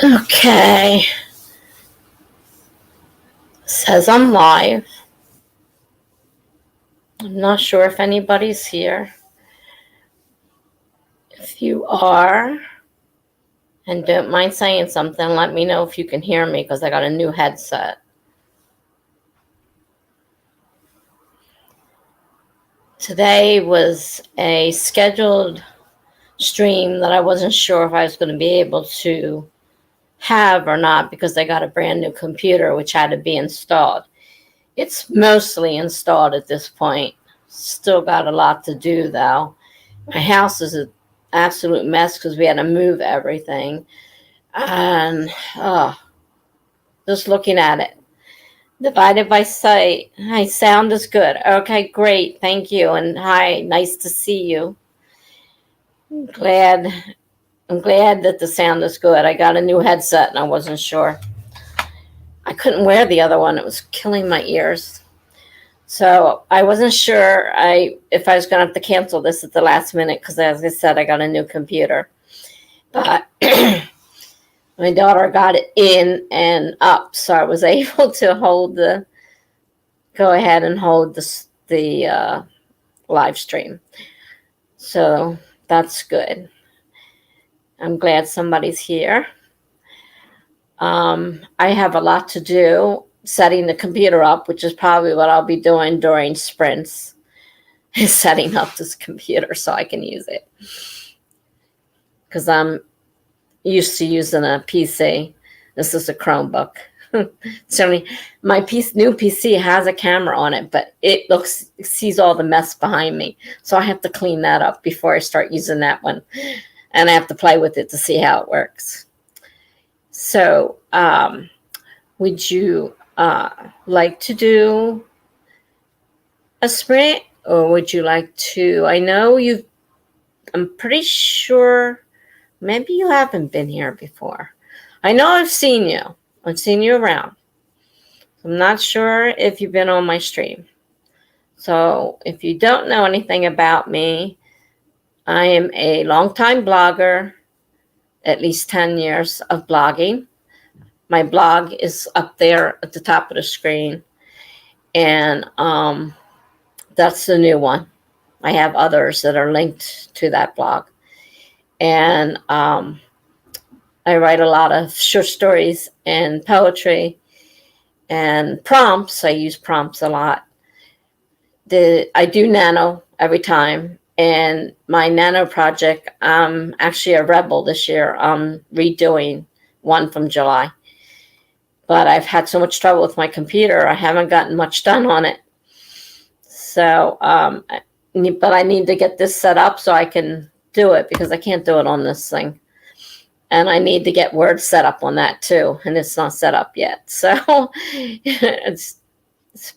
Okay. Says I'm live. I'm not sure if anybody's here. If you are, and don't mind saying something, let me know if you can hear me because I got a new headset. Today was a scheduled stream that I wasn't sure if I was going to be able to have or not because I got a brand new computer which had to be installed. It's mostly installed at this point. Still got a lot to do though. My house is an absolute mess because we had to move everything. And just looking at it. Divided by sight. Hi, sound is good. Okay, great. Thank you. And hi, nice to see you. I'm glad that the sound is good. I got a new headset and I wasn't sure. I couldn't wear the other one. It was killing my ears. So I wasn't sure if I was going to have to cancel this at the last minute because, as I said, I got a new computer. But my daughter got it in and up, so I was able to go ahead and hold the live stream. So that's good. I'm glad somebody's here. I have a lot to do setting the computer up, which is probably what I'll be doing during sprints, is setting up this computer so I can use it. Because I'm used to using a PC. This is a Chromebook. Certainly, my new PC has a camera on it, but it sees all the mess behind me. So I have to clean that up before I start using that one. And I have to play with it to see how it works. So would you like to do a sprint? Or would you like to, I'm pretty sure, maybe you haven't been here before. I know I've seen you. I've seen you around. I'm not sure if you've been on my stream. So if you don't know anything about me, I am a longtime blogger, at least 10 years of blogging. My blog is up there at the top of the screen. And that's the new one. I have others that are linked to that blog. And I write a lot of short stories and poetry and prompts. I use prompts a lot. I do nano every time. And my nano project, I'm actually a rebel this year. I'm redoing one from July. But I've had so much trouble with my computer, I haven't gotten much done on it. So, but I need to get this set up so I can do it because I can't do it on this thing. And I need to get Word set up on that too. And it's not set up yet. So it's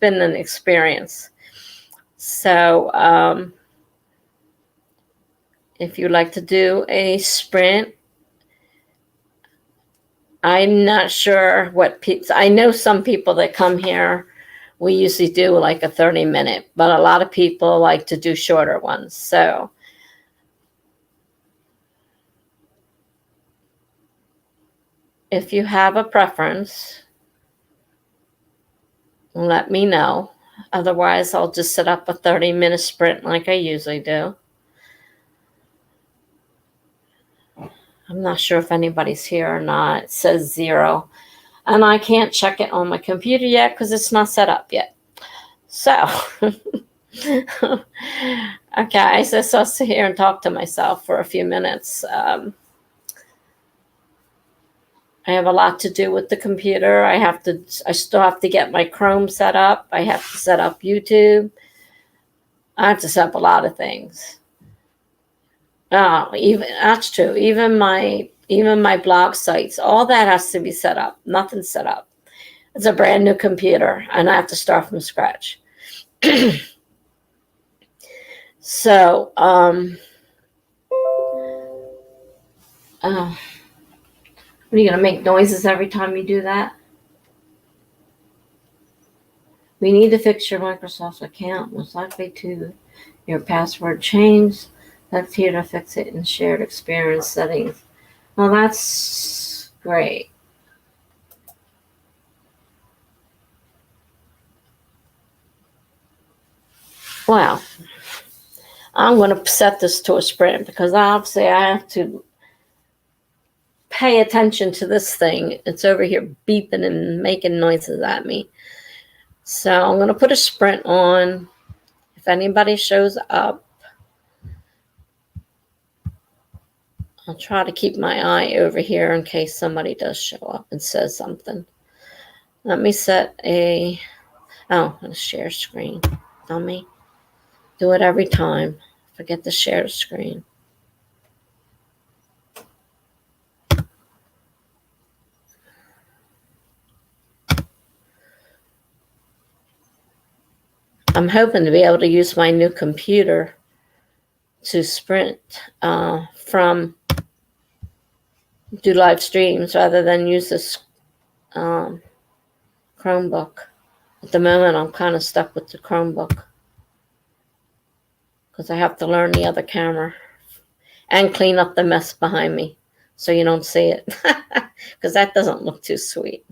been an experience. So if you'd like to do a sprint, I'm not sure what people, I know some people that come here, we usually do like a 30-minute, but a lot of people like to do shorter ones. So if you have a preference, let me know. Otherwise, I'll just set up a 30-minute sprint like I usually do. I'm not sure if anybody's here or not. It says 0. And I can't check it on my computer yet because it's not set up yet. So, okay, I just I'll sit here and talk to myself for a few minutes. I have a lot to do with the computer. I still have to get my Chrome set up. I have to set up YouTube. I have to set up a lot of things. That's true. Even my blog sites, all that has to be set up. Nothing's set up. It's a brand new computer, and I have to start from scratch. So, are you going to make noises every time you do that? We need to fix your Microsoft account. Most likely to your password change. That's here to fix it in shared experience settings. Well, that's Great. Well, I'm going to set this to a sprint because obviously I have to pay attention to this thing. It's over here beeping and making noises at me. So I'm going to put a sprint on. If anybody shows up, I'll try to keep my eye over here in case somebody does show up and says something. Let me set a share screen. Dummy. Do it every time. Forget to share the screen. I'm hoping to be able to use my new computer to sprint from do live streams rather than use this Chromebook. At the moment, I'm kind of stuck with the Chromebook because I have to learn the other camera and clean up the mess behind me so you don't see it because that doesn't look too sweet.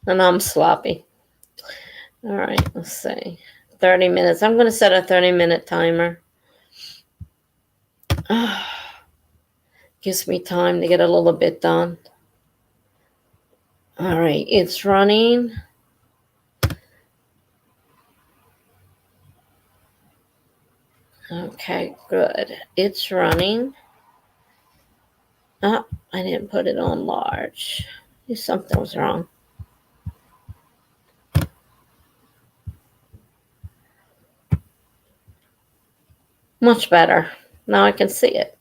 And I'm sloppy. All right, let's see. 30 minutes. I'm going to set a 30-minute timer. Gives me time to get a little bit done. All right, it's running. Okay, good. It's running. Oh, I didn't put it on large. Something was wrong. Much better. Now I can see it.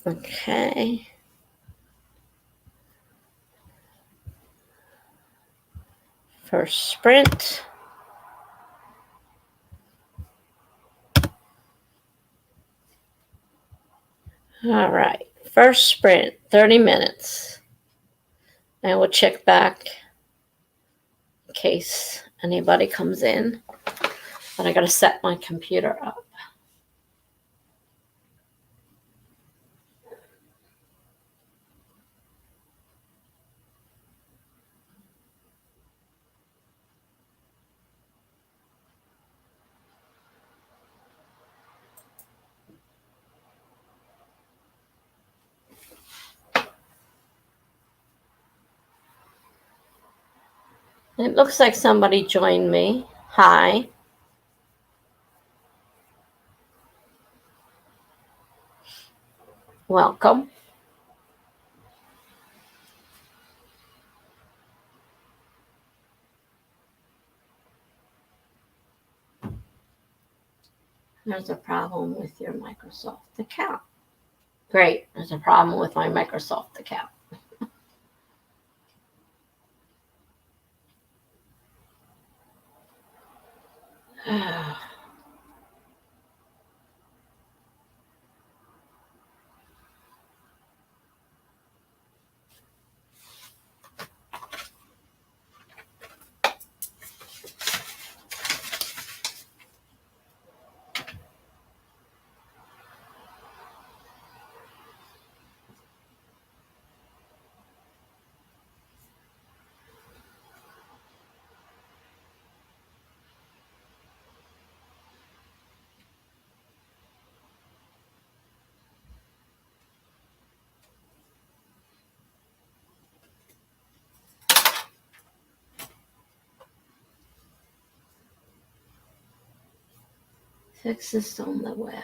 Okay. First sprint. All right. First sprint, 30 minutes. And we'll check back in case anybody comes in. But I got to set my computer up. It looks like somebody joined me. Hi. Welcome. There's a problem with your Microsoft account. Great. There's a problem with my Microsoft account. Fix this on the web.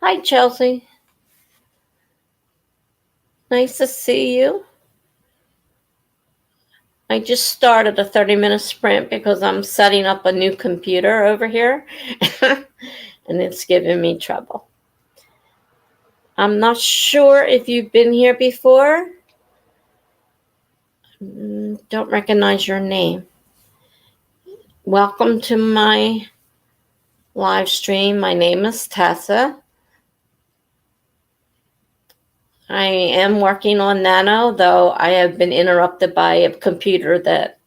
Hi, Chelsea. Nice to see you. I just started a 30-minute sprint because I'm setting up a new computer over here, and it's giving me trouble. I'm not sure if you've been here before. Don't recognize your name. Welcome to my live stream. My name is Tessa. I am working on Nano, though I have been interrupted by a computer that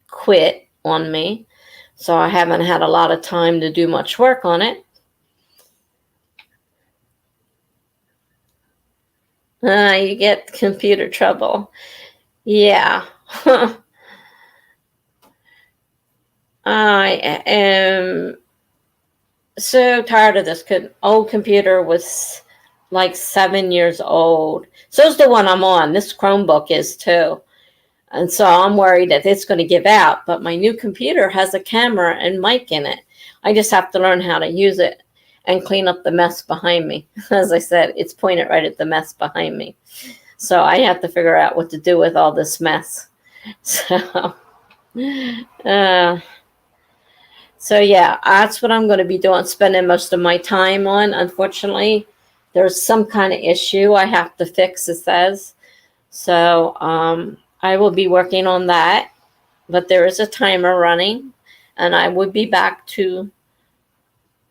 quit on me. So I haven't had a lot of time to do much work on it. You get computer trouble. Yeah. I am so tired of this. Old computer was like 7 years old. So is the one I'm on. This Chromebook is too. And so I'm worried that it's going to give out. But my new computer has a camera and mic in it. I just have to learn how to use it and clean up the mess behind me. As I said, it's pointed right at the mess behind me. So I have to figure out what to do with all this mess. So, yeah, that's what I'm going to be doing, spending most of my time on. Unfortunately, there's some kind of issue I have to fix, it says. So I will be working on that. But there is a timer running, and I will be back to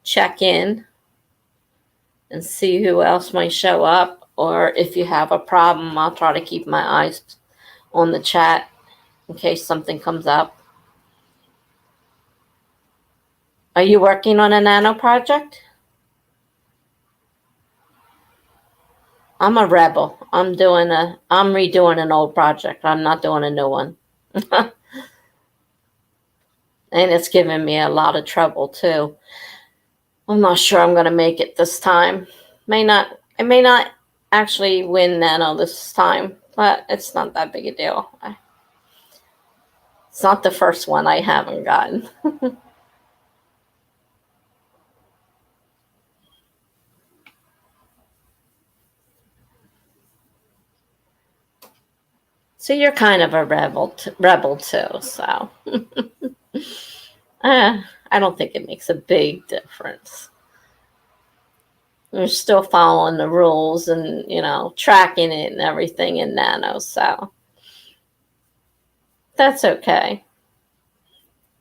check in and see who else might show up. Or if you have a problem, I'll try to keep my eyes on the chat in case something comes up. Are you working on a nano project? I'm a rebel. I'm redoing an old project. I'm not doing a new one. And it's giving me a lot of trouble too. I'm not sure I'm going to make it this time. I may not actually win Nano this time, but it's not that big a deal. It's not the first one I haven't gotten. So you're kind of a rebel too. So I don't think it makes a big difference. You're still following the rules and, tracking it and everything in Nano. So that's okay.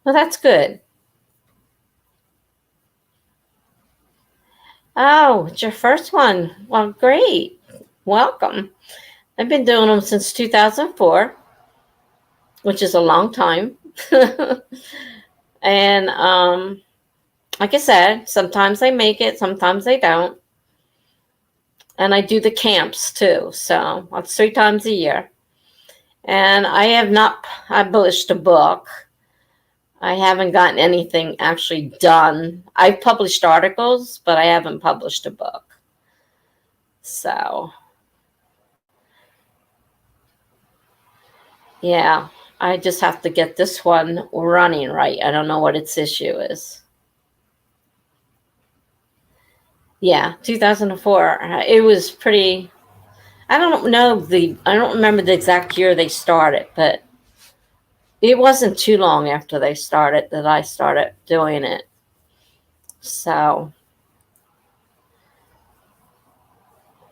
Well, that's good. Oh, it's your first one. Well, great. Welcome. I've been doing them since 2004, which is a long time. And like I said, sometimes I make it, sometimes I don't. And I do the camps too. So that's 3 times a year. And I have not published a book. I haven't gotten anything actually done. I've published articles, but I haven't published a book. So, yeah, I just have to get this one running right. I don't know what its issue is. Yeah, 2004. It was pretty. I don't remember the exact year they started, but it wasn't too long after they started that I started doing it. So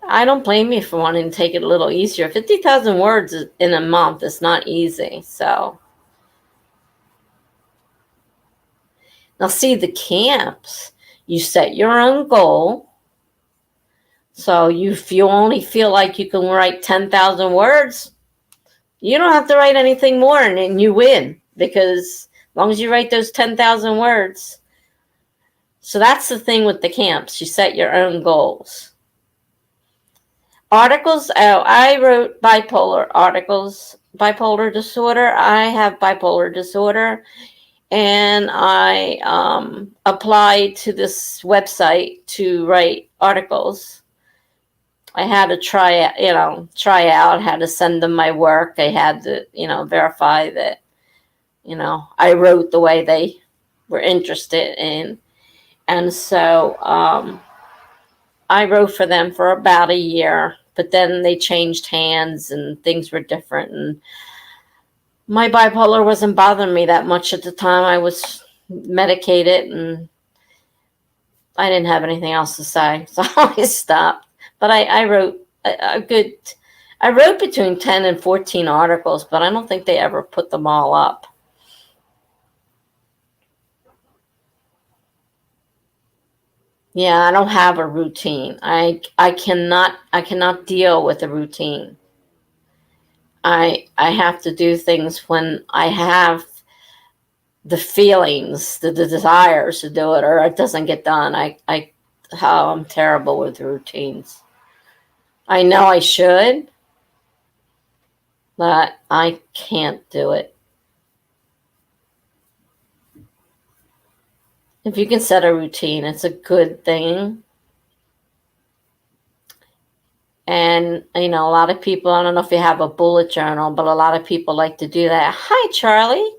I don't blame you for wanting to take it a little easier. 50,000 words in a month is not easy. So now see the camps. You set your own goal. So if you only feel like you can write 10,000 words, you don't have to write anything more, and then you win, because as long as you write those 10,000 words. So that's the thing with the camps. You set your own goals. Articles. Oh, I wrote bipolar articles. Bipolar disorder. I have bipolar disorder. And I applied to this website to write articles. I had to try out, had to send them my work. I had to, verify that, I wrote the way they were interested in. And so I wrote for them for about a year, but then they changed hands and things were different. And my bipolar wasn't bothering me that much at the time. I was medicated and I didn't have anything else to say. So I stopped. But I wrote a good, I wrote between 10 and 14 articles, but I don't think they ever put them all up. Yeah, I don't have a routine. I cannot deal with a routine. I have to do things when I have the feelings, the desires to do it, or it doesn't get done. I'm terrible with routines. I know I should, but I can't do it. If you can set a routine, it's a good thing. And, a lot of people, I don't know if you have a bullet journal, but a lot of people like to do that. Hi, Charlie.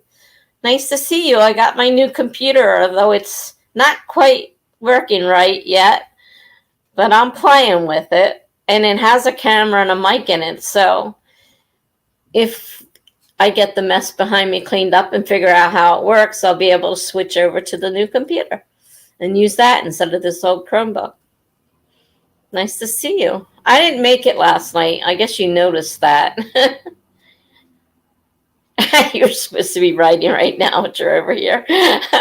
Nice to see you. I got my new computer, although it's not quite working right yet, but I'm playing with it. And it has a camera and a mic in it. So if I get the mess behind me cleaned up and figure out how it works, I'll be able to switch over to the new computer and use that instead of this old Chromebook. Nice to see you. I didn't make it last night. I guess you noticed that. You're supposed to be writing right now, but you're over here. Hey,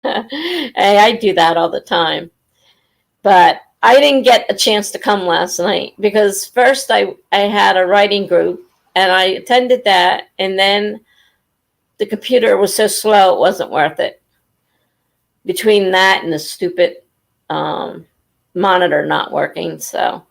I do that all the time. But I didn't get a chance to come last night because first I had a writing group and I attended that, and then the computer was so slow it wasn't worth it. Between that and the stupid monitor not working, so.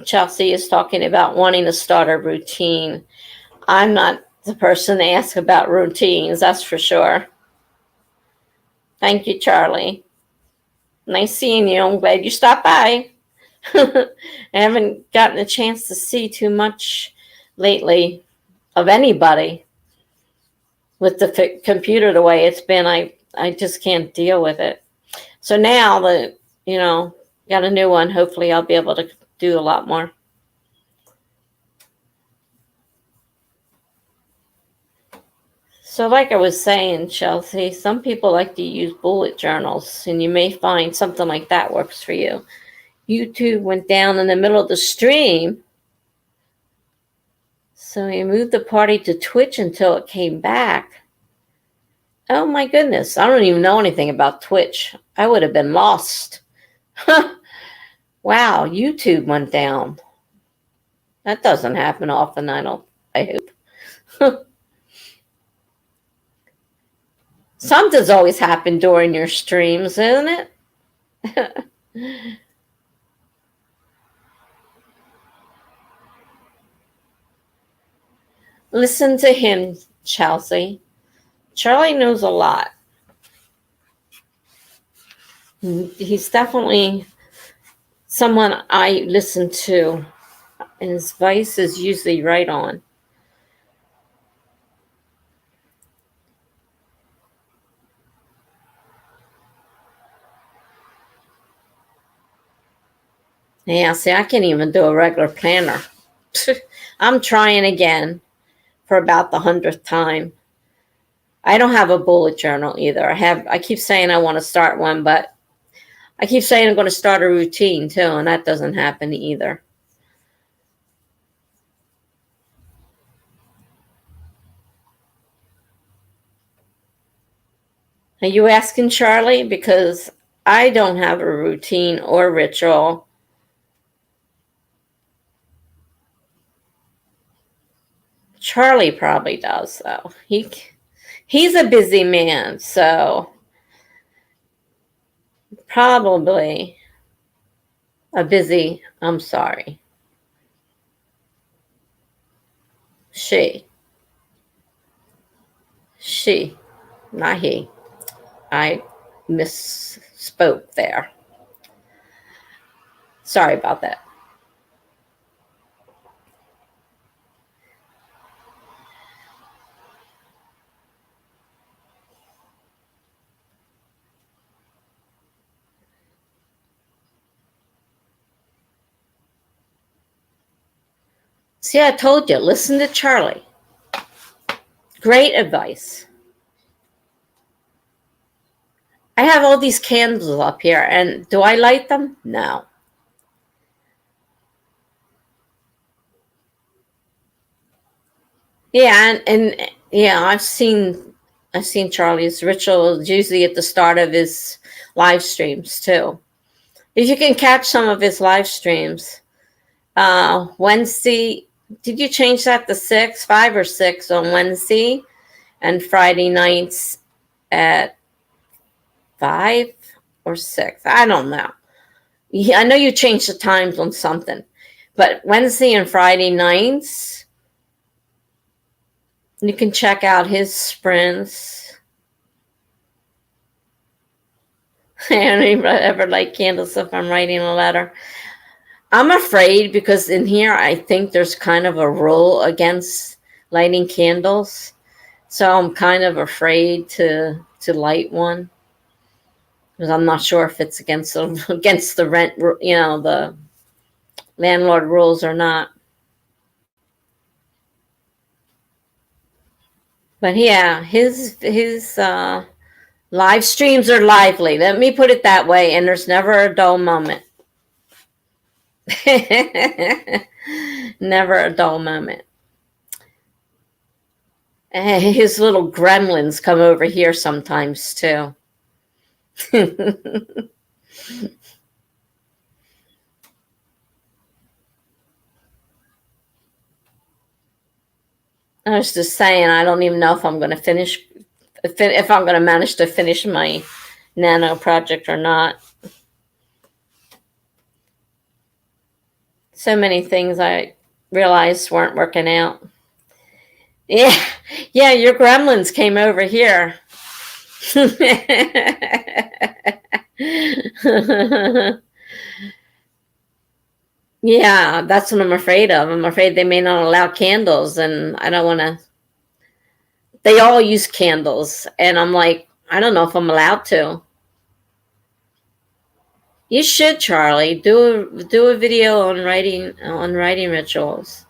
Chelsea is talking about wanting to start a routine. I'm not the person to ask about routines, that's for sure. Thank you, Charlie. Nice seeing you. I'm glad you stopped by. I haven't gotten a chance to see too much lately of anybody. With the computer the way it's been, I just can't deal with it. So now that, got a new one, hopefully I'll be able to do a lot more. So like I was saying, Chelsea, some people like to use bullet journals, and you may find something like that works for you. YouTube went down in the middle of the stream, so we moved the party to Twitch until it came back. Oh my goodness, I don't even know anything about Twitch. I would have been lost. Wow, YouTube went down. That doesn't happen often, I hope. Something's always happened during your streams, isn't it? Listen to him, Chelsea. Charlie knows a lot. He's definitely someone I listen to, and his advice is usually right on. Yeah, see, I can't even do a regular planner. I'm trying again for about the 100th time. I don't have a bullet journal either. I keep saying I want to start one, but I keep saying I'm going to start a routine too, and that doesn't happen either. Are you asking Charlie? Because I don't have a routine or ritual. Charlie probably does, though. He's a busy man, so probably I'm sorry. She, not he. I misspoke there. Sorry about that. See, I told you, listen to Charlie. Great advice. I have all these candles up here, and do I light them? No. Yeah, and yeah, I've seen Charlie's rituals usually at the start of his live streams too. If you can catch some of his live streams, Wednesday, did you change that to 6, 5 or 6 on Wednesday, and Friday nights at 5 or 6? I don't know. Yeah, I know you changed the times on something, but Wednesday and Friday nights, you can check out his sprints. I don't even ever light candles if I'm writing a letter. I'm afraid because in here I think there's kind of a rule against lighting candles, so I'm kind of afraid to light one because I'm not sure if it's against the rent, the landlord rules or not. But yeah, his live streams are lively. Let me put it that way, and there's never a dull moment. Never a dull moment. His little gremlins come over here sometimes too. I was just saying, I don't even know if I'm going to if I'm going to manage to finish my nano project or not. So many things I realized weren't working out. Yeah, yeah, your gremlins came over here. Yeah, that's what I'm afraid of. I'm afraid they may not allow candles, and I don't want to. They all use candles, and I'm like, I don't know if I'm allowed to. You should, Charlie, do a video on writing rituals.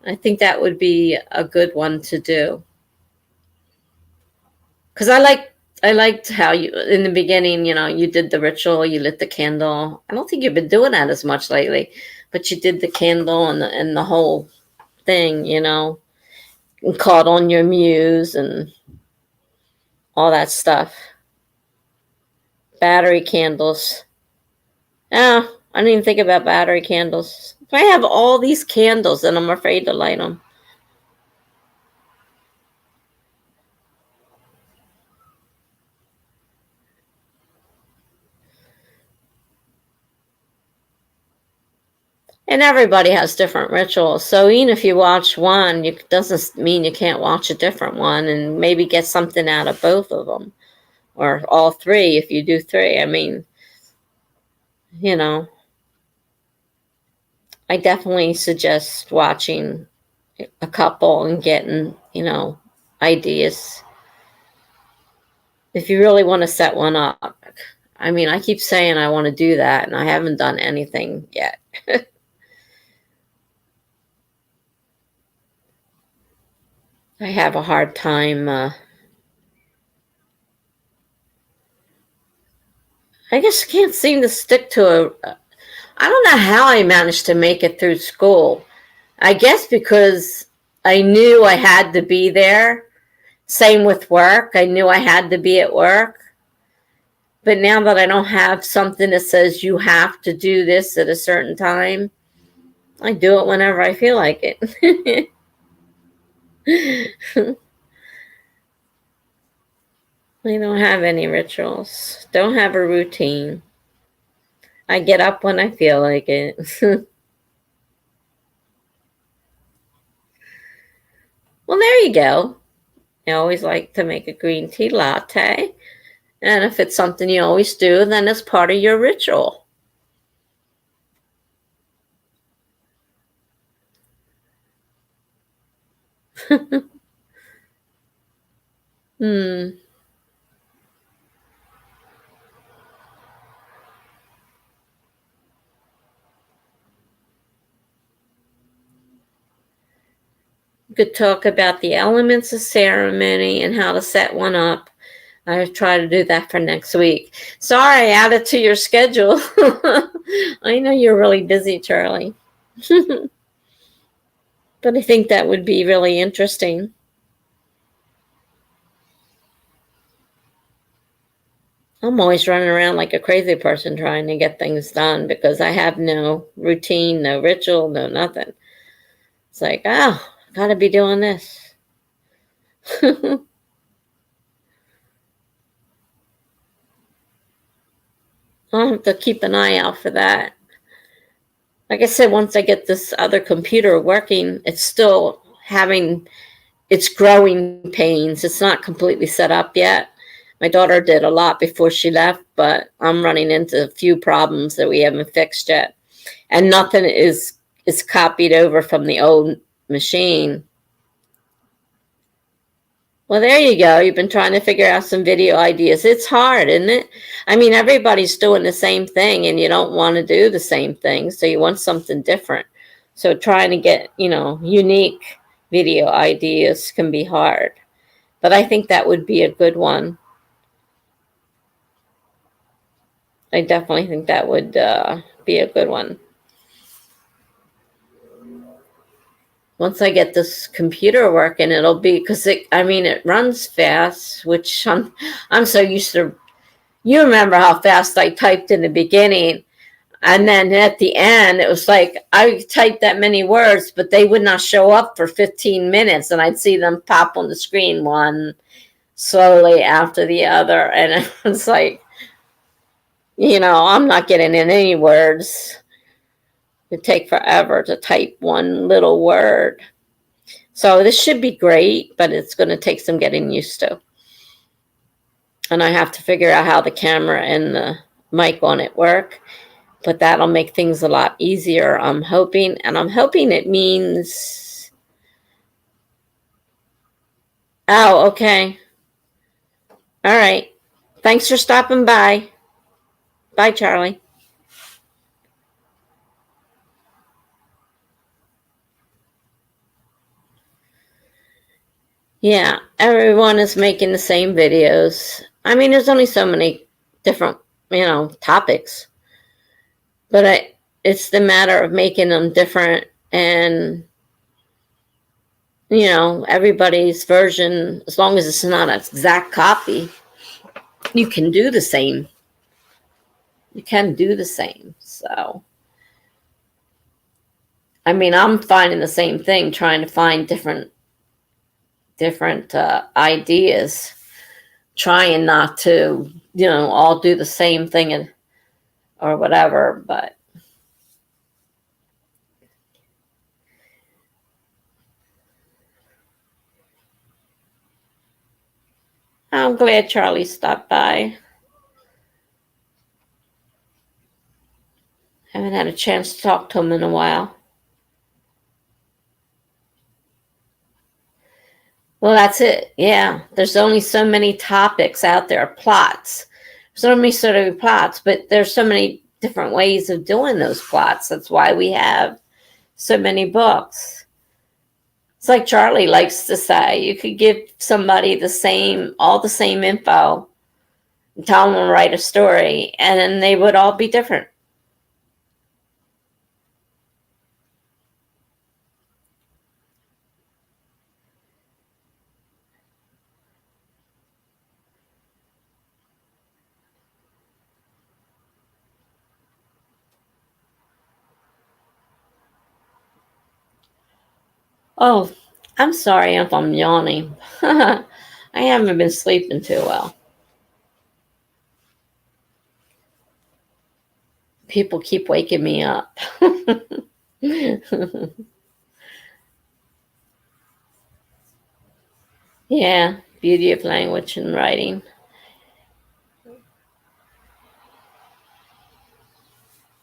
I think that would be a good one to do. Because I liked how you in the beginning, you did the ritual, you lit the candle. I don't think you've been doing that as much lately, but you did the candle and the whole thing, and called on your muse and all that stuff. Battery candles. Oh, I didn't even think about battery candles. I have all these candles and I'm afraid to light them. And everybody has different rituals. So even if you watch one, it doesn't mean you can't watch a different one and maybe get something out of both of them. Or all three if you do three. I mean, you know, I definitely suggest watching a couple and getting, ideas. If you really want to set one up. I mean, I keep saying I want to do that and I haven't done anything yet. I have a hard time. I just can't seem to stick to a. I don't know how I managed to make it through school. I guess because I knew I had to be there. Same with work. I knew I had to be at work. But now that I don't have something that says you have to do this at a certain time, I do it whenever I feel like it. I don't have any rituals. Don't have a routine. I get up when I feel like it. Well, there you go. I always like to make a green tea latte. And if it's something you always do, then it's part of your ritual. Hmm. We could talk about the elements of ceremony and how to set one up. I try to do that for next week. Sorry, I added to your schedule. I know you're really busy, Charlie. But I think that would be really interesting. I'm always running around like a crazy person trying to get things done because I have no routine, no ritual, no nothing. It's like, oh, I gotta be doing this. I'll have to keep an eye out for that. Like I said, once I get this other computer working, it's still having its growing pains. It's not completely set up yet. My daughter did a lot before she left, but I'm running into a few problems that we haven't fixed yet. And nothing is copied over from the old machine. Well, there you go. You've been trying to figure out some video ideas. It's hard, isn't it? I mean, everybody's doing the same thing, and you don't want to do the same thing, so you want something different. So trying to get, unique video ideas can be hard. But I think that would be a good one. I definitely think that would be a good one. Once I get this computer working, it'll be because it runs fast, which I'm so used to. You remember how fast I typed in the beginning, and then at the end, it was like I typed that many words, but they would not show up for 15 minutes, and I'd see them pop on the screen one slowly after the other, and it was like, I'm not getting in any words. It'd take forever to type one little word. So this should be great, but it's going to take some getting used to. And I have to figure out how the camera and the mic on it work. But that'll make things a lot easier, I'm hoping. And I'm hoping it means... Oh, okay. All right. Thanks for stopping by. Bye, Charlie. Yeah, everyone is making the same videos. I mean, there's only so many different, topics. But it's the matter of making them different, and, everybody's version, as long as it's not an exact copy, you can do the same. You can do the same. So, I mean, I'm finding the same thing, trying to find different ideas, trying not to, all do the same thing or whatever, but I'm glad Charlie stopped by. Haven't had a chance to talk to him in a while. Well, that's it. Yeah. There's only so many topics out there, plots. So many sort of plots, but there's so many different ways of doing those plots. That's why we have so many books. It's like Charlie likes to say, you could give somebody all the same info, and tell them to write a story, and then they would all be different. Oh, I'm sorry if I'm yawning. I haven't been sleeping too well. People keep waking me up. Yeah, beauty of language and writing.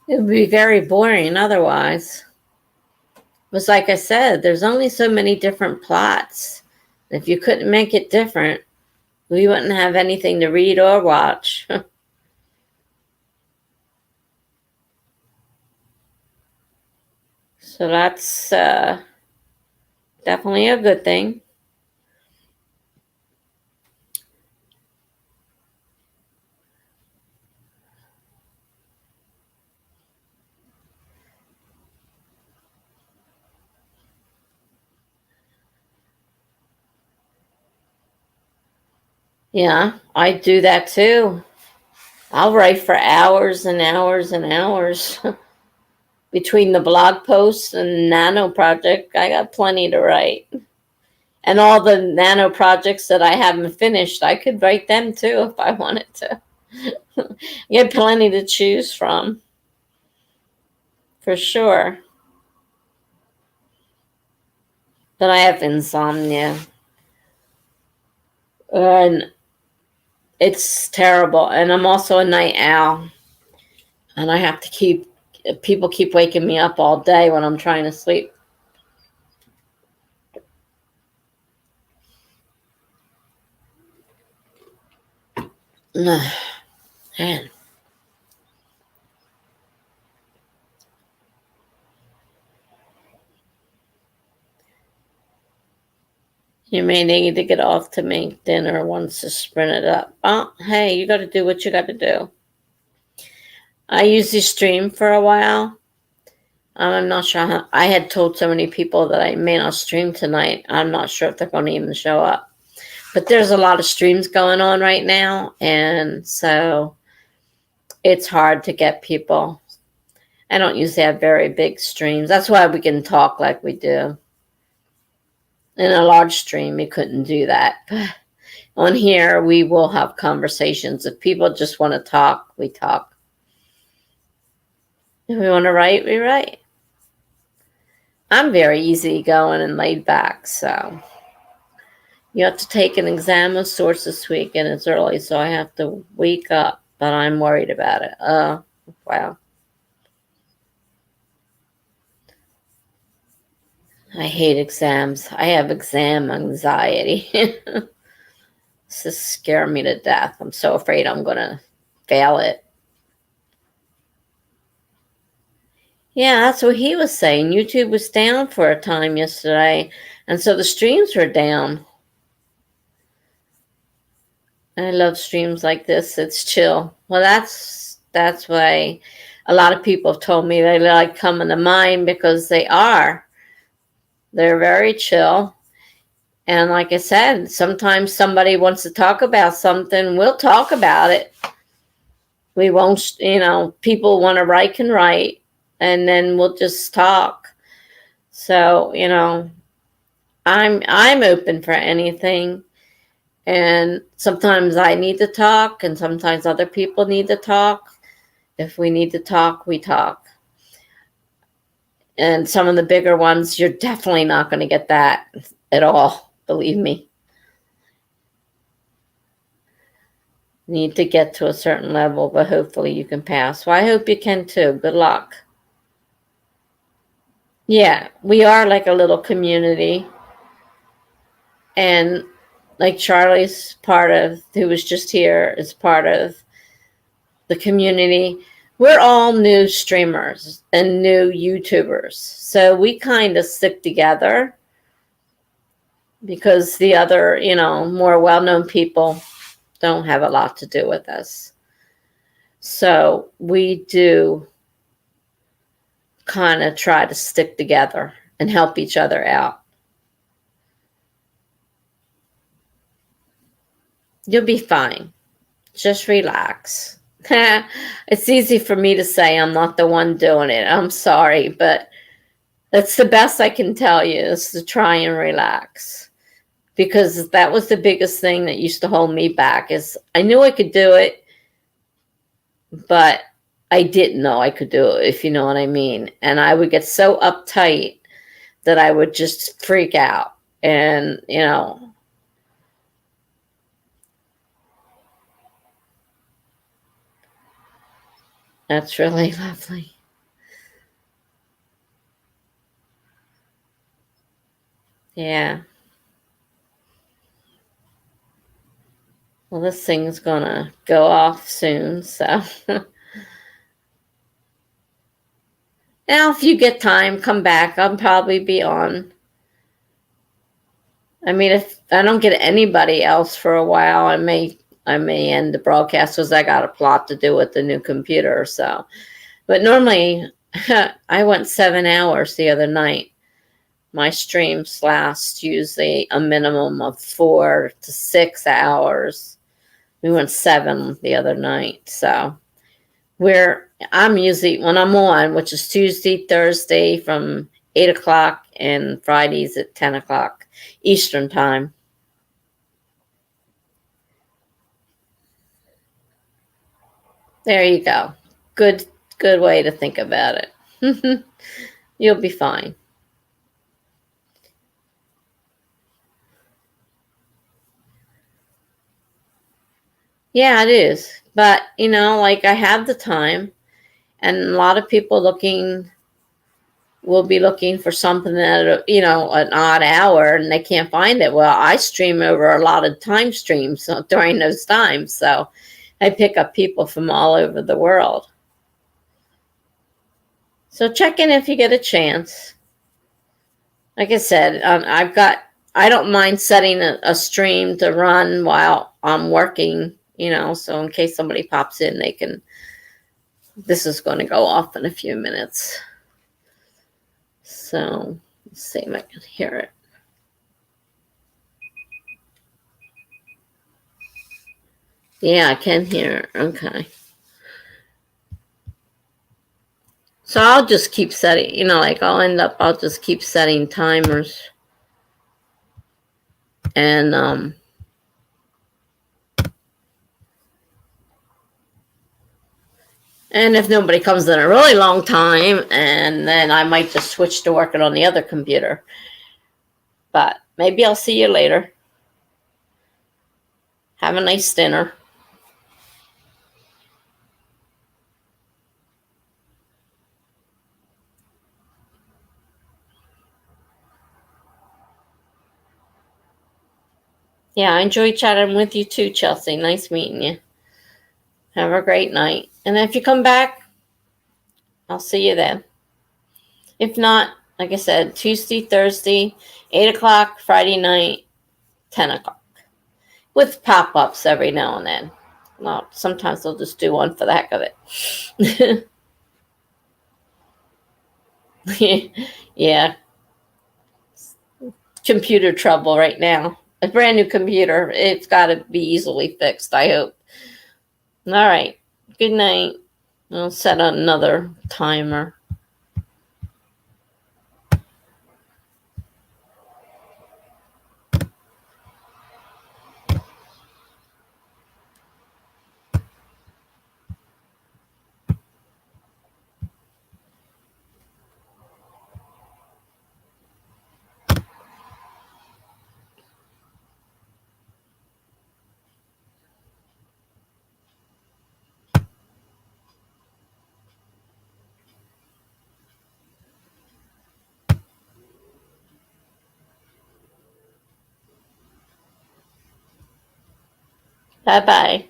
It would be very boring otherwise. But like I said, there's only so many different plots. If you couldn't make it different, we wouldn't have anything to read or watch. So that's Definitely a good thing. Yeah, I do that too. I'll write for hours and hours and hours. Between the blog posts and nano project, I got plenty to write. And all the nano projects that I haven't finished, I could write them too if I wanted to. You have plenty to choose from, for sure. But I have insomnia, and it's terrible. And I'm also a night owl, and I have to keep people keep waking me up all day when I'm trying to sleep. Man, you may need to get off to make dinner once to sprint it up. Oh, hey, you got to do what you got to do. I usually stream for a while. I'm not sure how. I had told so many people that I may not stream tonight. I'm not sure if they're going to even show up. But there's a lot of streams going on right now, and so it's hard to get people. I don't usually have very big streams. That's why we can talk like we do. In a large stream, we couldn't do that. On here, we will have conversations. If people just want to talk, we talk. If we want to write, we write. I'm very easygoing and laid back, so you have to take an exam of sorts this week, and it's early, so I have to wake up, but I'm worried about it. Wow. I hate exams. I have exam anxiety. This scare me to death. I'm so afraid I'm going to fail it. Yeah, that's what he was saying. YouTube was down for a time yesterday, and so the streams were down. I love streams like this. It's chill. Well, that's why a lot of people have told me they like coming to mine because they are. They're very chill. And like I said, sometimes somebody wants to talk about something, we'll talk about it. We won't, people want to write can write, and then we'll just talk. So, I'm open for anything. And sometimes I need to talk, and sometimes other people need to talk. If we need to talk, we talk. And some of the bigger ones, you're definitely not going to get that at all, believe me. Need to get to a certain level, but hopefully you can pass. Well, I hope you can too. Good luck. Yeah, we are like a little community. And like Charlie's part of, who was just here, is part of the community. We're all new streamers and new YouTubers. So we kind of stick together because the other, more well-known people don't have a lot to do with us. So we do kind of try to stick together and help each other out. You'll be fine. Just relax. It's easy for me to say I'm not the one doing it. I'm sorry, but that's the best I can tell you is to try and relax. Because that was the biggest thing that used to hold me back is I knew I could do it, but I didn't know I could do it, if you know what I mean. And I would get so uptight that I would just freak out. And, that's really lovely. Yeah. Well, this thing's gonna go off soon, so. Now, if you get time, come back. I'll probably be on. I mean, if I don't get anybody else for a while, I may end the broadcast because I got a plot to do with the new computer. So, but normally I went 7 hours the other night. My streams last usually a minimum of 4 to 6 hours. We went 7 the other night. So where I'm usually when I'm on, which is Tuesday, Thursday from 8 o'clock and Fridays at 10 o'clock Eastern time. There you go. Good way to think about it. You'll be fine. Yeah, it is. But, like I have the time and a lot of people will be looking for something at, an odd hour and they can't find it. Well, I stream over a lot of time streams during those times. So I pick up people from all over the world. So check in if you get a chance. Like I said, I don't mind setting a stream to run while I'm working, so in case somebody pops in, this is going to go off in a few minutes. So let's see if I can hear it. Yeah, I can hear it. Okay. So I'll just keep setting, I'll just keep setting timers. And if nobody comes in a really long time, and then I might just switch to working on the other computer. But maybe I'll see you later. Have a nice dinner. Yeah, I enjoyed chatting with you too, Chelsea. Nice meeting you. Have a great night. And if you come back, I'll see you then. If not, like I said, Tuesday, Thursday, 8 o'clock, Friday night, 10 o'clock. With pop-ups every now and then. Well, sometimes I'll just do one for the heck of it. Yeah. Computer trouble right now. A brand new computer. It's got to be easily fixed, I hope. All right. Good night. I'll set another timer. Bye-bye.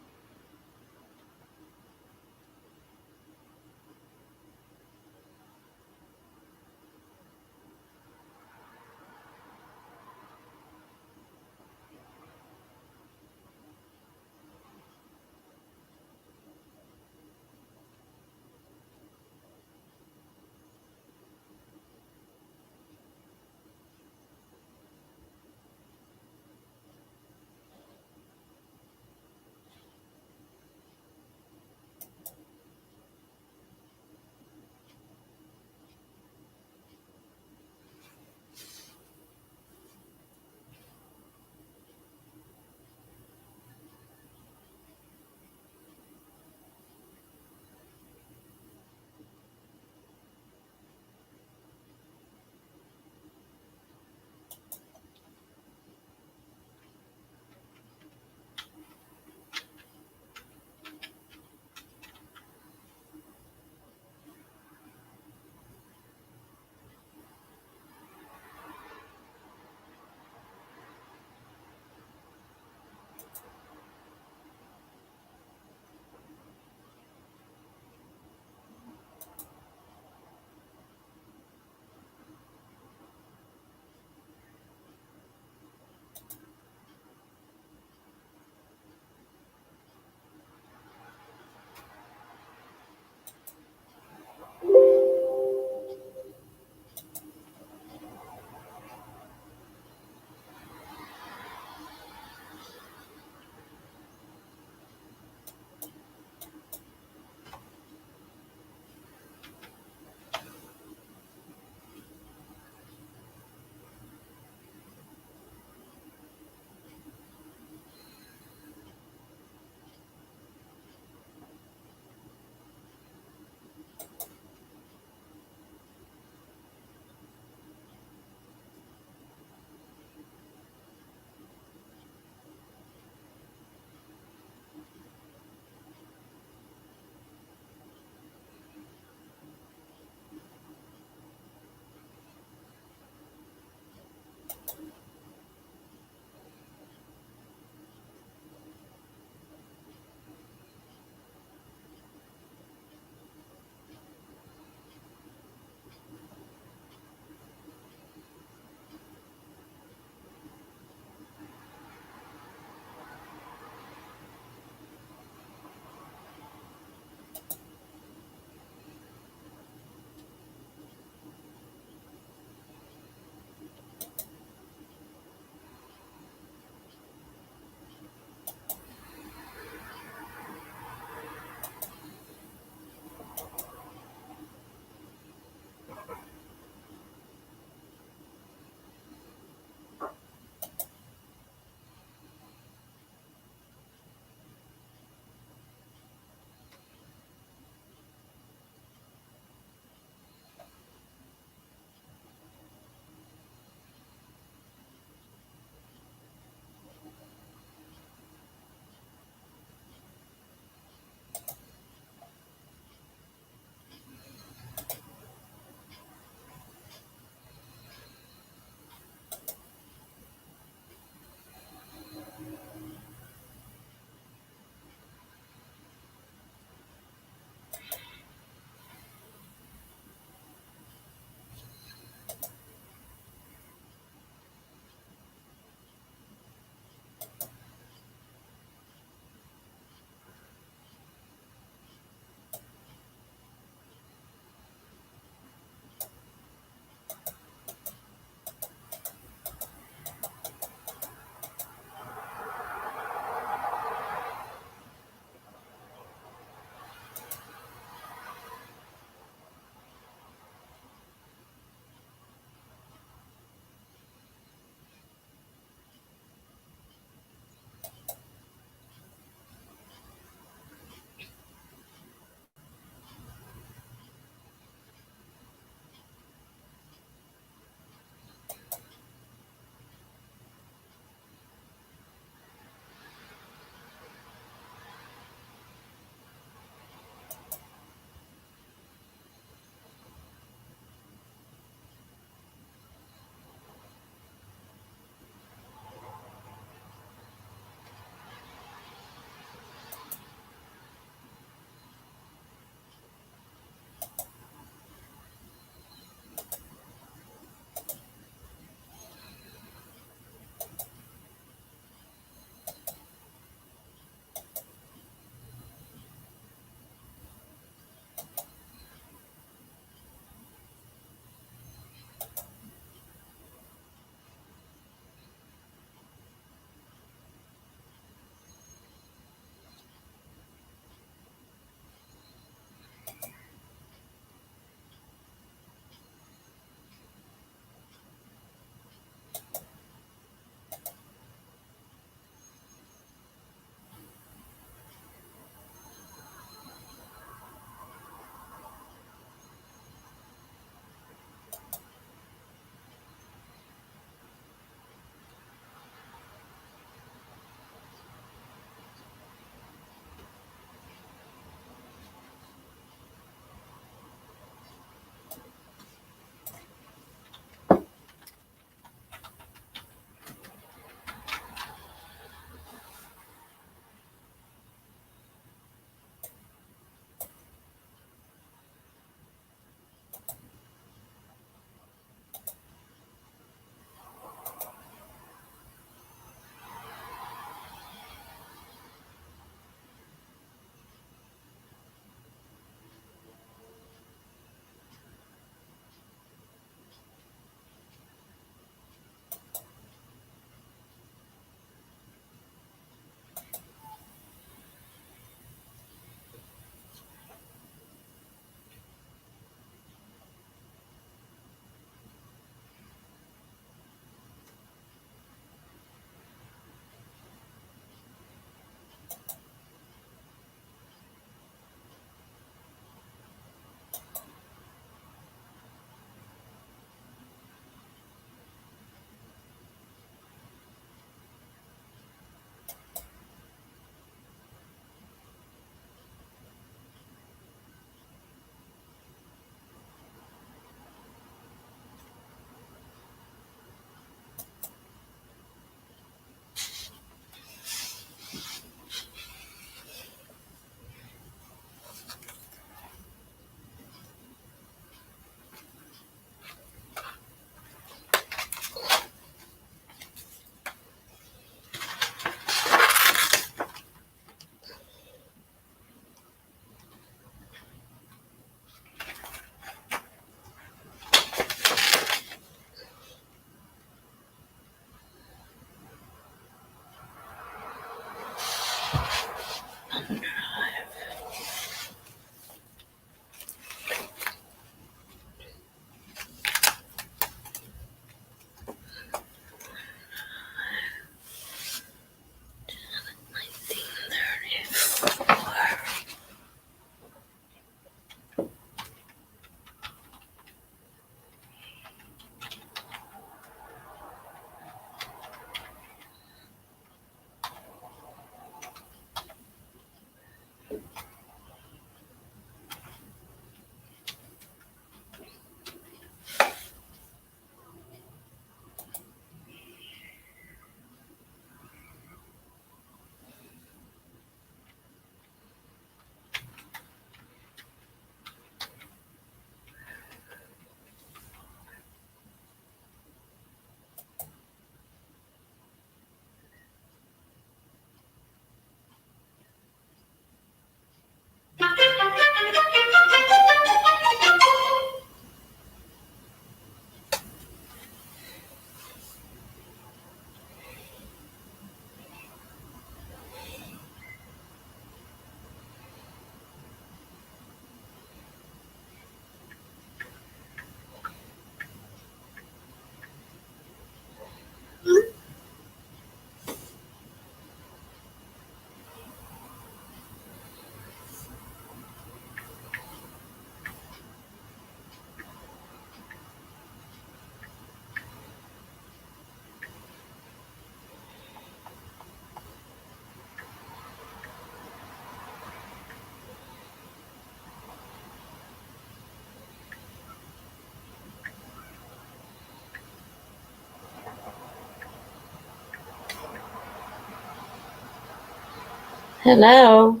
Hello?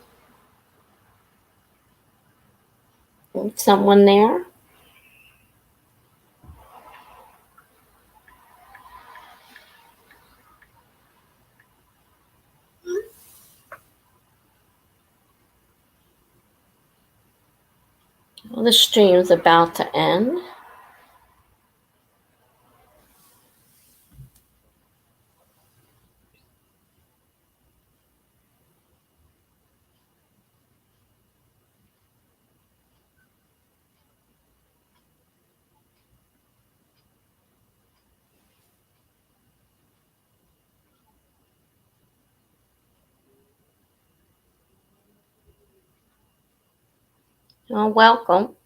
Someone there? Well, the stream's about to end. Well, welcome.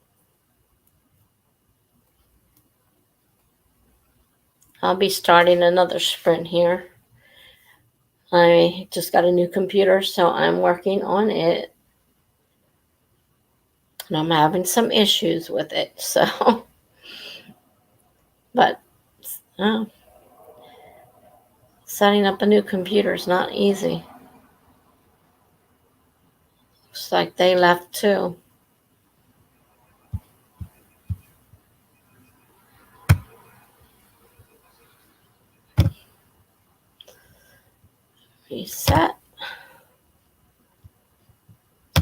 I'll be starting another sprint here. I just got a new computer, so I'm working on it. And I'm having some issues with it, so. But setting up a new computer is not easy. Looks like they left too. Reset.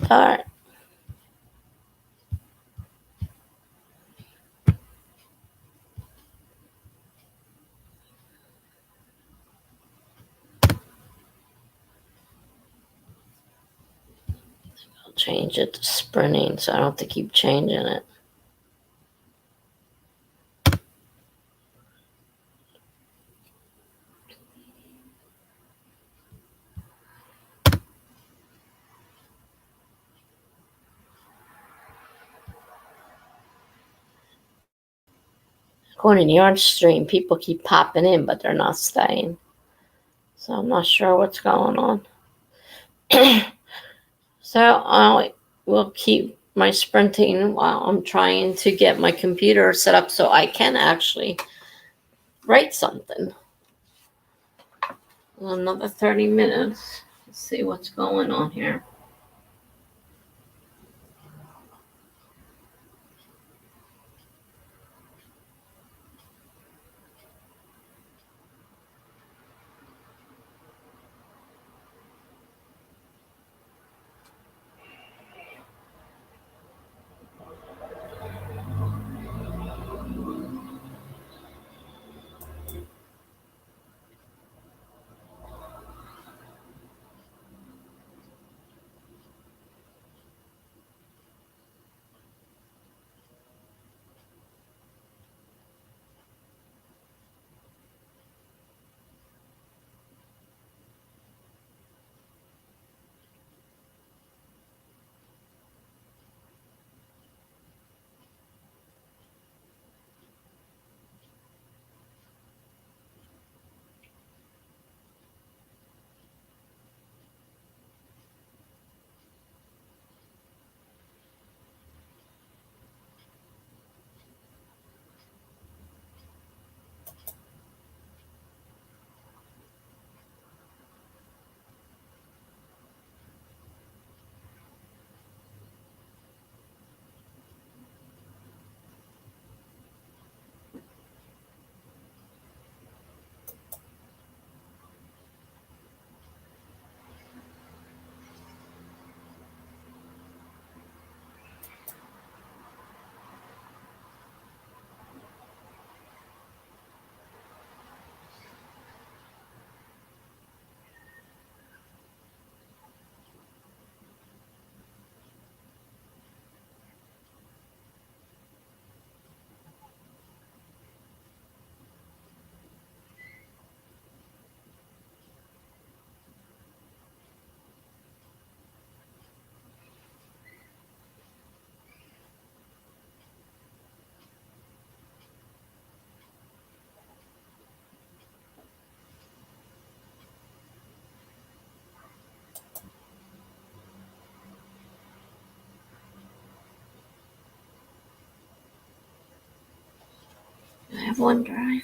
Start. I'll change it to sprinting so I don't have to keep changing it. According to your stream, people keep popping in, but they're not staying. So I'm not sure what's going on. So I will keep my sprinting while I'm trying to get my computer set up so I can actually write something. Another 30 minutes. Let's see what's going on here. I have OneDrive.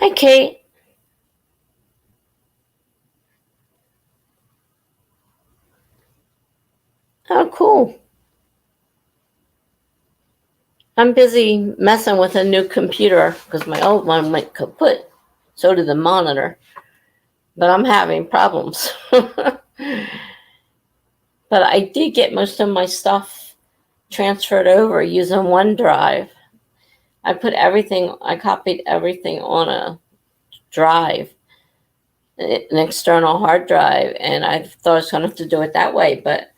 Hi, Kate. Oh, cool. I'm busy messing with a new computer because my old one went kaput. So did the monitor. But I'm having problems. But I did get most of my stuff transferred over using OneDrive. I copied everything on a drive, an external hard drive, and I thought I was going to have to do it that way. But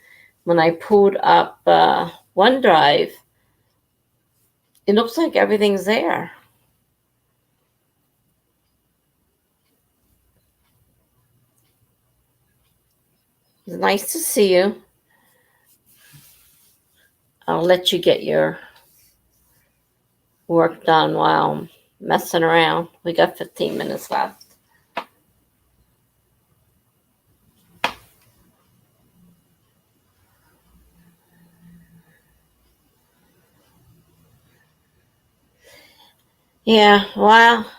when I pulled up OneDrive, it looks like everything's there. It's nice to see you. I'll let you get your work done while I'm messing around. We got 15 minutes left. Yeah, well,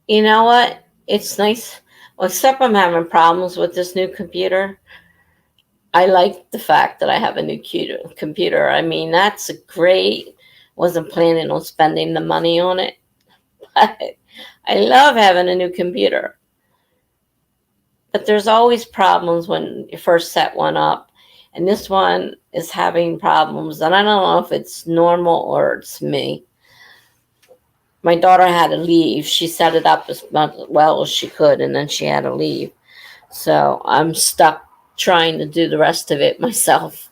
you know what? It's nice. Well, except I'm having problems with this new computer. I like the fact that I have a new computer. I mean, that's great. Wasn't planning on spending the money on it, but I love having a new computer. But there's always problems when you first set one up. And this one is having problems. And I don't know if it's normal or it's me. My daughter had to leave. She set it up as well as she could, and then she had to leave. So I'm stuck trying to do the rest of it myself.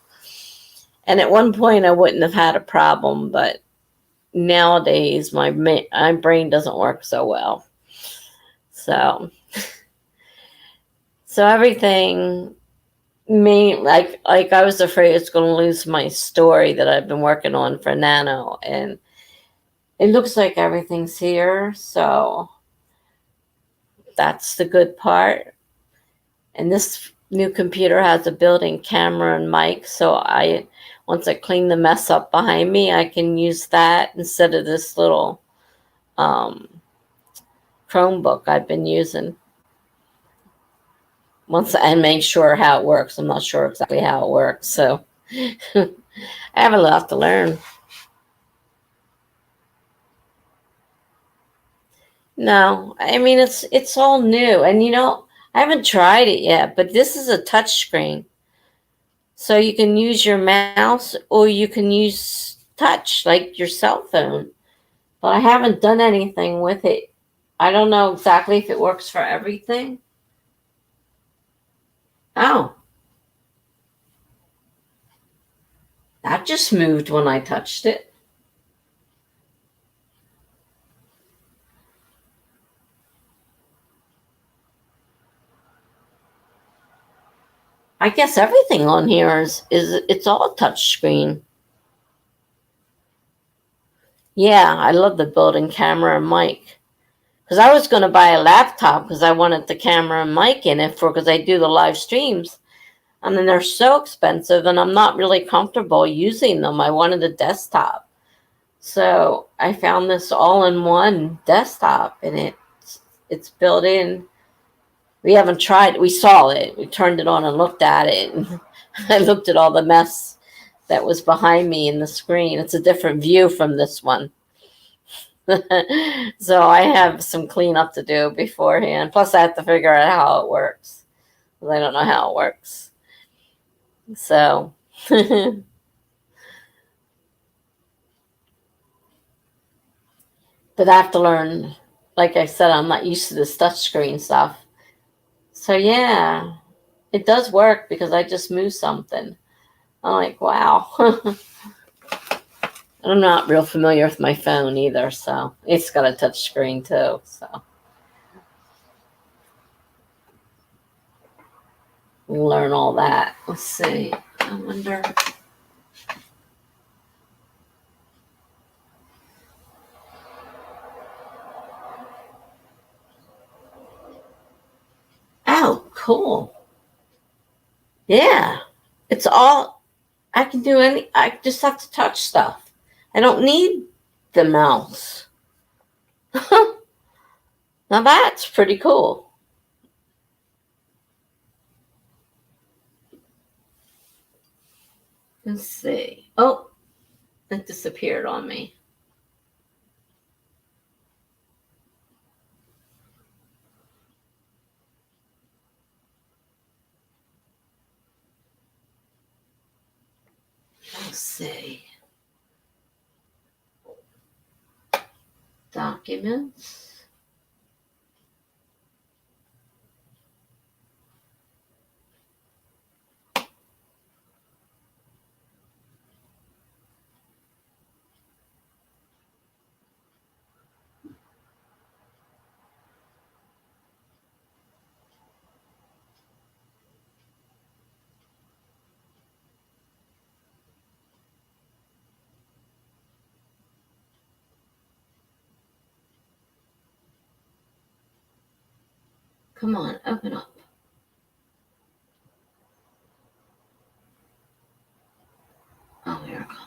And at one point, I wouldn't have had a problem, but nowadays, my brain doesn't work so well. So everything, like I was afraid it's going to lose my story that I've been working on for Nano, and it looks like everything's here. So that's the good part. And this new computer has a built-in camera and mic, so once I clean the mess up behind me, I can use that instead of this little Chromebook I've been using. And make sure how it works. I'm not sure exactly how it works, so I have a lot to learn. No, I mean it's all new, and I haven't tried it yet, but this is a touch screen. So you can use your mouse or you can use touch like your cell phone. But I haven't done anything with it. I don't know exactly if it works for everything. Oh, that just moved when I touched it. I guess everything on here is it's all touch screen. Yeah, I love the built-in camera and mic. Because I was going to buy a laptop because I wanted the camera and mic in it because I do the live streams. And then they're so expensive and I'm not really comfortable using them. I wanted a desktop. So I found this all-in-one desktop, and it's built in. We haven't tried it. We saw it. We turned it on and looked at it. And I looked at all the mess that was behind me in the screen. It's a different view from this one. So I have some cleanup to do beforehand. Plus, I have to figure out how it works. I don't know how it works. So, but I have to learn. Like I said, I'm not used to this touch screen stuff. So yeah, it does work because I just moved something. I'm like, wow. I'm not real familiar with my phone either, so it's got a touch screen too. So we'll learn all that. Let's see. I wonder. Oh, cool. Yeah. It's all I can do. I just have to touch stuff. I don't need the mouse. Now that's pretty cool. Let's see. Oh, it disappeared on me. Let's see. Documents. Come on, open up. Oh, here it comes.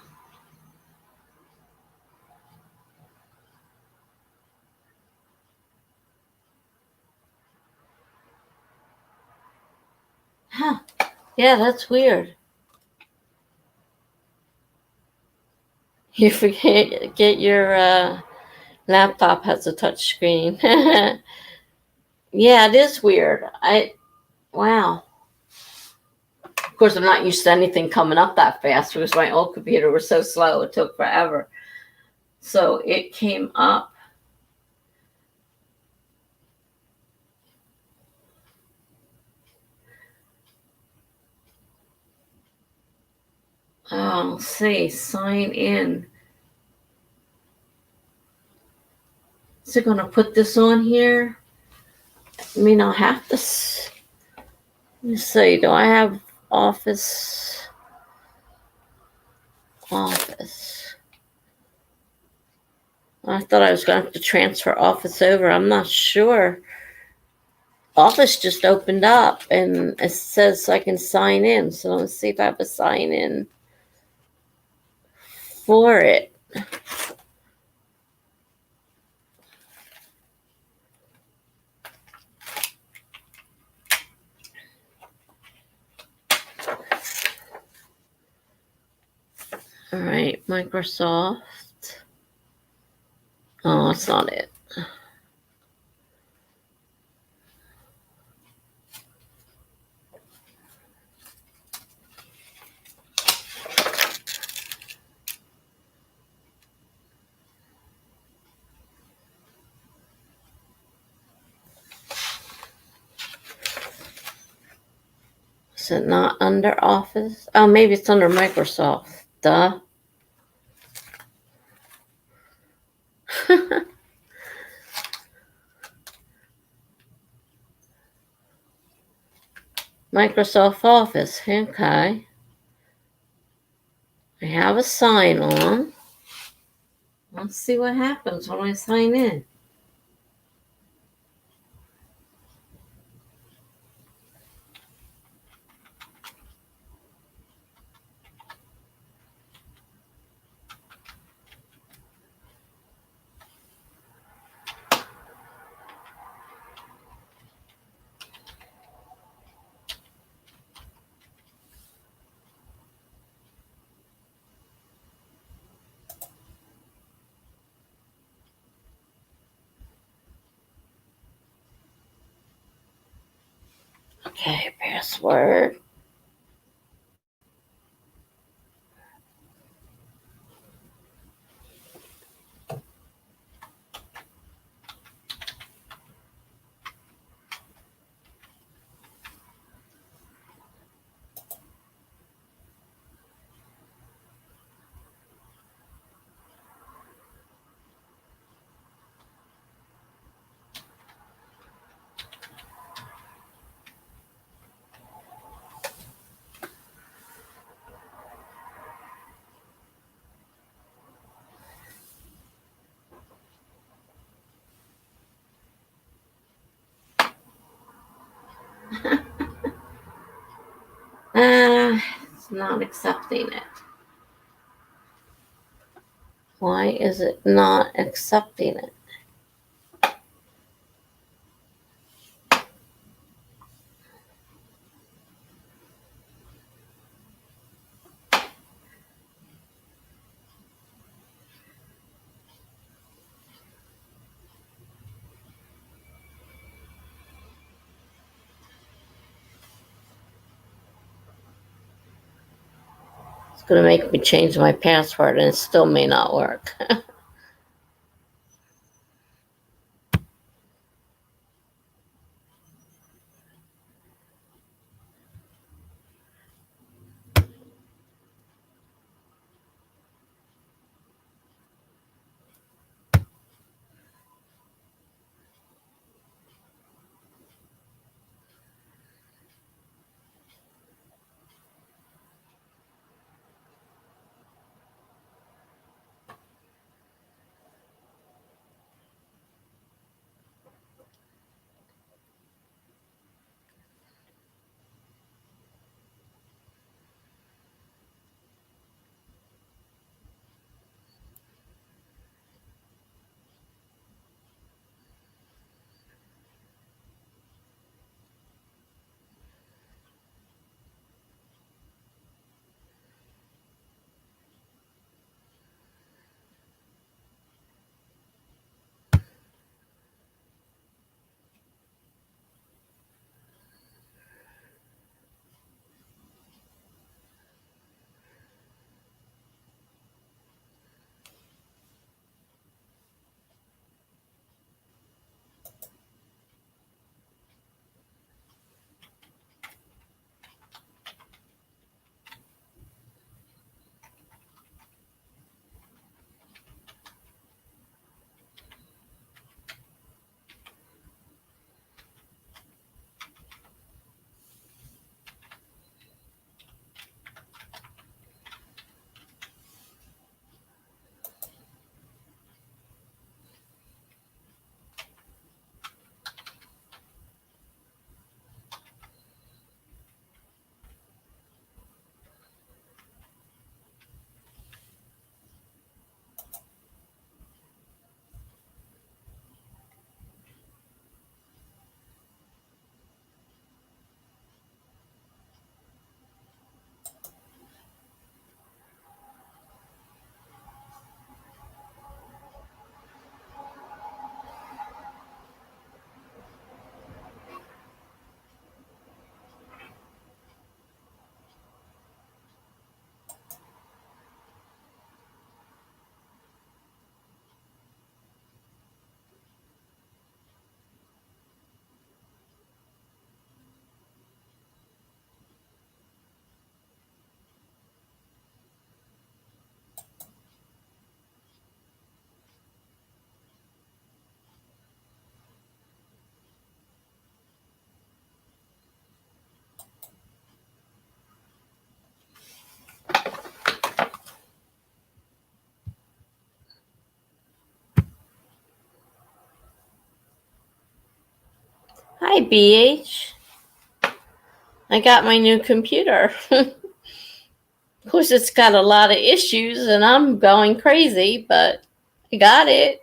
Huh. Yeah, that's weird. You forget get your laptop has a touch screen. Yeah, it is weird. Wow. Of course, I'm not used to anything coming up that fast because my old computer was so slow. It took forever. So it came up. Oh, let's see, sign in. Is it going to put this on here? I mean, I'll have to. Let me see. Do I have Office? Office. I thought I was going to have to transfer Office over. I'm not sure. Office just opened up and it says I can sign in. So let's see if I have a sign in for it. All right, Microsoft. Oh, that's not it. Is it not under Office? Oh, maybe it's under Microsoft. Duh. Microsoft Office. Okay. I have a sign on. Let's see what happens when I sign in. Okay, password. It's not accepting it. Why is it not accepting it? going to make me change my password, and it still may not work. Hi, BH. I got my new computer. Of course, it's got a lot of issues, and I'm going crazy, but I got it.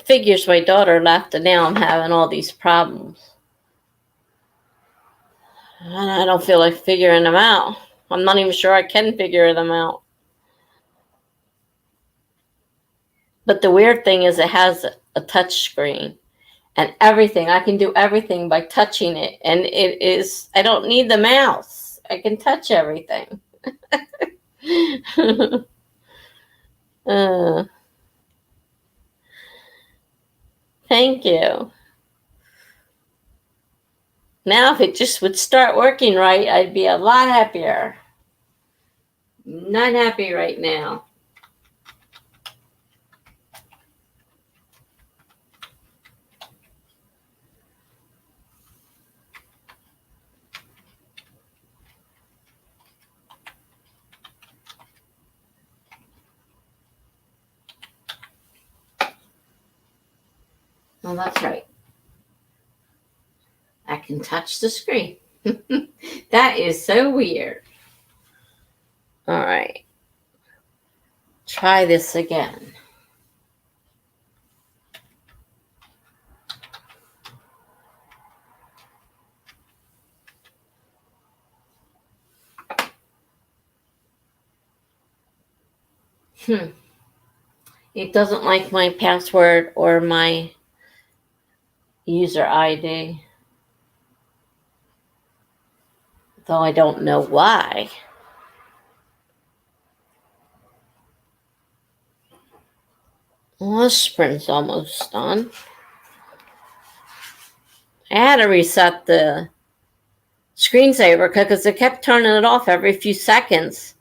Figures my daughter left, and now I'm having all these problems. And I don't feel like figuring them out. I'm not even sure I can figure them out. But the weird thing is it has a touch screen and everything. I can do everything by touching it. And it is, I don't need the mouse. I can touch everything. uh, Thank you. Now, if it just would start working right, I'd be a lot happier. Not happy right now. Well, that's right. I can touch the screen. That is so weird. All right. Try this again. It doesn't like my password or my user ID. Though I don't know why. Well, this sprint's almost done. I had to reset the screensaver because it kept turning it off every few seconds.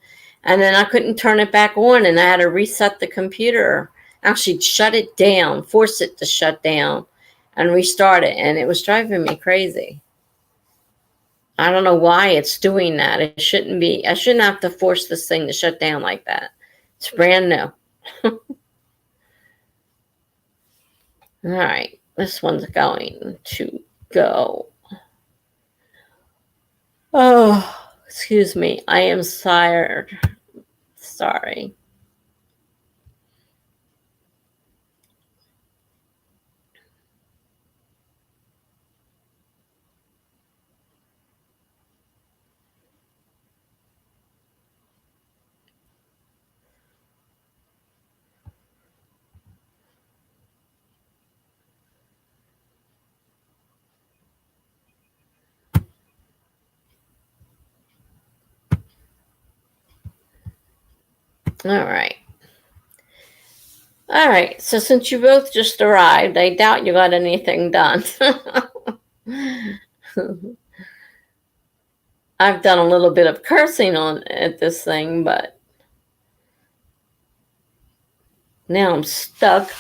And then I couldn't turn it back on, and I had to reset the computer. Actually, shut it down, force it to shut down, and restart it. And it was driving me crazy. I don't know why it's doing that. It shouldn't be. I shouldn't have to force this thing to shut down like that. It's brand new. All right. This one's going to go. Oh, excuse me. I am tired. Sorry. All right. All right. So since you both just arrived, I doubt you got anything done. I've done a little bit of cursing at this thing, but now I'm stuck.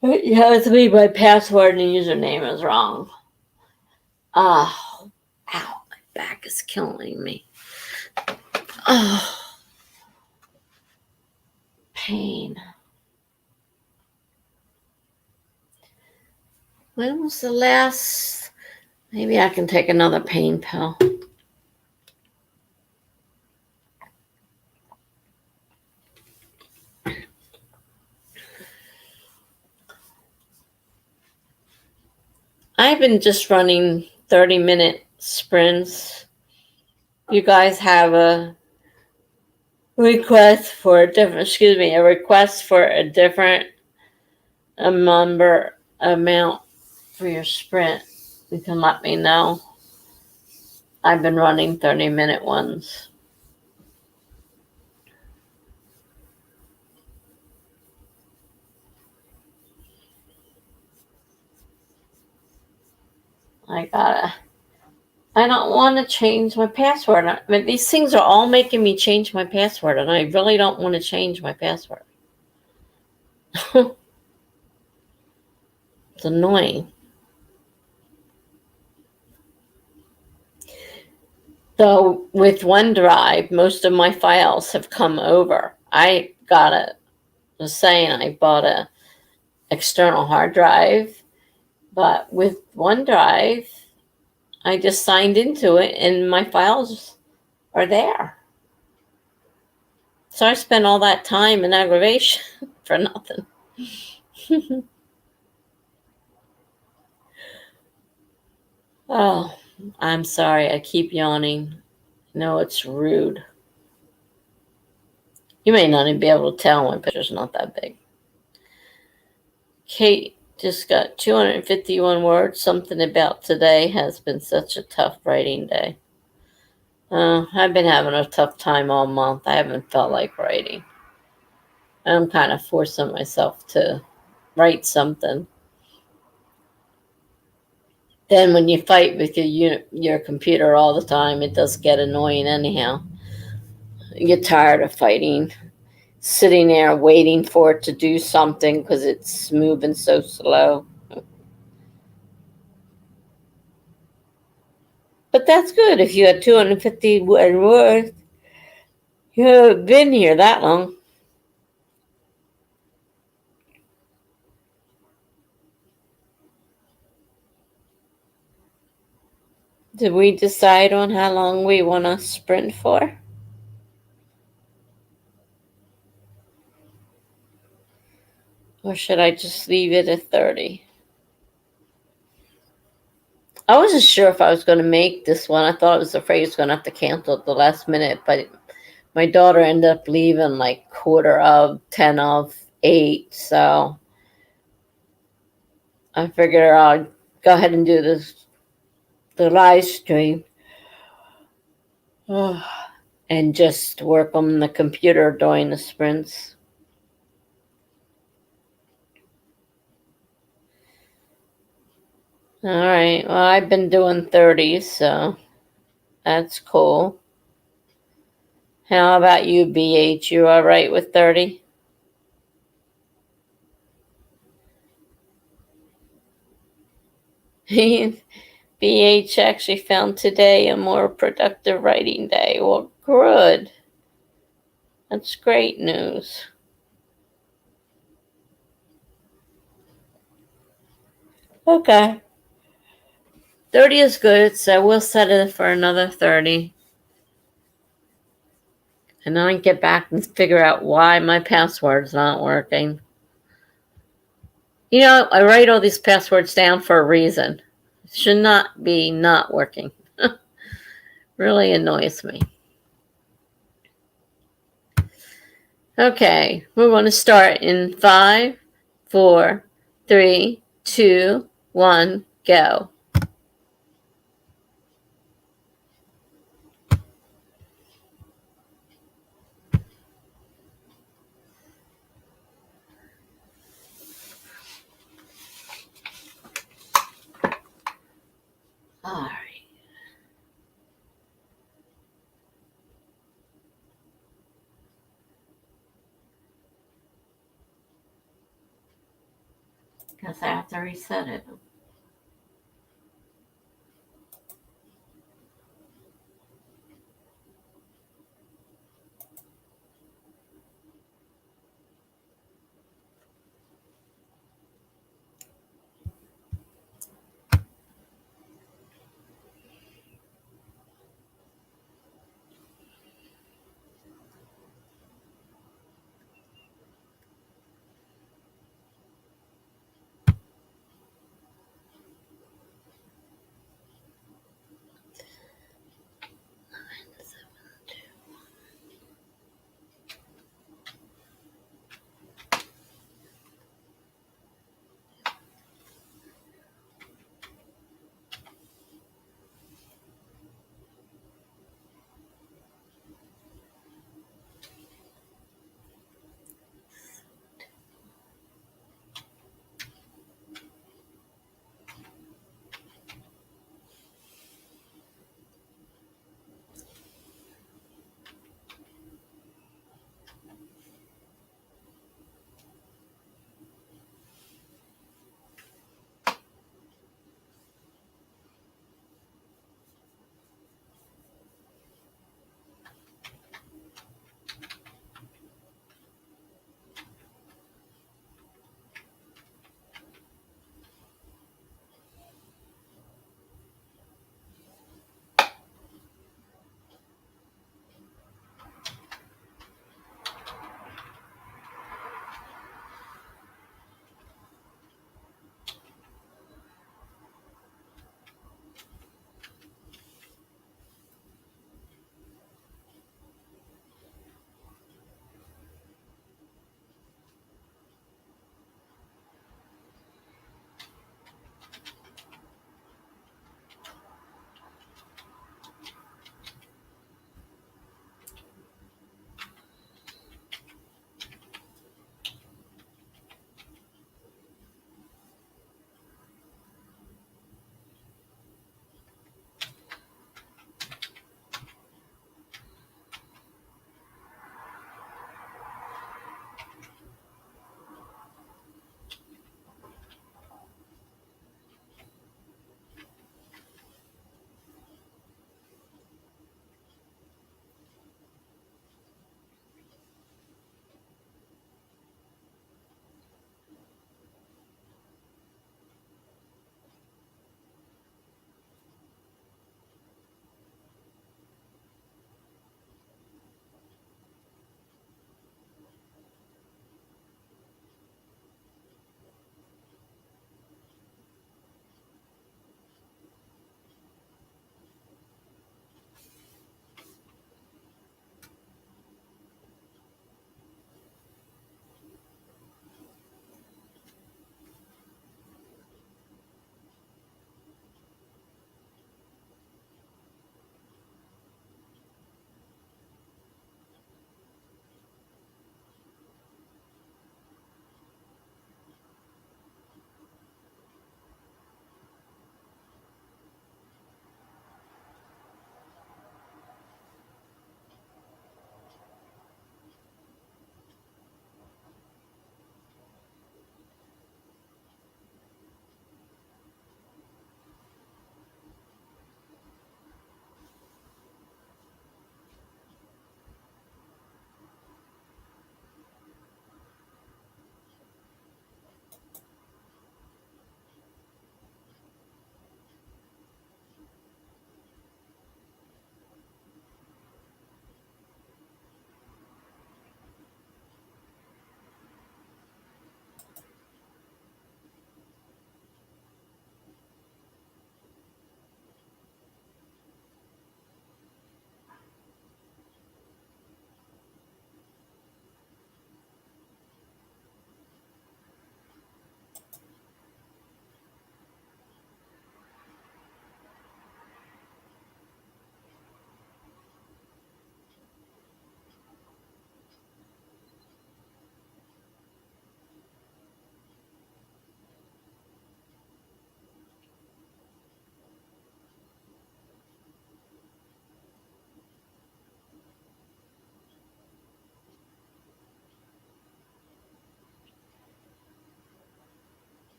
You have to be my password and username is wrong. Oh, ow, my back is killing me. Oh, pain. When was the last? Maybe I can take another pain pill. I've been just running 30-minute sprints. You guys have a request for a different, amount for your sprint. You can let me know. I've been running 30-minute ones. I don't want to change my password. I mean, these things are all making me change my password, and I really don't want to change my password. It's annoying. So with OneDrive, most of my files have come over. I bought a external hard drive, but with OneDrive, I just signed into it and my files are there. So I spent all that time and aggravation for nothing. Oh, I'm sorry. I keep yawning. No, it's rude. You may not even be able to tell my picture's not that big. Kate just got 251 words. Something about today has been such a tough writing day. I've been having a tough time all month. I haven't felt like writing. I'm kind of forcing myself to write something. Then when you fight with your computer all the time, it does get annoying anyhow. You get tired of fighting, sitting there waiting for it to do something because it's moving so slow. But that's good if you had 250 words. You haven't been here that long. Did we decide on how long we want to sprint for? Or should I just leave it at 30? I wasn't sure if I was going to make this one. I thought I was afraid I was going to have to cancel at the last minute, but my daughter ended up leaving like 10 of, 8, so I figure I'll go ahead and do the live stream and just work on the computer during the sprints. All right. Well, I've been doing 30s, so that's cool. How about you, BH? You all right with 30? BH actually found today a more productive writing day. Well, good. That's great news. Okay. 30 is good, so we'll set it for another 30. And then I get back and figure out why my password's not working. You know, I write all these passwords down for a reason. It should not be not working. Really annoys me. Okay, we're going to start in 5, 4, 3, 2, 1, go. All right. Guess I have to reset it.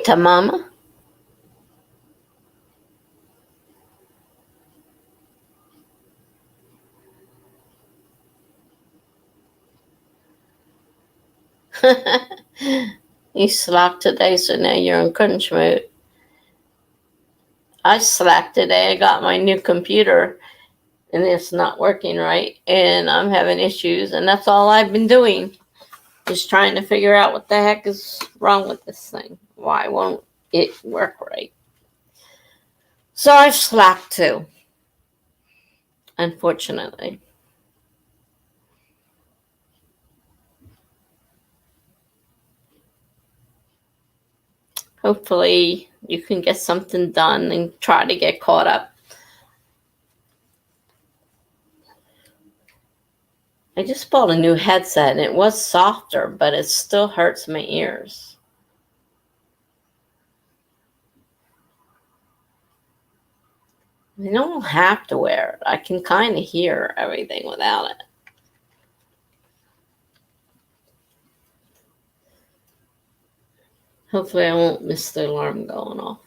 Hi, Mama. You slacked today, so now you're in crunch mode. I slacked today. I got my new computer and it's not working right, and I'm having issues, and that's all I've been doing. Just trying to figure out what the heck is wrong with this thing. Why won't it work right? So I've slacked too, unfortunately. Hopefully you can get something done and try to get caught up. I just bought a new headset and it was softer, but it still hurts my ears. I don't have to wear it. I can kind of hear everything without it. Hopefully I won't miss the alarm going off.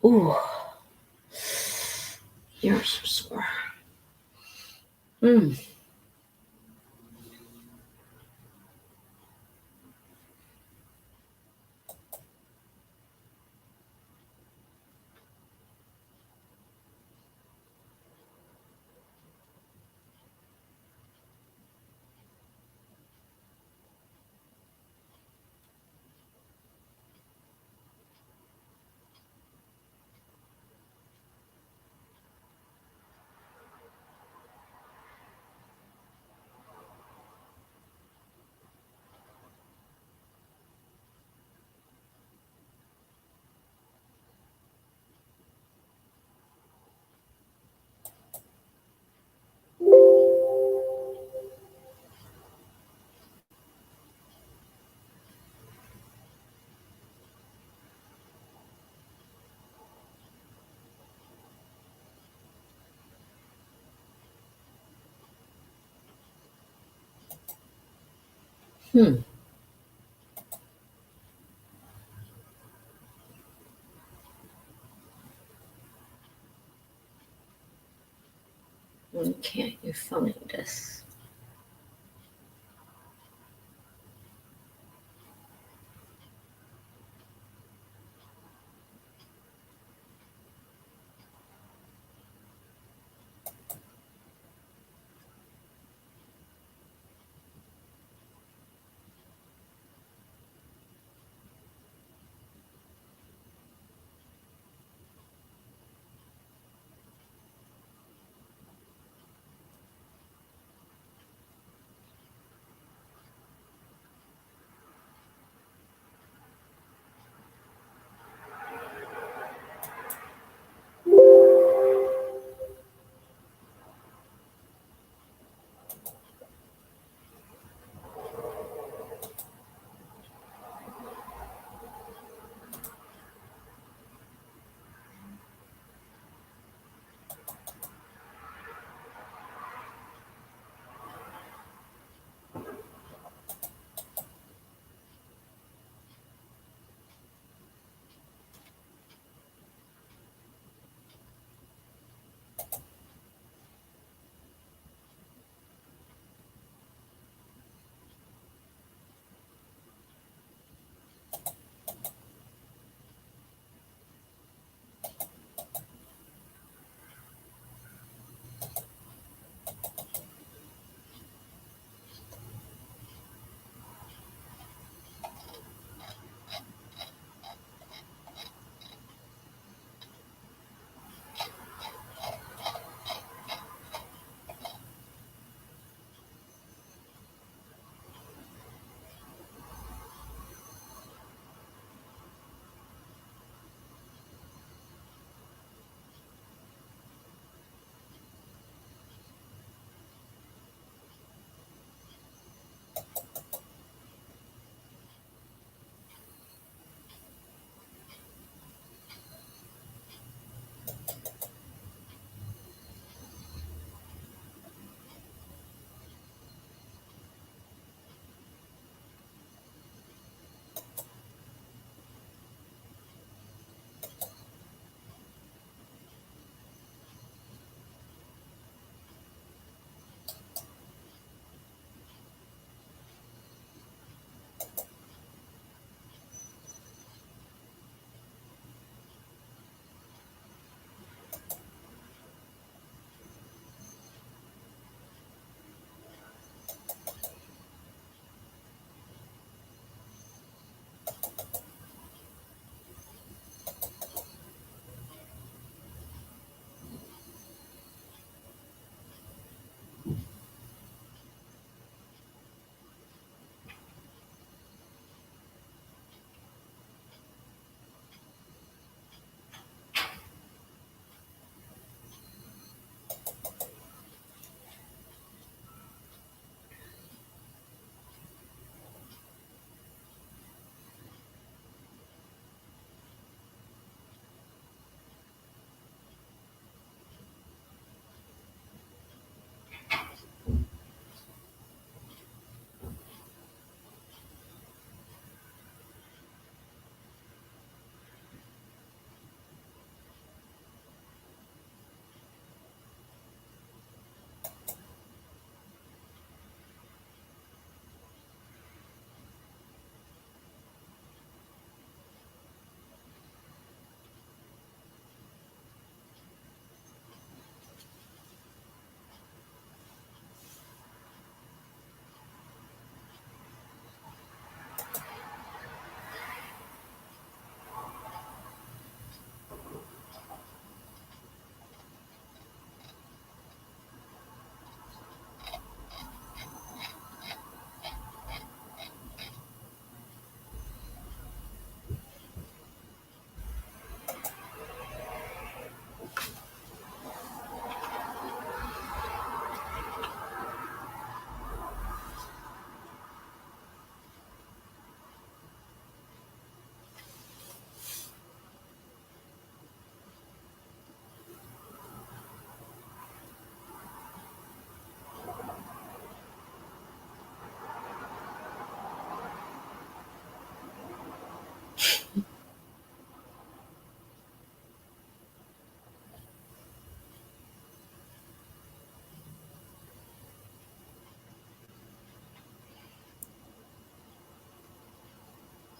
Ooh, ears are sore. Hmm. Hmm. Why can't you find this?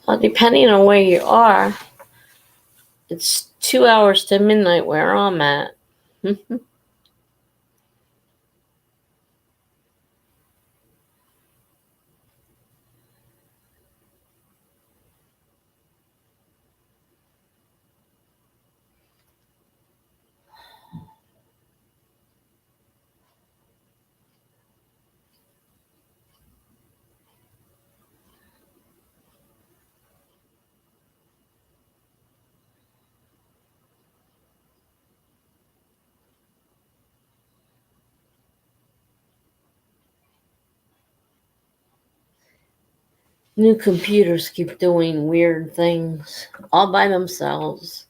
Well, depending on where you are, it's 2 hours to midnight where I'm at. New computers keep doing weird things all by themselves.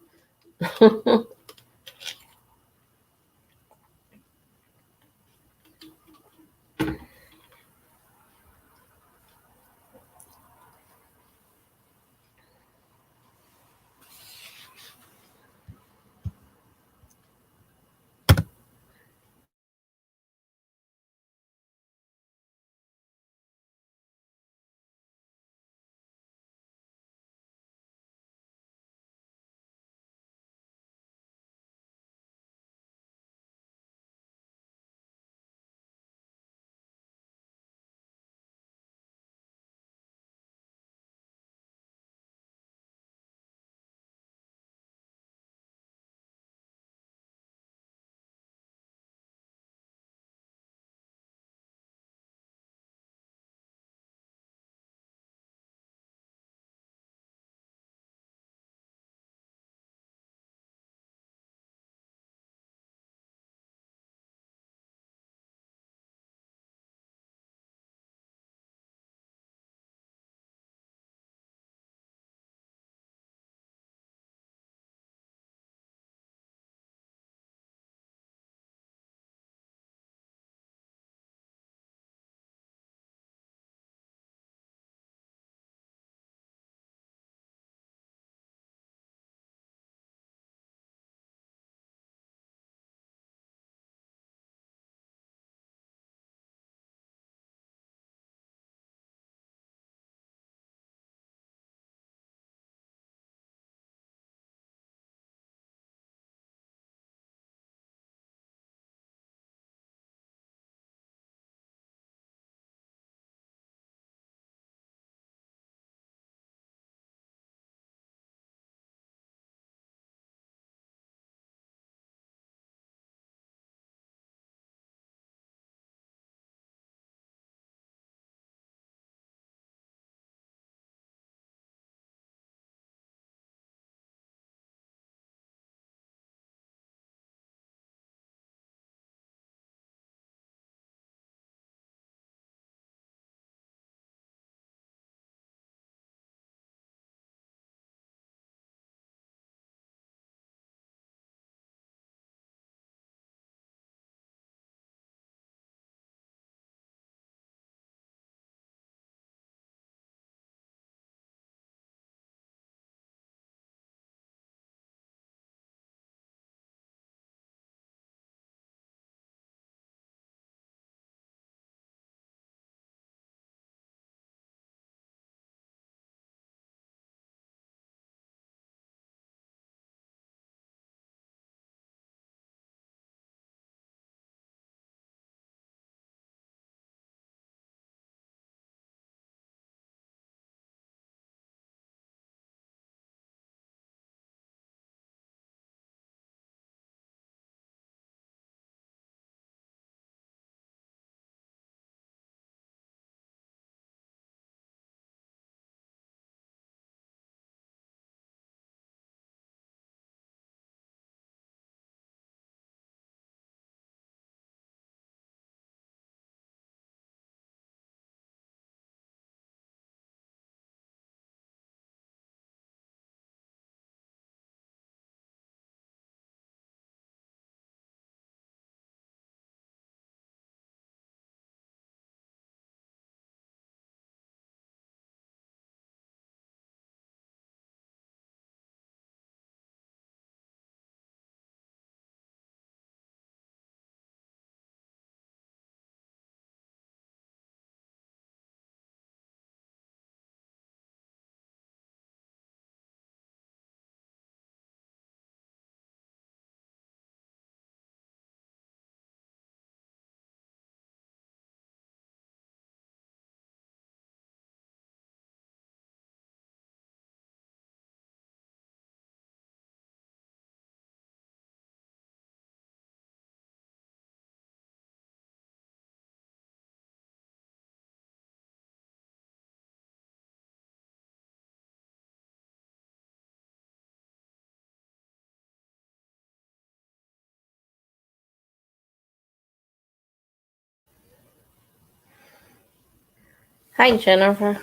Hi, Jennifer.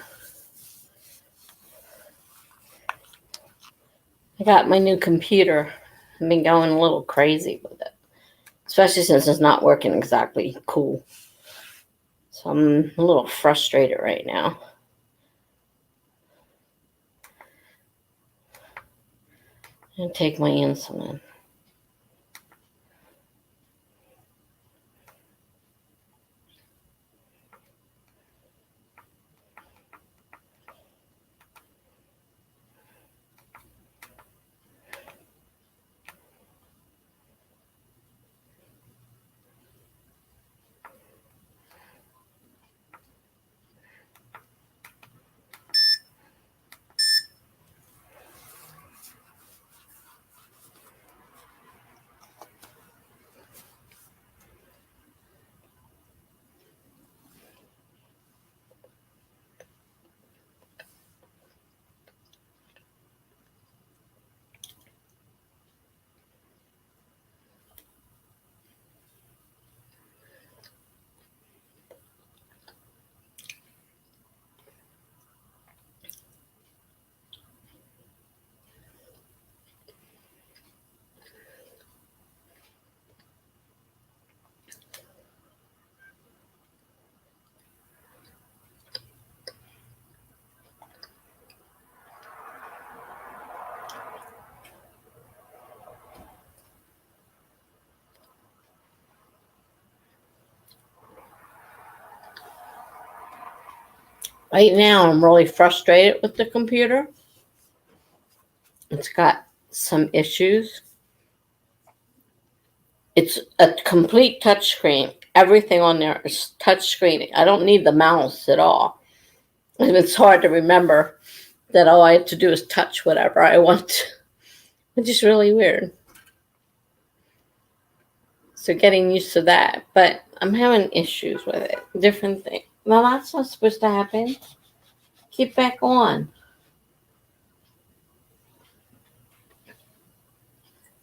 I got my new computer. I've been going a little crazy with it, especially since it's not working exactly cool. So I'm a little frustrated right now. I'm going to take my insulin. Right now, I'm really frustrated with the computer. It's got some issues. It's a complete touchscreen. Everything on there is touchscreen. I don't need the mouse at all. And it's hard to remember that all I have to do is touch whatever I want, which is really weird. So getting used to that. But I'm having issues with it. Different things. Well, that's not supposed to happen. Keep back on.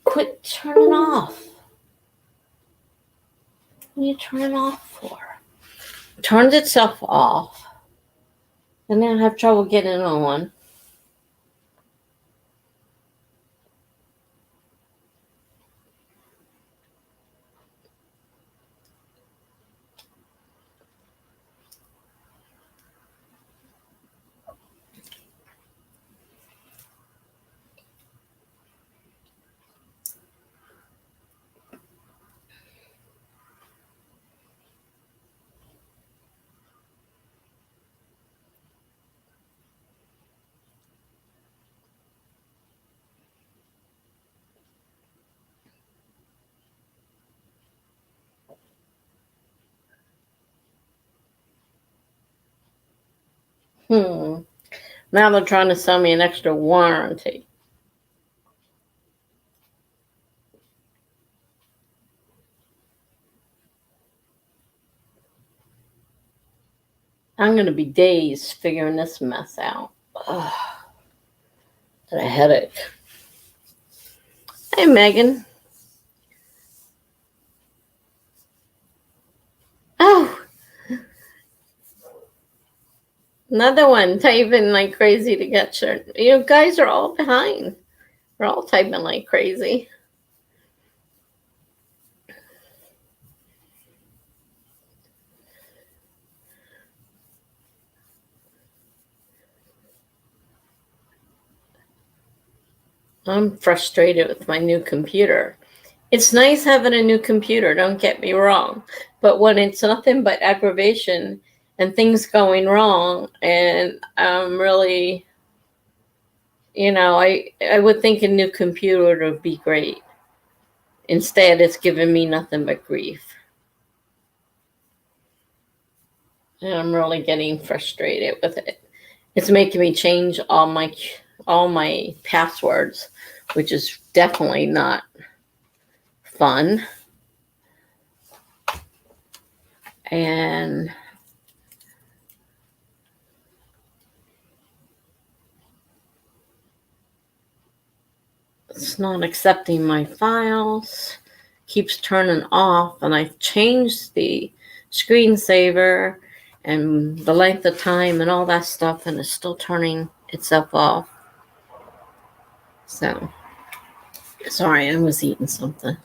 Quit turning off. What are you turning off for? It turns itself off. And then I have trouble getting on. Now they're trying to sell me an extra warranty. I'm going to be days figuring this mess out. Ugh. Got a headache. Hey, Megan. Oh, another one typing like crazy to get your. You guys are all behind. We're all typing like crazy. I'm frustrated with my new computer. It's nice having a new computer, don't get me wrong. But when it's nothing but aggravation and things going wrong, and I'm really, I would think a new computer would be great. Instead, it's giving me nothing but grief. And I'm really getting frustrated with it. It's making me change all my passwords, which is definitely not fun. And it's not accepting my files, keeps turning off, and I've changed the screensaver, and the length of time and all that stuff, and it's still turning itself off. So, sorry, I was eating something.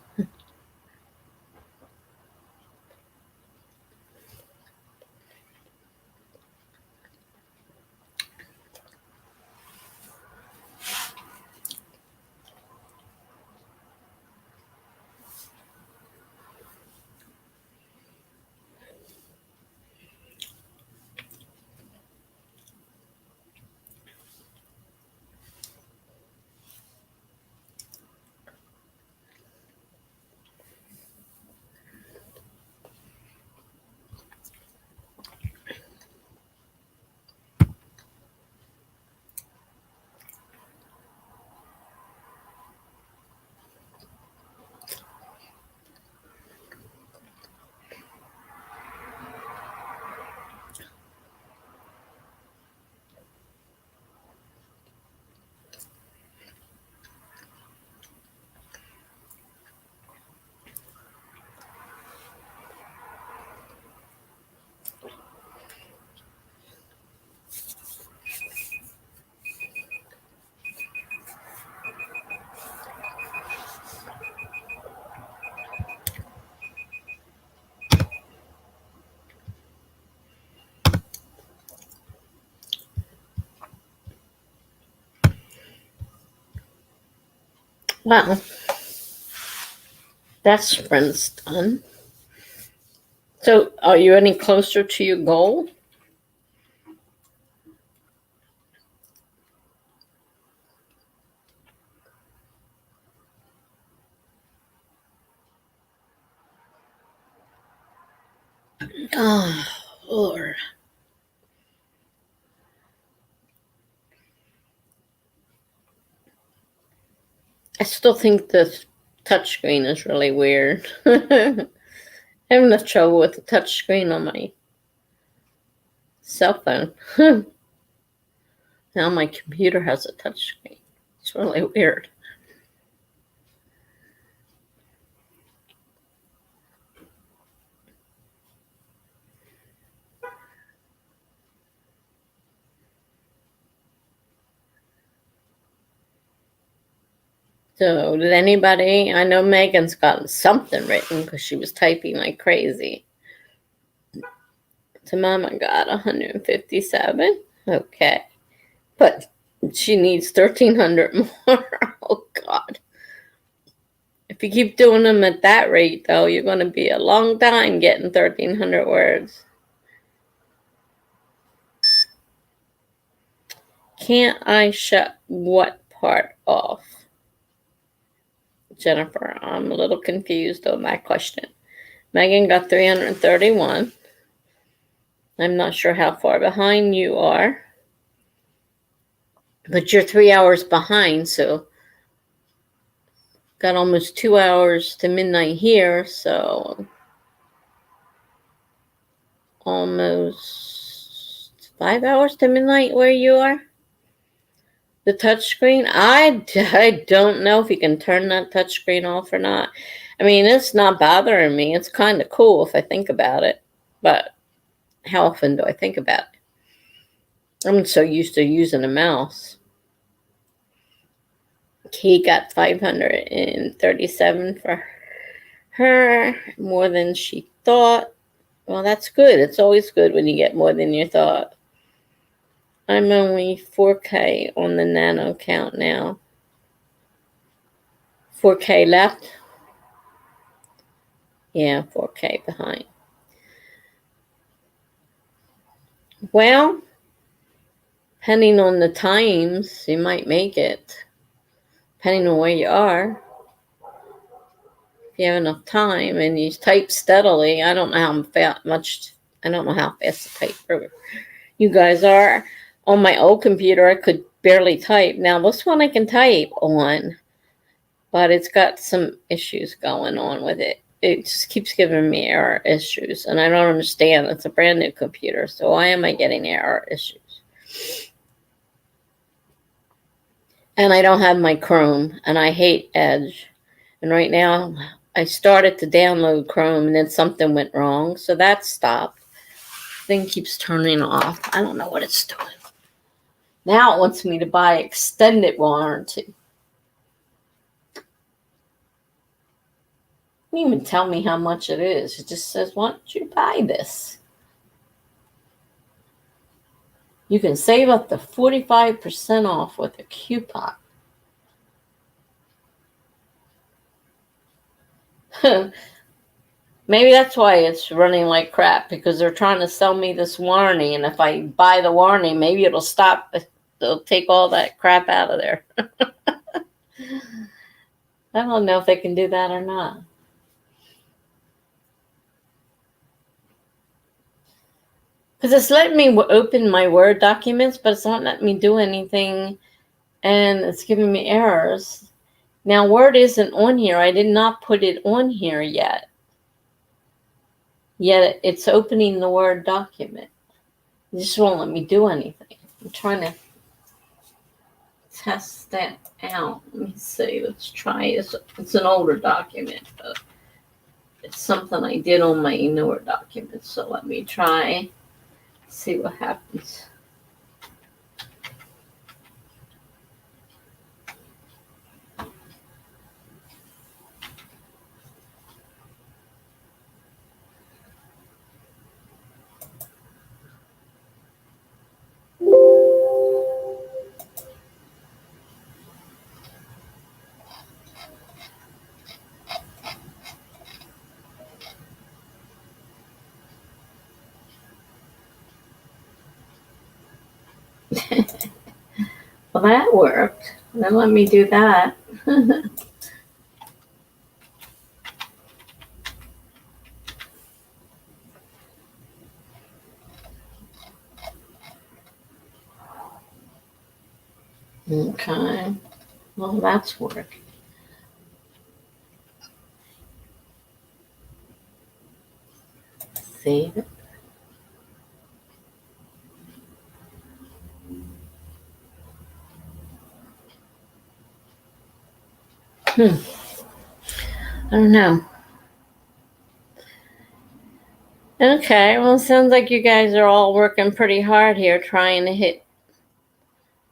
Well, that sprint's done. So, are you any closer to your goal? Oh, Lord. I still think the touchscreen is really weird. I'm having trouble with the touchscreen on my cell phone. Now my computer has a touchscreen. It's really weird. So, did anybody? I know Megan's gotten something written because she was typing like crazy. So, Mama got 157. Okay. But she needs 1,300 more. Oh, God. If you keep doing them at that rate, though, you're going to be a long time getting 1,300 words. Can't I shut what part off? Jennifer, I'm a little confused on that question. Megan got 331. I'm not sure how far behind you are. But you're 3 hours behind, so got almost 2 hours to midnight here, so almost 5 hours to midnight where you are. The touchscreen, I don't know if you can turn that touchscreen off or not. I mean, it's not bothering me. It's kind of cool if I think about it, but how often do I think about it? I'm so used to using a mouse. Kate got 537 for her, more than she thought. Well, that's good. It's always good when you get more than you thought. I'm only 4K on the Nano count now. 4K left? Yeah, 4K behind. Well, depending on the times, you might make it. Depending on where you are. If you have enough time and you type steadily, I don't know how fast the type you guys are. On my old computer, I could barely type. Now, this one I can type on, but it's got some issues going on with it. It just keeps giving me error issues, and I don't understand. It's a brand new computer, so why am I getting error issues? And I don't have my Chrome, and I hate Edge. And right now, I started to download Chrome, and then something went wrong, so that stopped. thing keeps turning off. I don't know what it's doing. Now it wants me to buy extended warranty. It doesn't even tell me how much it is. It just says, why don't you buy this? You can save up to 45% off with a coupon. Maybe that's why it's running like crap, because they're trying to sell me this warranty, and if I buy the warranty, maybe it'll stop. They'll take all that crap out of there. I don't know if they can do that or not. Because it's letting me open my Word documents, but it's not letting me do anything, and it's giving me errors. Now, Word isn't on here. I did not put it on here yet. Yet it's opening the Word document. It just won't let me do anything. I'm trying to test that out. Let me see. Let's try it. It's an older document, but it's something I did on my newer document. So let me try. See what happens. Well, that worked. Then let me do that. Okay. Well, that's working. Save it. I don't know. Okay, well, it sounds like you guys are all working pretty hard here trying to hit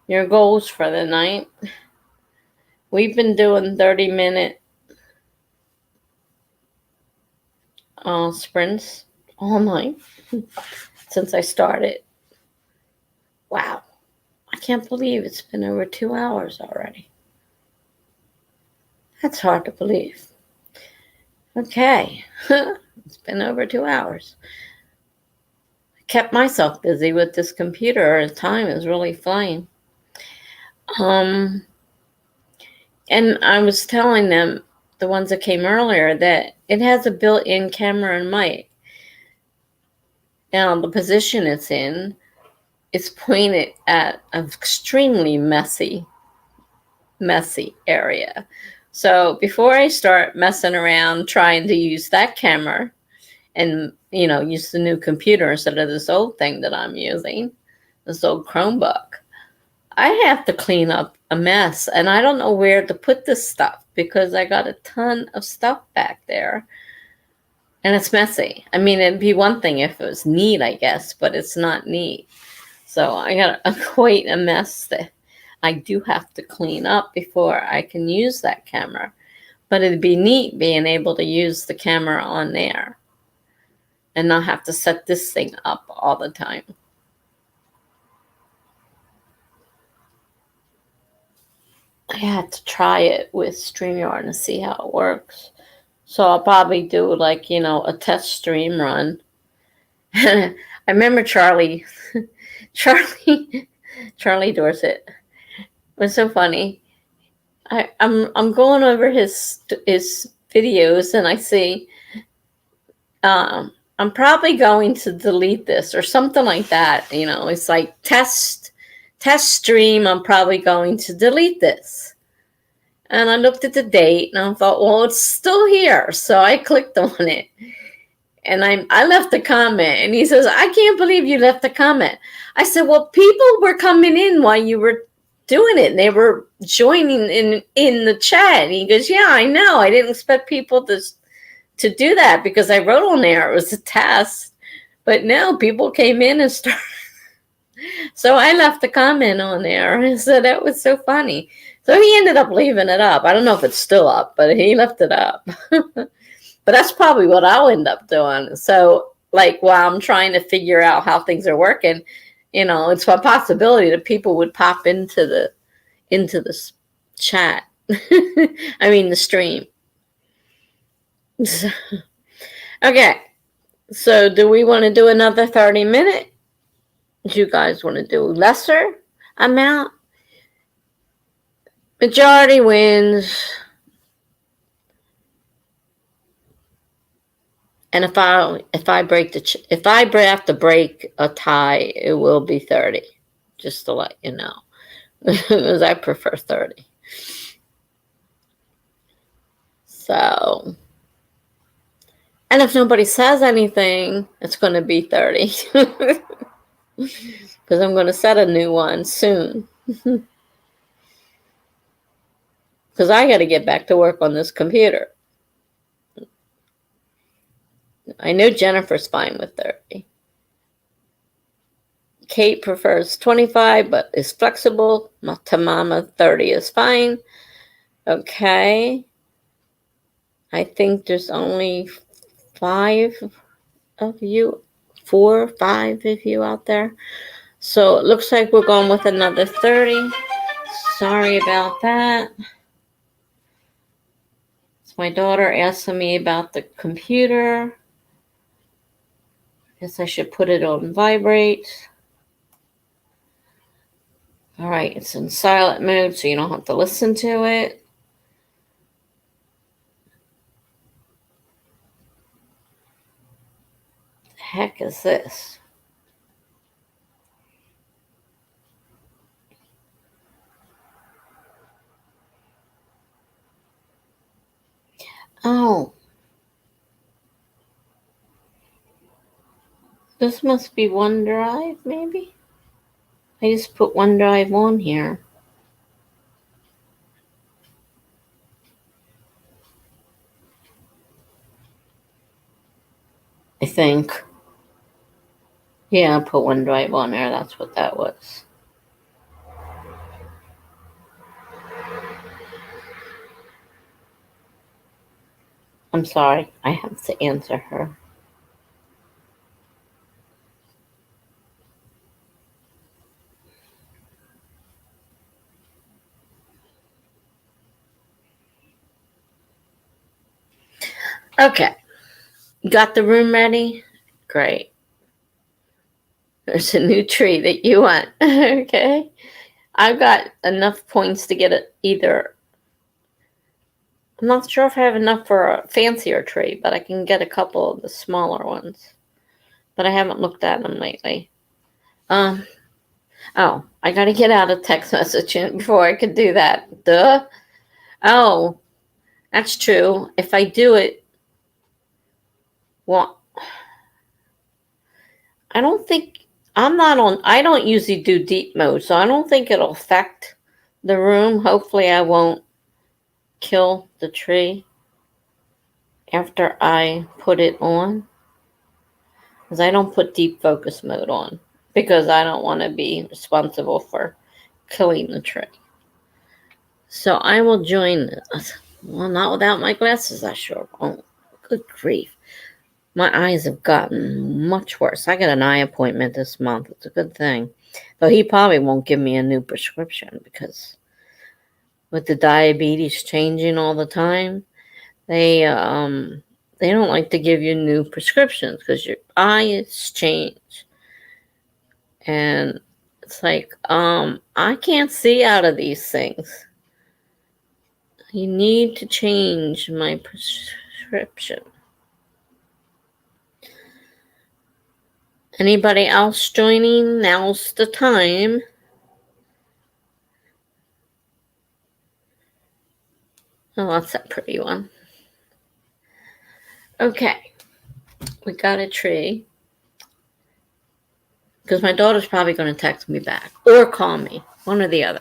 your goals for the night. We've been doing 30-minute sprints all night since I started. Wow. I can't believe it's been over 2 hours already. That's hard to believe. Okay. It's been over 2 hours. I kept myself busy with this computer. Time is really flying. And I was telling them, the ones that came earlier, that it has a built-in camera and mic. Now, the position it's in is pointed at an extremely messy area. So before I start messing around trying to use that camera and, use the new computer instead of this old thing that I'm using, this old Chromebook, I have to clean up a mess. And I don't know where to put this stuff because I got a ton of stuff back there. And it's messy. I mean, it'd be one thing if it was neat, I guess, but it's not neat. So I got quite a mess that I do have to clean up before I can use that camera. But it'd be neat being able to use the camera on there and not have to set this thing up all the time. I had to try it with StreamYard and see how it works. So I'll probably do a test stream run. I remember Charlie Dorset. It was so funny. I'm going over his videos and I see I'm probably going to delete this or something like that. It's like test stream. I'm probably going to delete this. And I looked at the date and I thought, well, it's still here. So I clicked on it and I left a comment and he says, I can't believe you left a comment. I said, well, people were coming in while you were doing it and they were joining in the chat. And he goes, yeah, I know. I didn't expect people to do that because I wrote on there it was a test. But no, people came in and started. So I left a comment on there. I said that was so funny. So he ended up leaving it up. I don't know if it's still up, but he left it up. But that's probably what I'll end up doing. So, like, while I'm trying to figure out how things are working, it's a possibility that people would pop into the chat. I mean, the stream. Okay. So, do we want to do another 30-minute? Do you guys want to do lesser amount? Majority wins. And if I have to break a tie, it will be 30. Just to let you know, because I prefer 30. So, and if nobody says anything, it's going to be 30. Because I'm going to set a new one soon. Because I got to get back to work on this computer. I know Jennifer's fine with 30. Kate prefers 25, but is flexible. To Mama, 30 is fine. Okay. I think there's only 5 of you, 4 or 5 of you out there. So it looks like we're going with another 30. Sorry about that. It's my daughter asking me about the computer. Guess I should put it on vibrate. All right, it's in silent mode, so you don't have to listen to it. The heck is this? Oh. This must be OneDrive, maybe? I just put OneDrive on here. I think. Yeah, I put OneDrive on there. That's what that was. I'm sorry. I have to answer her. Okay. Got the room ready? Great. There's a new tree that you want. Okay. I've got enough points to get it either. I'm not sure if I have enough for a fancier tree, but I can get a couple of the smaller ones. But I haven't looked at them lately. Oh, I gotta get out of text messaging before I could do that. Duh. Oh, that's true. If I do it, well, I don't usually do deep mode, so I don't think it'll affect the room. Hopefully I won't kill the tree after I put it on. Because I don't put deep focus mode on. Because I don't want to be responsible for killing the tree. So I will join this. Well, not without my glasses, I sure won't. Good grief. My eyes have gotten much worse. I got an eye appointment this month. It's a good thing. Though he probably won't give me a new prescription because with the diabetes changing all the time, they don't like to give you new prescriptions because your eyes change. And it's like, I can't see out of these things. You need to change my prescription. Anybody else joining? Now's the time. Oh, that's a pretty one. Okay. We got a tree. Because my daughter's probably going to text me back. Or call me. One or the other.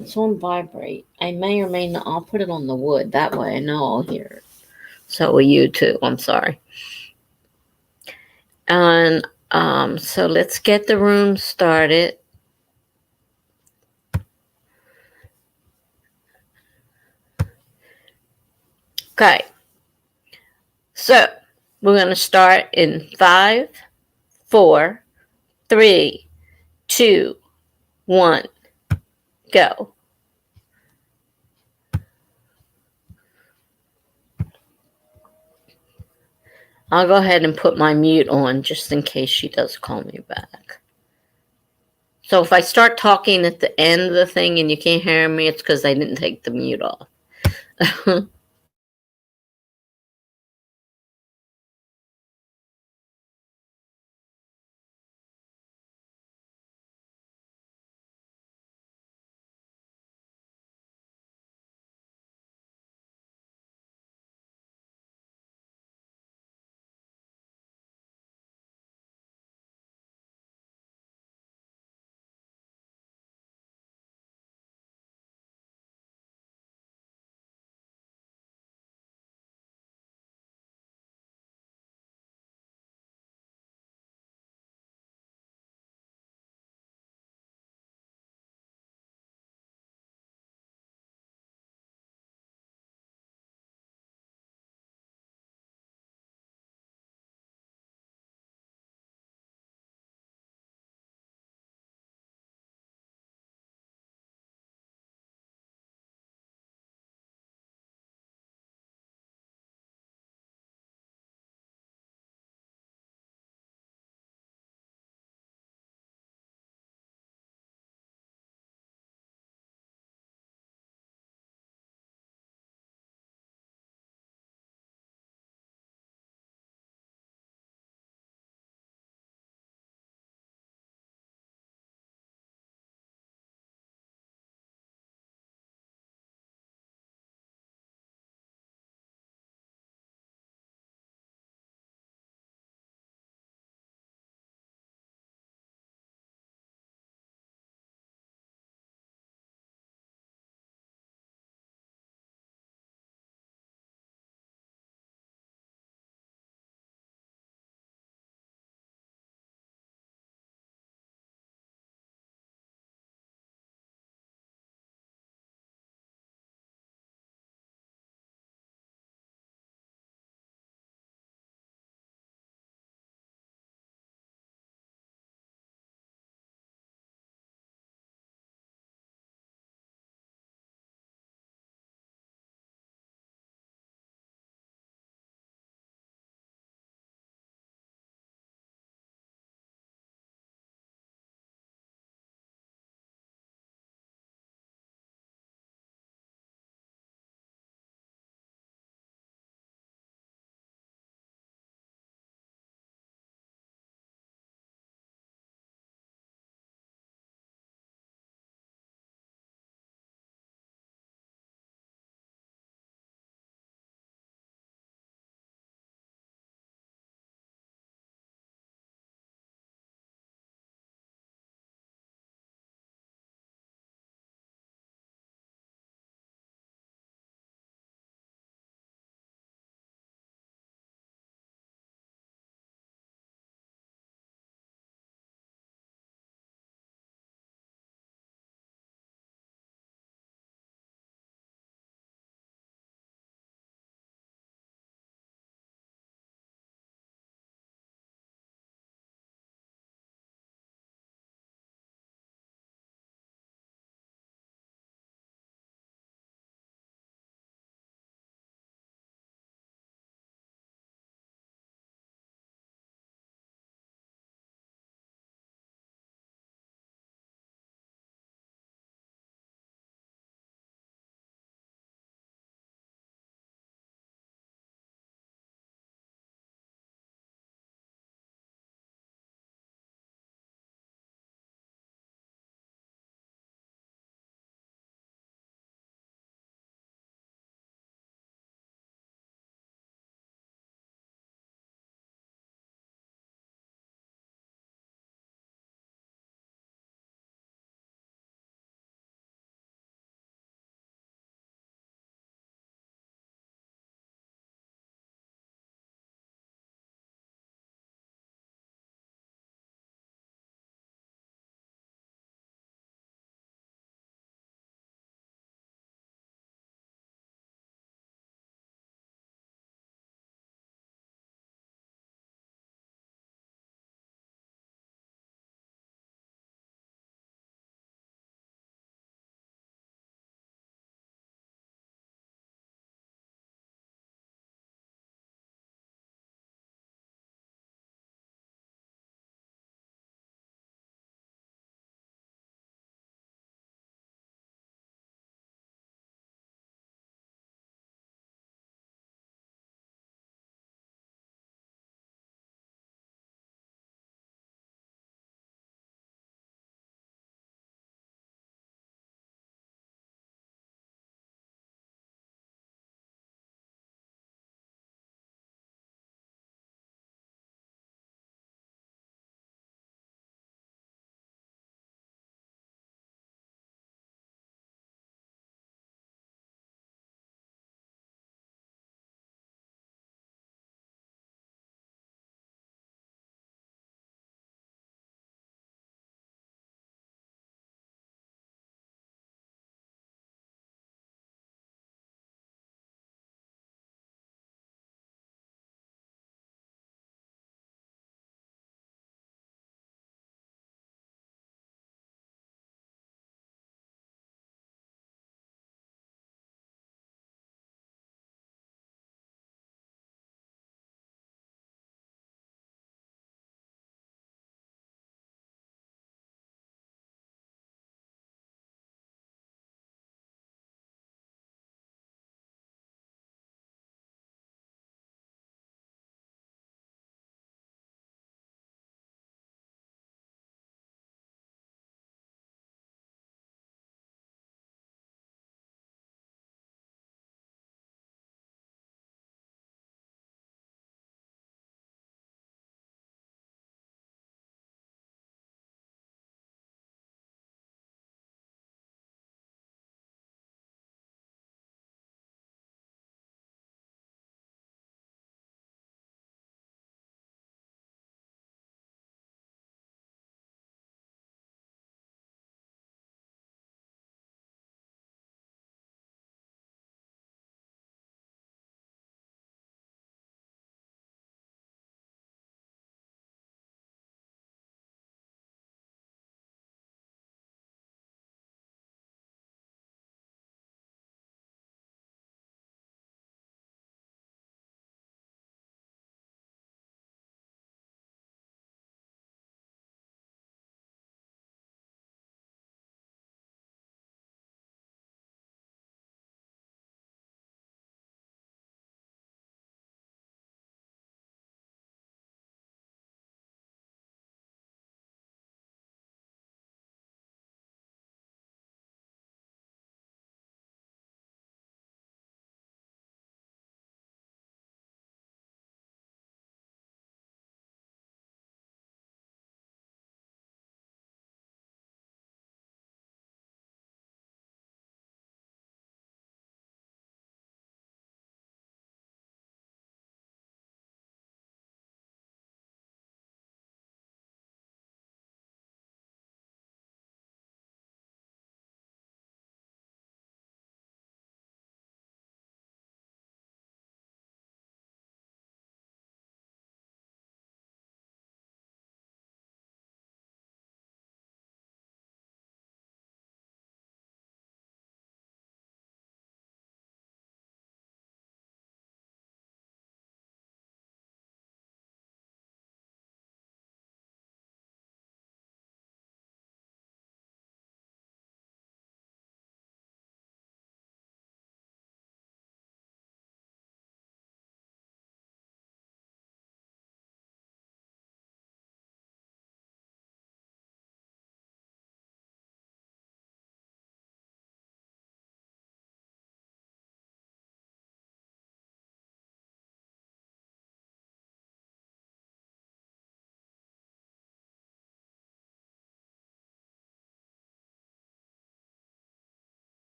It's on vibrate. I may or may not. I'll put it on the wood. That way I know I'll hear it. So will you too. I'm sorry. And so let's get the room started. Okay. So we're going to start in 5, 4, 3, 2, 1, go. I'll go ahead and put my mute on just in case she does call me back. So if I start talking at the end of the thing and you can't hear me, it's because I didn't take the mute off.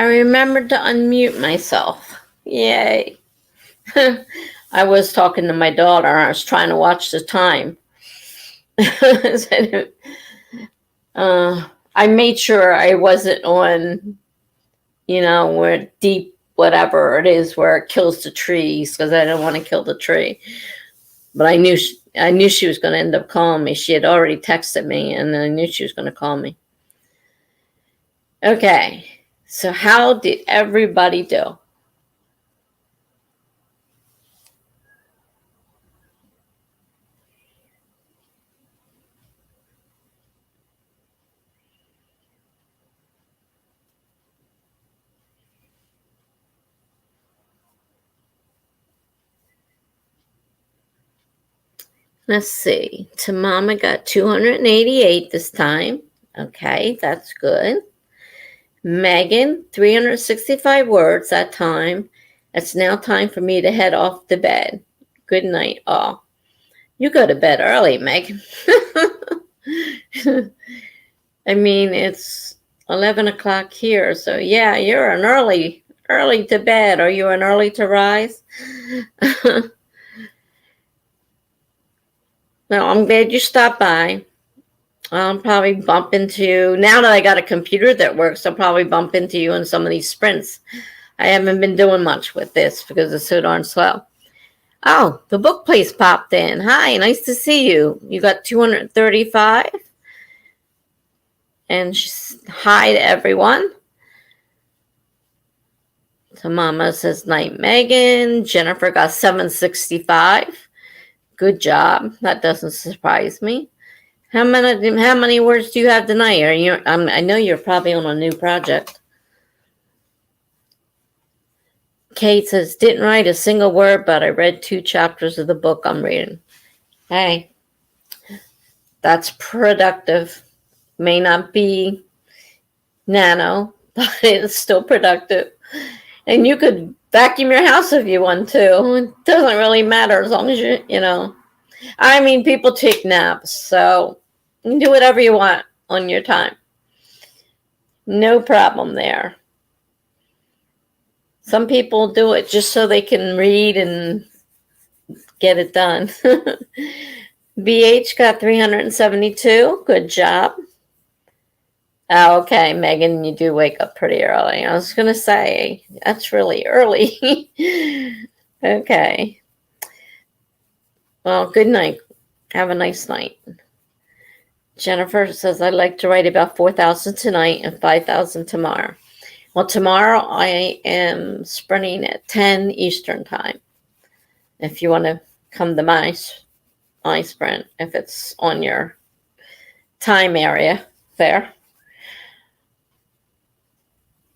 I remembered to unmute myself. Yay. I was talking to my daughter. I was trying to watch the time. I made sure I wasn't on, where deep, whatever it is, where it kills the trees, because I didn't want to kill the tree. But I knew she was going to end up calling me. She had already texted me, and then I knew she was going to call me. Okay, so how did everybody do? Let's see. Tamama got 288 this time. Okay, that's good. Megan, 365 words that time. It's now time for me to head off to bed. Good night, all. You go to bed early, Megan. I mean, it's 11 o'clock here, so yeah, you're an early to bed. Are you an early to rise? No, I'm glad you stopped by. I'll probably bump into, now that I got a computer that works, I'll probably bump into you in some of these sprints. I haven't been doing much with this because it's so darn slow. Oh, the book place popped in. Hi, nice to see you. You got 235? And hi to everyone. So Mama says, night, Megan. Jennifer got 765. Good job. That doesn't surprise me. How many words do you have tonight? I know you're probably on a new project. Kate says, didn't write a single word, but I read 2 chapters of the book I'm reading. Hey, that's productive. May not be nano, but it's still productive. And you could vacuum your house if you want to. It doesn't really matter as long as I mean, people take naps, so you can do whatever you want on your time. No problem there. Some people do it just so they can read and get it done. BH got 372. Good job. Oh, okay, Megan, you do wake up pretty early. I was going to say, that's really early. Okay. Well, good night. Have a nice night. Jennifer says, I'd like to write about 4,000 tonight and 5,000 tomorrow. Well, tomorrow I am sprinting at 10 Eastern time. If you want to come to my sprint, if it's on your time area there.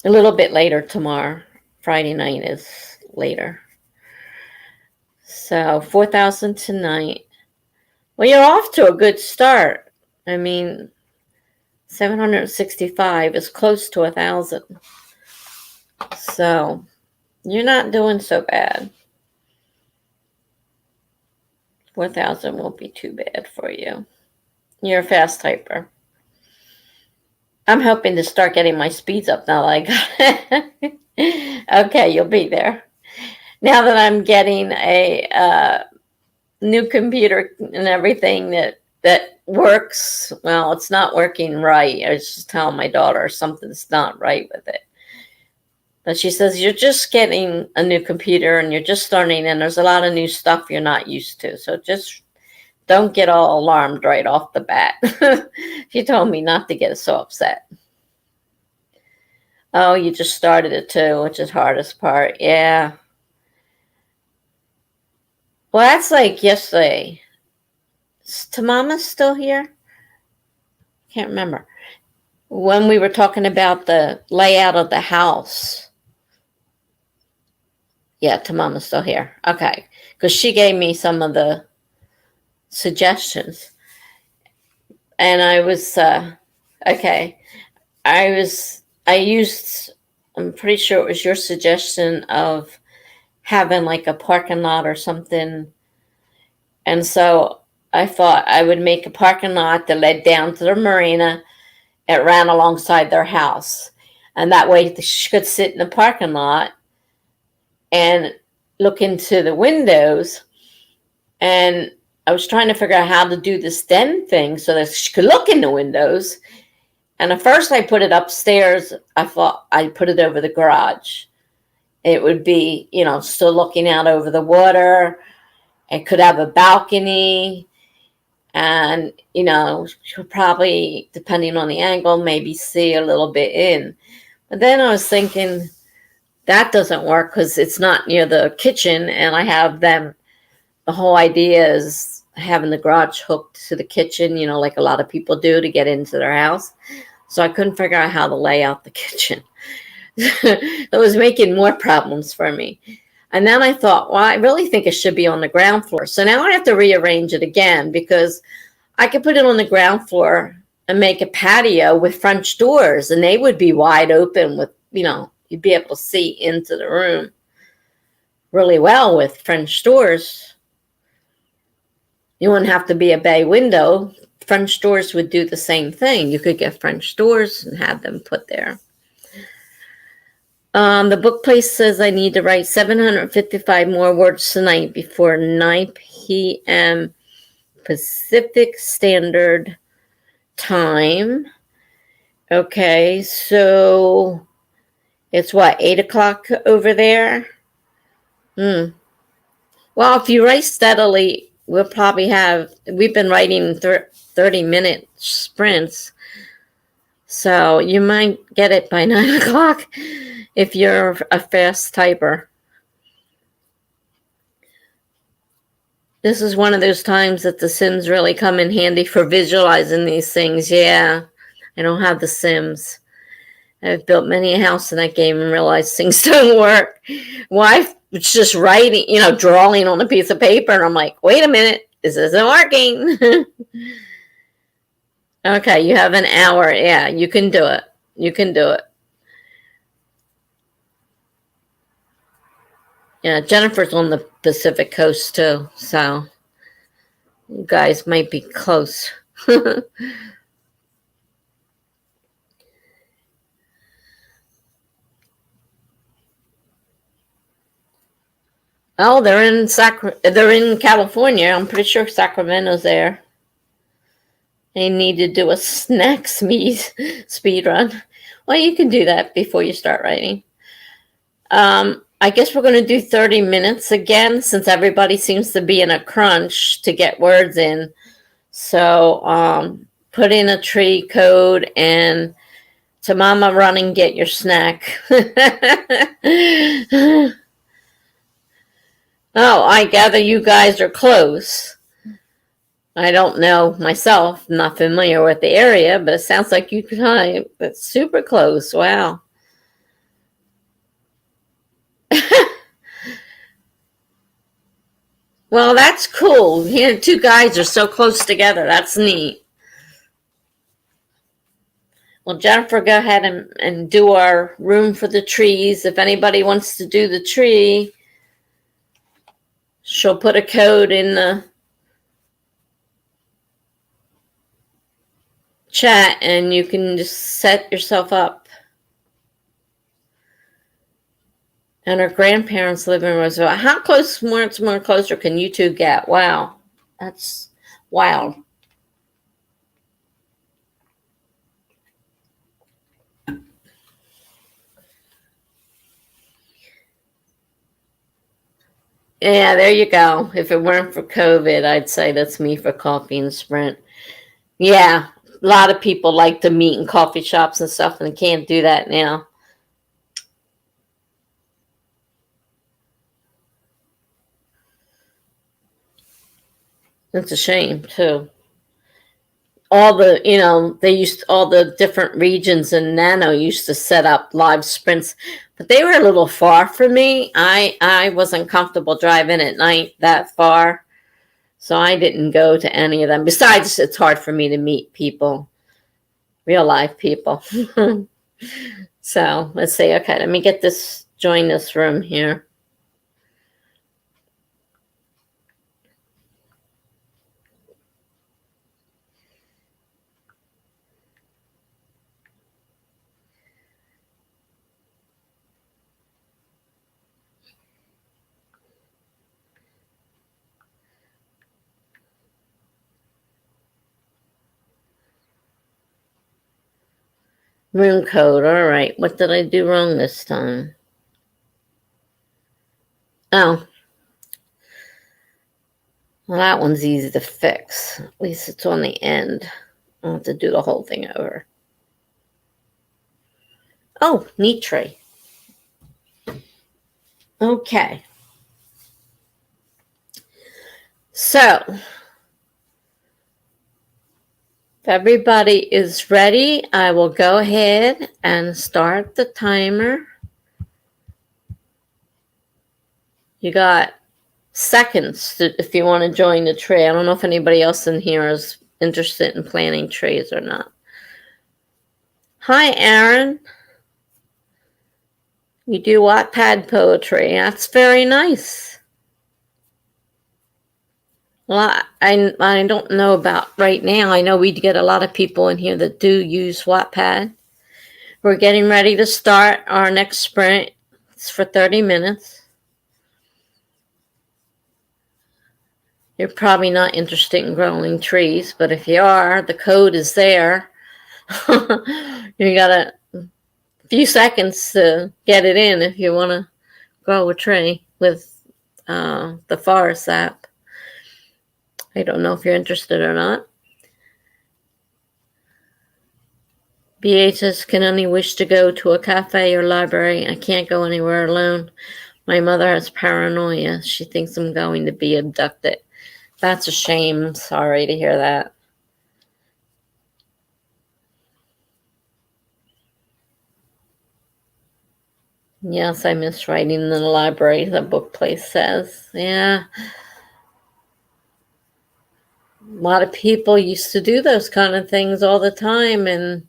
A little bit later tomorrow. Friday night is later. So 4,000 tonight. Well, you're off to a good start. I mean, 765 is close to 1,000. So you're not doing so bad. 4,000 won't be too bad for you. You're a fast typer. I'm hoping to start getting my speeds up now that I got it. Okay, you'll be there. Now that I'm getting a new computer and everything that works, well, it's not working right. I was just telling my daughter something's not right with it. But she says, you're just getting a new computer and you're just starting, and there's a lot of new stuff you're not used to. So just don't get all alarmed right off the bat. She told me not to get so upset. Oh, you just started it too, which is hardest part. Yeah. Well, that's like yesterday. Is Tamama still here? Can't remember. When we were talking about the layout of the house. Yeah, Tamama's still here. Okay. Because she gave me some of the suggestions. And I was, okay. I'm pretty sure it was your suggestion of having like a parking lot or something. And so I thought I would make a parking lot that led down to the marina. It ran alongside their house. And that way she could sit in the parking lot and look into the windows. And I was trying to figure out how to do this den thing so that she could look in the windows. And at first I put it upstairs. I thought I'd put it over the garage. It would be, still looking out over the water. It could have a balcony. And, she could probably, depending on the angle, maybe see a little bit in. But then I was thinking, that doesn't work because it's not near the kitchen. And I have them, the whole idea is having the garage hooked to the kitchen, like a lot of people do to get into their house. So I couldn't figure out how to lay out the kitchen. It was making more problems for me. And then I thought, well, I really think it should be on the ground floor. So now I have to rearrange it again because I could put it on the ground floor and make a patio with French doors, and they would be wide open with, you'd be able to see into the room really well with French doors. You wouldn't have to be a bay window. French doors would do the same thing. You could get French doors and have them put there. The book place says I need to write 755 more words tonight before 9 p.m. Pacific Standard Time. Okay, so it's what, 8 o'clock over there? Well, if you write steadily, we've been writing 30-minute sprints. So you might get it by 9 o'clock if you're a fast typer. This is one of those times that the Sims really come in handy for visualizing these things. Yeah, I don't have the Sims. I've built many a house in that game and realized things don't work. Well, it's just writing, drawing on a piece of paper. And I'm like, wait a minute, this isn't working. Okay, you have an hour. Yeah, you can do it. You can do it. Yeah, Jennifer's on the Pacific Coast too, so you guys might be close. Oh, they're in California. I'm pretty sure Sacramento's there. They need to do a snack speed run. Well, you can do that before you start writing. I guess we're going to do 30 minutes again since everybody seems to be in a crunch to get words in. So put in a tree code and to Mama run and get your snack. Oh, I gather you guys are close. I don't know myself, I'm not familiar with the area, but it sounds like you guys, that's super close. Wow. Well, that's cool. Here, two guys are so close together. That's neat. Well, Jennifer, go ahead and do our room for the trees. If anybody wants to do the tree, she'll put a code in the chat and you can just set yourself up. And her grandparents live in Roosevelt. How close, more closer can you two get? Wow. That's wild. Yeah, there you go. If it weren't for COVID, I'd say that's me for coffee and sprint. Yeah, a lot of people like to meet in coffee shops and stuff, and they can't do that now. It's a shame, too. All the, all the different regions in Nano used to set up live sprints, but they were a little far for me. I wasn't comfortable driving at night that far, so I didn't go to any of them. Besides, it's hard for me to meet people, real life people. So let's see. Okay, let me join this room here. Room code. All right. What did I do wrong this time? Oh. Well, that one's easy to fix. At least it's on the end. I'll have to do the whole thing over. Oh, neat tree. Okay. So, if everybody is ready, I will go ahead and start the timer. You got seconds if you want to join the tree. I don't know if anybody else in here is interested in planting trees or not. Hi, Aaron. You do Wattpad poetry. That's very nice. Well, I don't know about right now. I know we get a lot of people in here that do use Wattpad. We're getting ready to start our next sprint. It's for 30 minutes. You're probably not interested in growing trees, but if you are, the code is there. You got a few seconds to get it in if you want to grow a tree with the forest app. I don't know if you're interested or not. BHS can only wish to go to a cafe or library. I can't go anywhere alone. My mother has paranoia. She thinks I'm going to be abducted. That's a shame. I'm sorry to hear that. Yes, I miss writing in the library, the book place says. Yeah. A lot of people used to do those kind of things all the time, and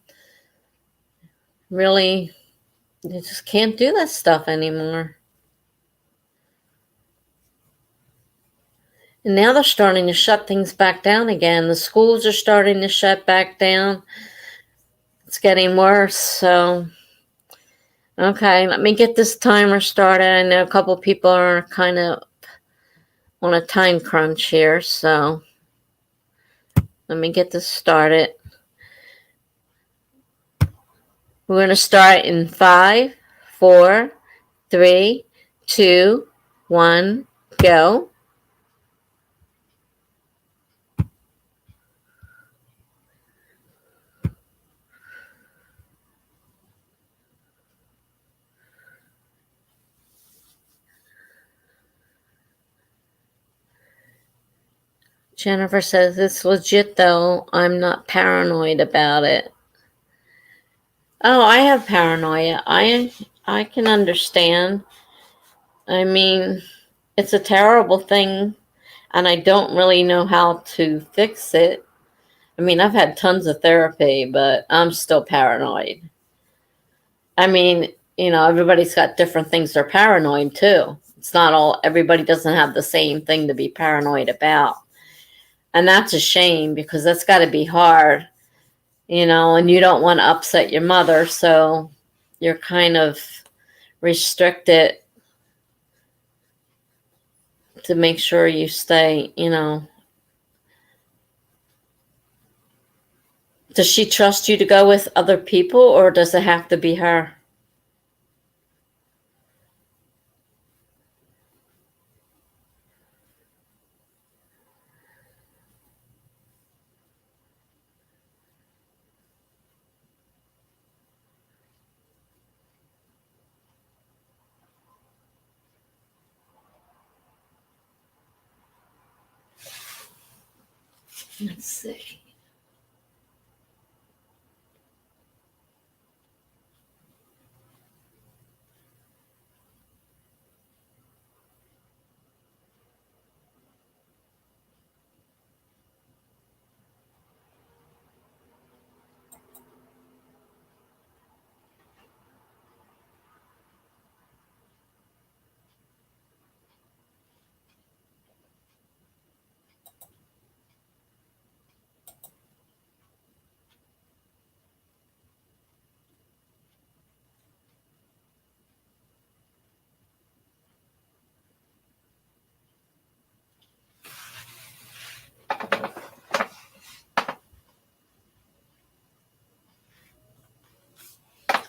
really, you just can't do that stuff anymore. And now they're starting to shut things back down again. The schools are starting to shut back down. It's getting worse, so... Okay, let me get this timer started. I know a couple people are kind of on a time crunch here, so let me get this started. We're going to start in 5, 4, 3, 2, 1, go. Jennifer says, it's legit though. I'm not paranoid about it. Oh, I have paranoia. I can understand. I mean, it's a terrible thing, and I don't really know how to fix it. I mean, I've had tons of therapy, but I'm still paranoid. I mean, everybody's got different things they're paranoid too. It's not all, everybody doesn't have the same thing to be paranoid about. And that's a shame because that's got to be hard, and you don't want to upset your mother. So you're kind of restricted to make sure you stay, Does she trust you to go with other people, or does it have to be her? Let's see.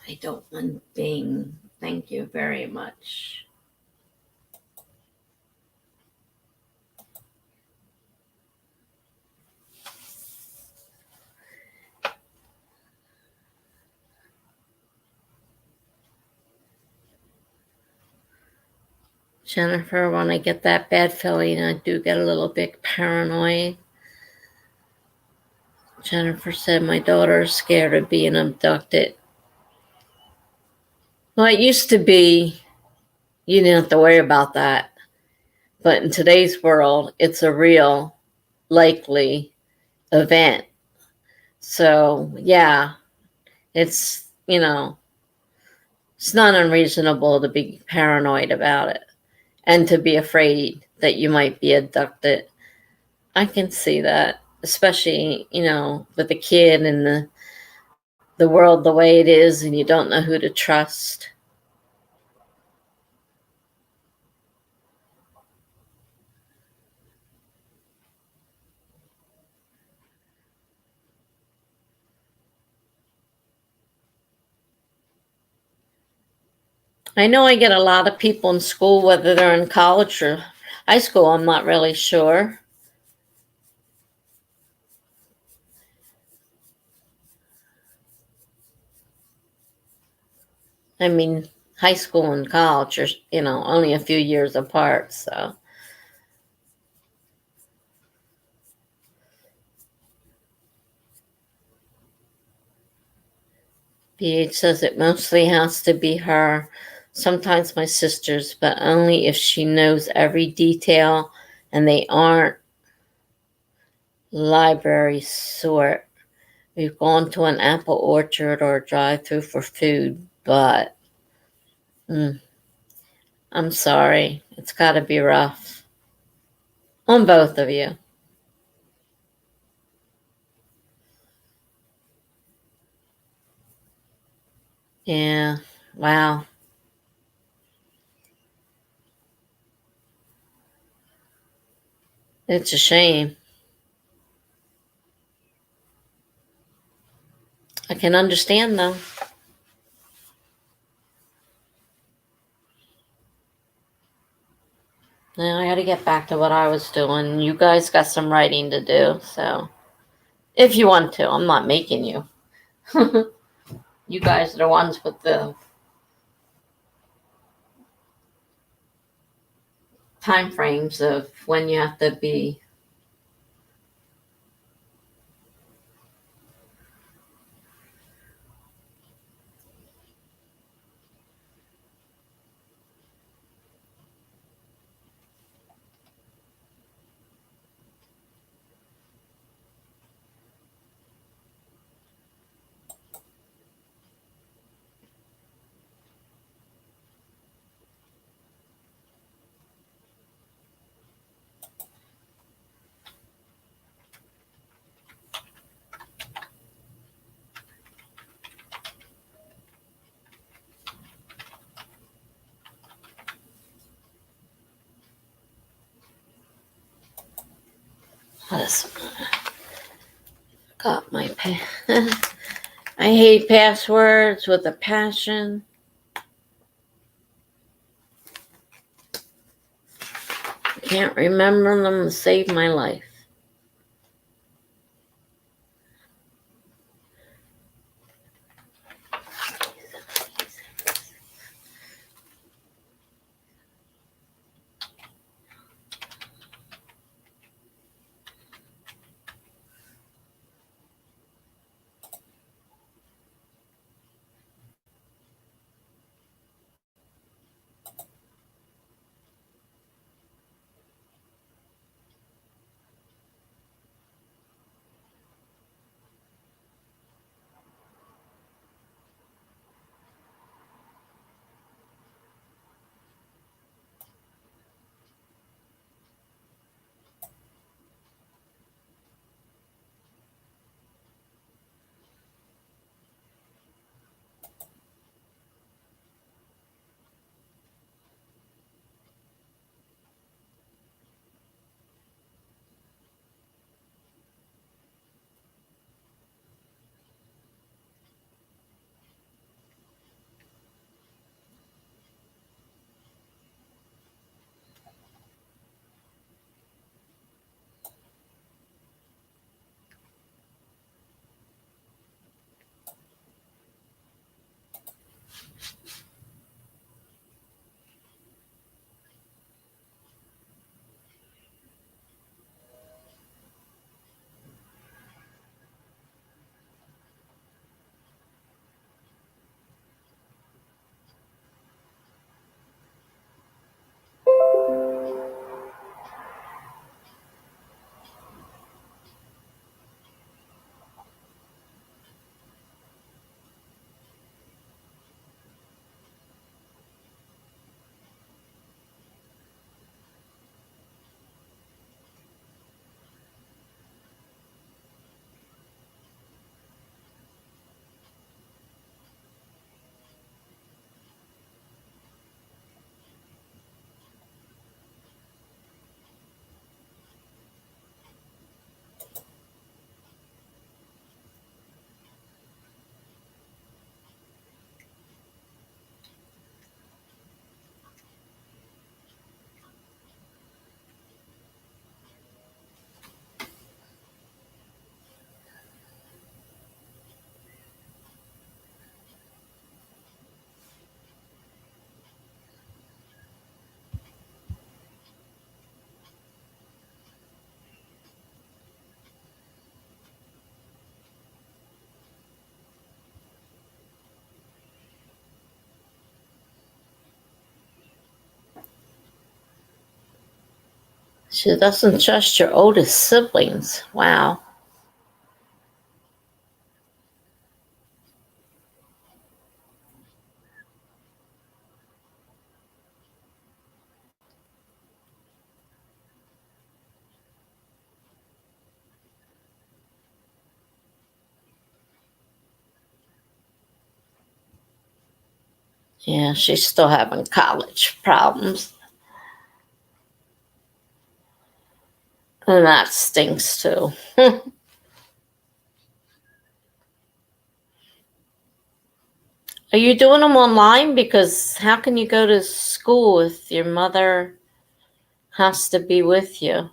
I don't want Bing. Thank you very much. Jennifer, when I get that bad feeling, I do get a little bit paranoid. Jennifer said my daughter is scared of being abducted. Well, it used to be you didn't have to worry about that. But in today's world, it's a real likely event. So, yeah, it's, it's not unreasonable to be paranoid about it and to be afraid that you might be abducted. I can see that, especially, with a kid and the world the way it is and you don't know who to trust. I know I get a lot of people in school, whether they're in college or high school, I'm not really sure. I mean, high school and college are, only a few years apart, so. BH says it mostly has to be her, sometimes my sisters, but only if she knows every detail and they aren't library sort. We've gone to an apple orchard or a drive-through for food, but I'm sorry. It's got to be rough on both of you. Yeah. Wow. It's a shame. I can understand though. Now I got to get back to what I was doing. You guys got some writing to do, so if you want to, I'm not making you. You guys are the ones with the time frames of when you have to be. Got my pen. I hate passwords with a passion. Can't remember them to save my life. She doesn't trust your oldest siblings. Wow. Yeah, she's still having college problems. And that stinks too. Are you doing them online? Because how can you go to school if your mother has to be with you?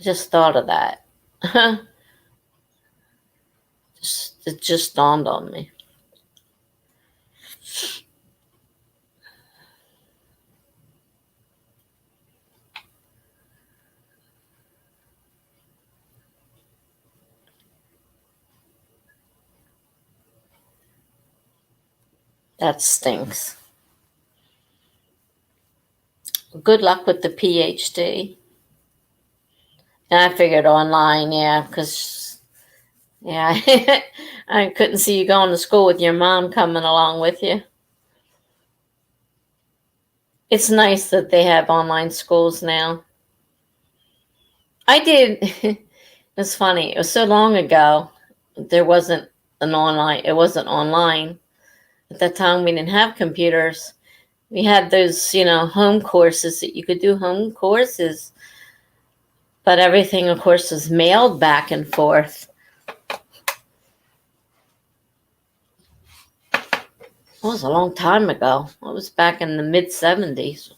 I just thought of that. It just dawned on me. That stinks. Good luck with the PhD. And I figured online, yeah, because, yeah, I couldn't see you going to school with your mom coming along with you. It's nice that they have online schools now. I did. It's funny. It was so long ago. There wasn't an online. It wasn't online at that time. We didn't have computers. We had those, home courses that you could do home courses, but everything, of course, was mailed back and forth. It was a long time ago. It was back in the mid-70s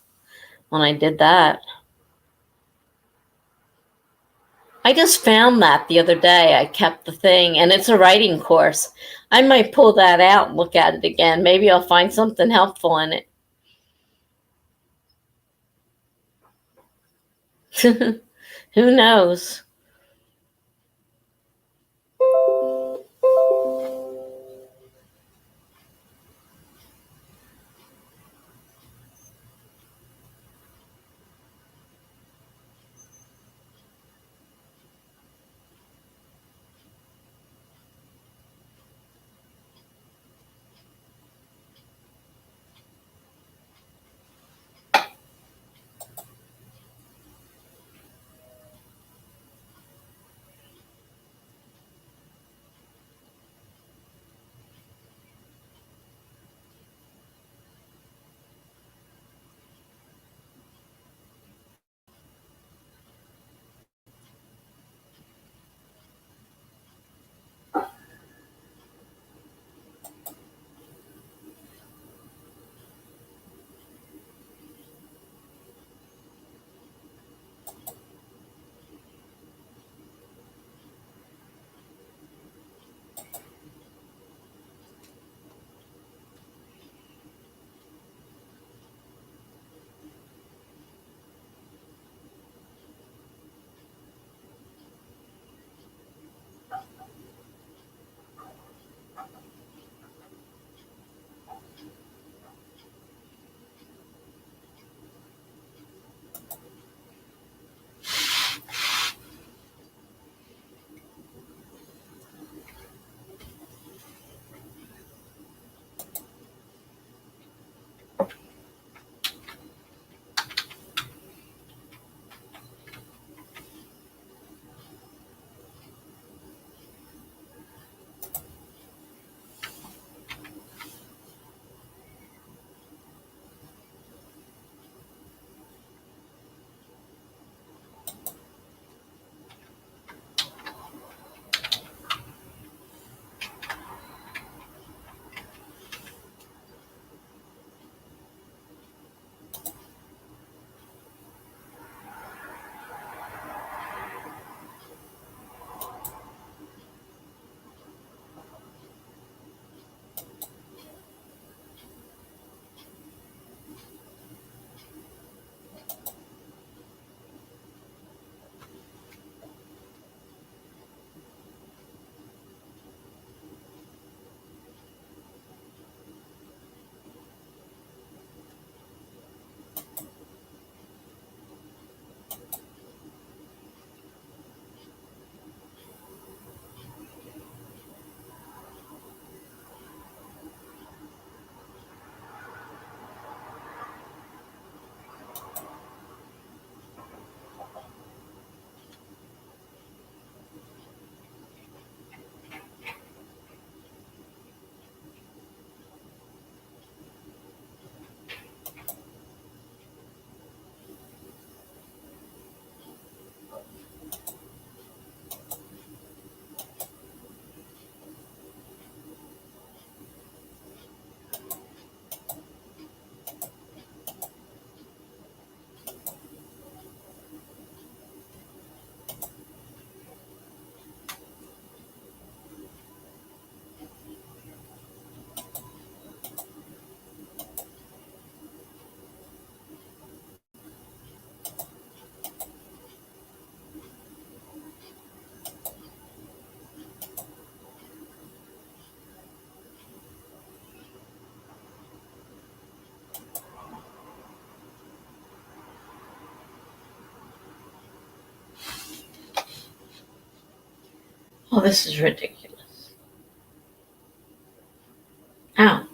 when I did that. I just found that the other day. I kept the thing, and it's a writing course. I might pull that out and look at it again. Maybe I'll find something helpful in it. Who knows? Oh, this is ridiculous. Ow.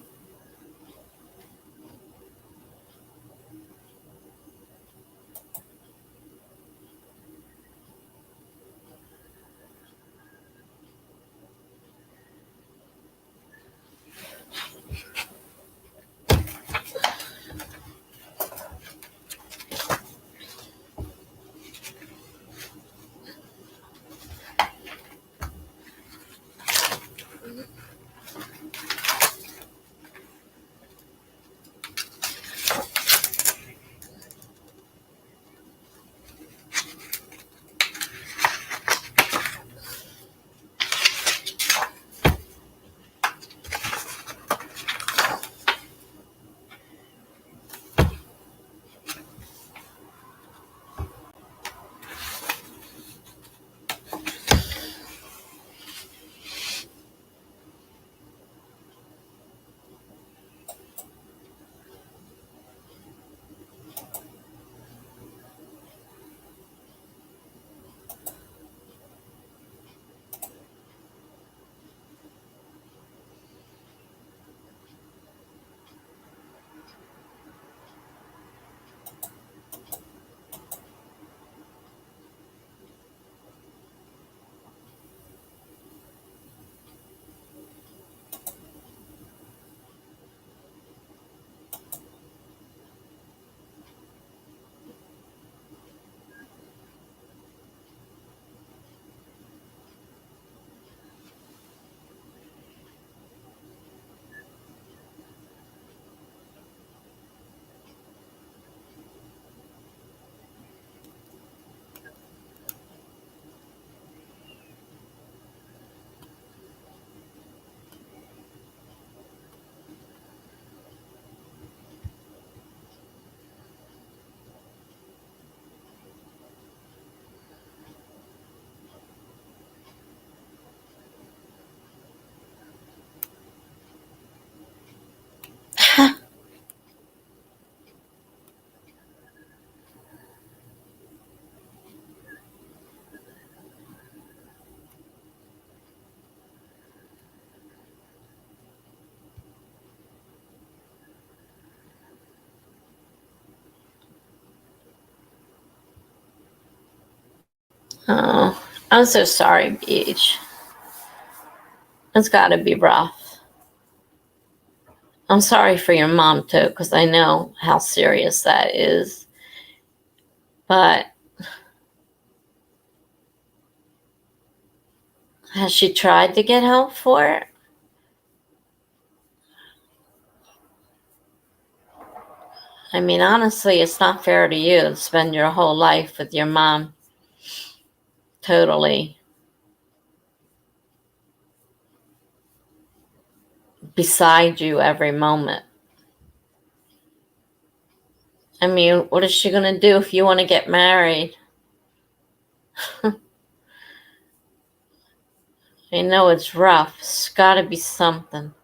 Oh, I'm so sorry, Beach. It's got to be rough. I'm sorry for your mom, too, because I know how serious that is. But has she tried to get help for it? I mean, honestly, it's not fair to you to spend your whole life with your mom totally beside you every moment. I mean, what is she going to do if you want to get married? I know it's rough. It's got to be something.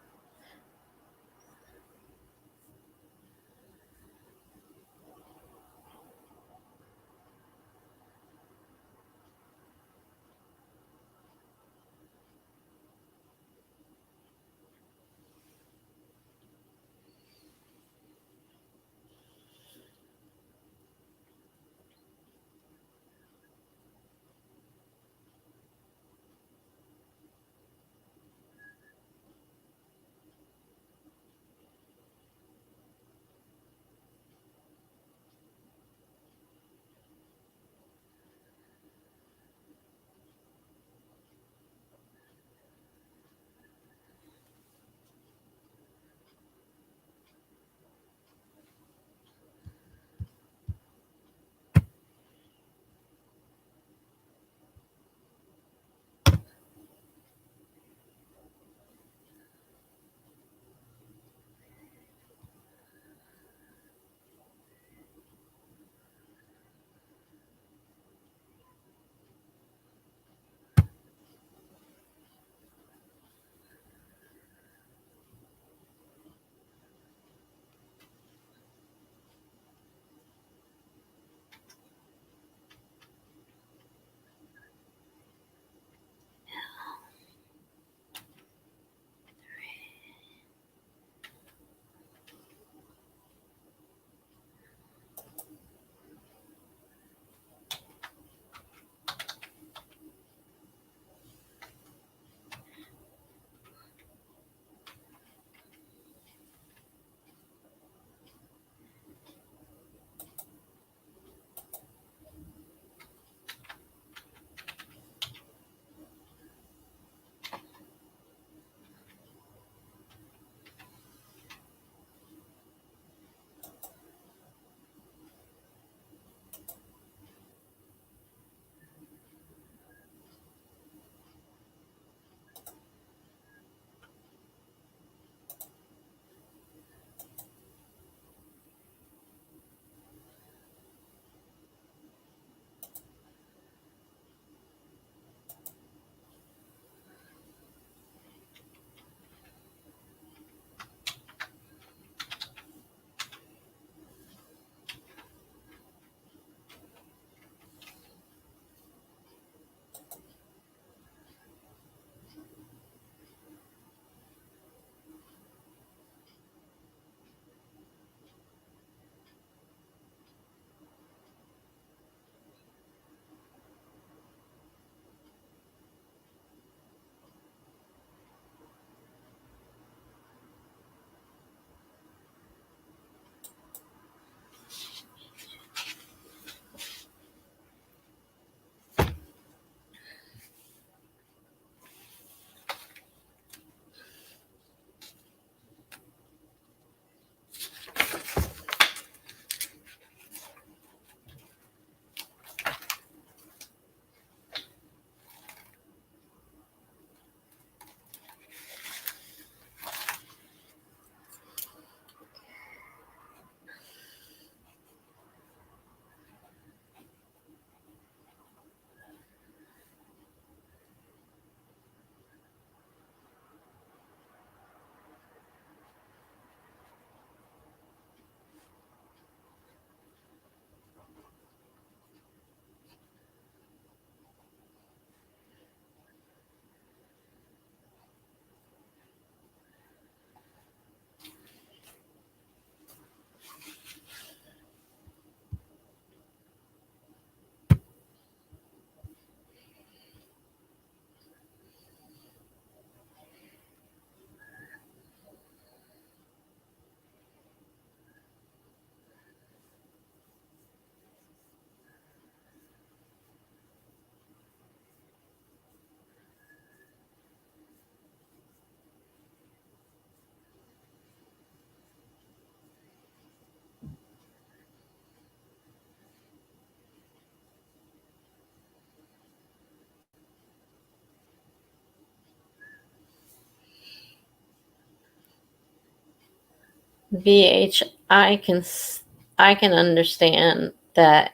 BH, I can understand that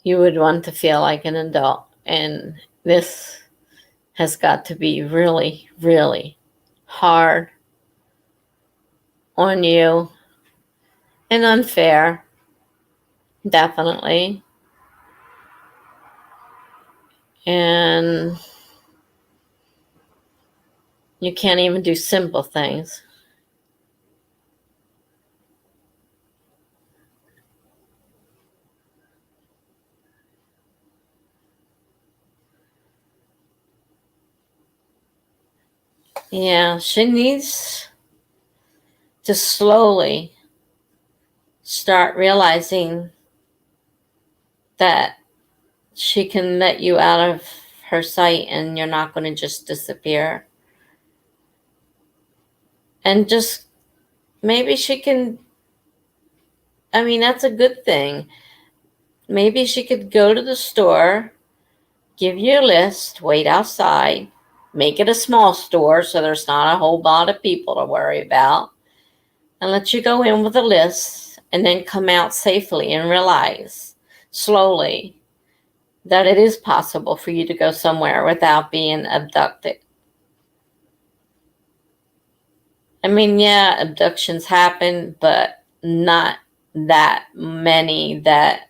you would want to feel like an adult, and this has got to be really, really hard on you and unfair, definitely. And you can't even do simple things. Yeah, she needs to slowly start realizing that she can let you out of her sight and you're not going to just disappear. And just maybe she can, I mean, that's a good thing. Maybe she could go to the store, give you a list, wait outside, make it a small store so there's not a whole lot of people to worry about, and let you go in with a list and then come out safely and realize slowly that it is possible for you to go somewhere without being abducted. I mean, yeah, abductions happen, but not that many that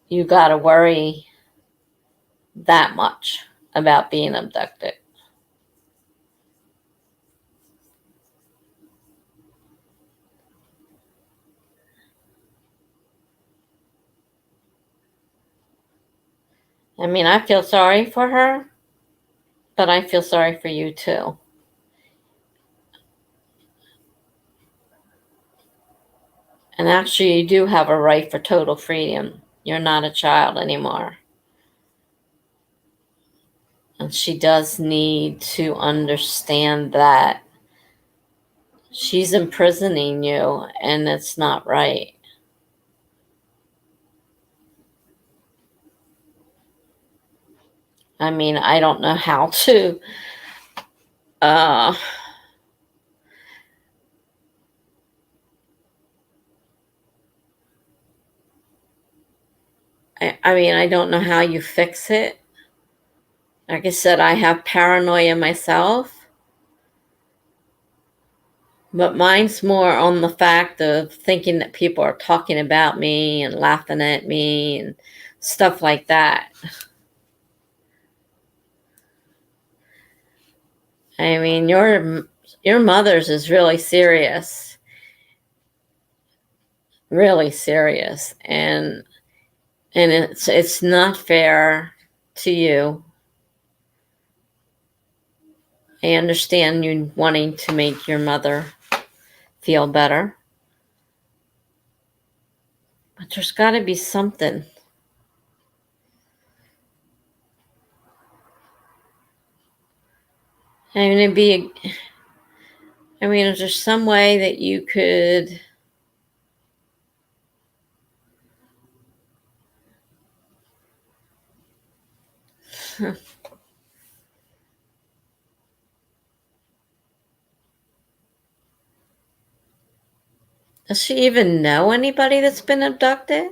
you got to worry that much about being abducted. I mean, I feel sorry for her, but I feel sorry for you too. And actually, you do have a right for total freedom. You're not a child anymore. And she does need to understand that she's imprisoning you and it's not right. I mean, I don't know how to uh I mean, I don't know how you fix it. Like I said, I have paranoia myself, but mine's more on the fact of thinking that people are talking about me and laughing at me and stuff like that. I mean, your mother's is really serious, and it's not fair to you. I understand you wanting to make your mother feel better, but there's got to be something. I mean, is there some way that you could? Does she even know anybody that's been abducted?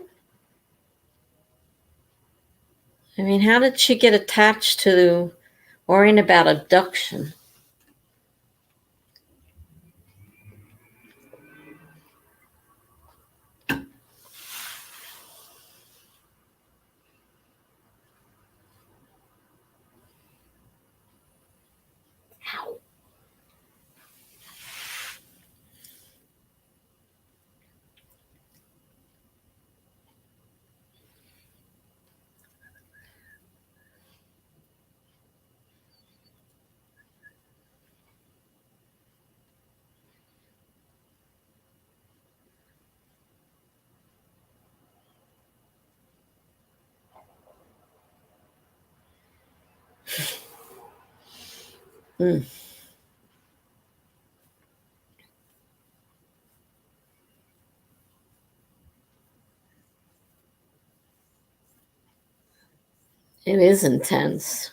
I mean, how did she get attached to worrying about abduction? Mm, it is intense.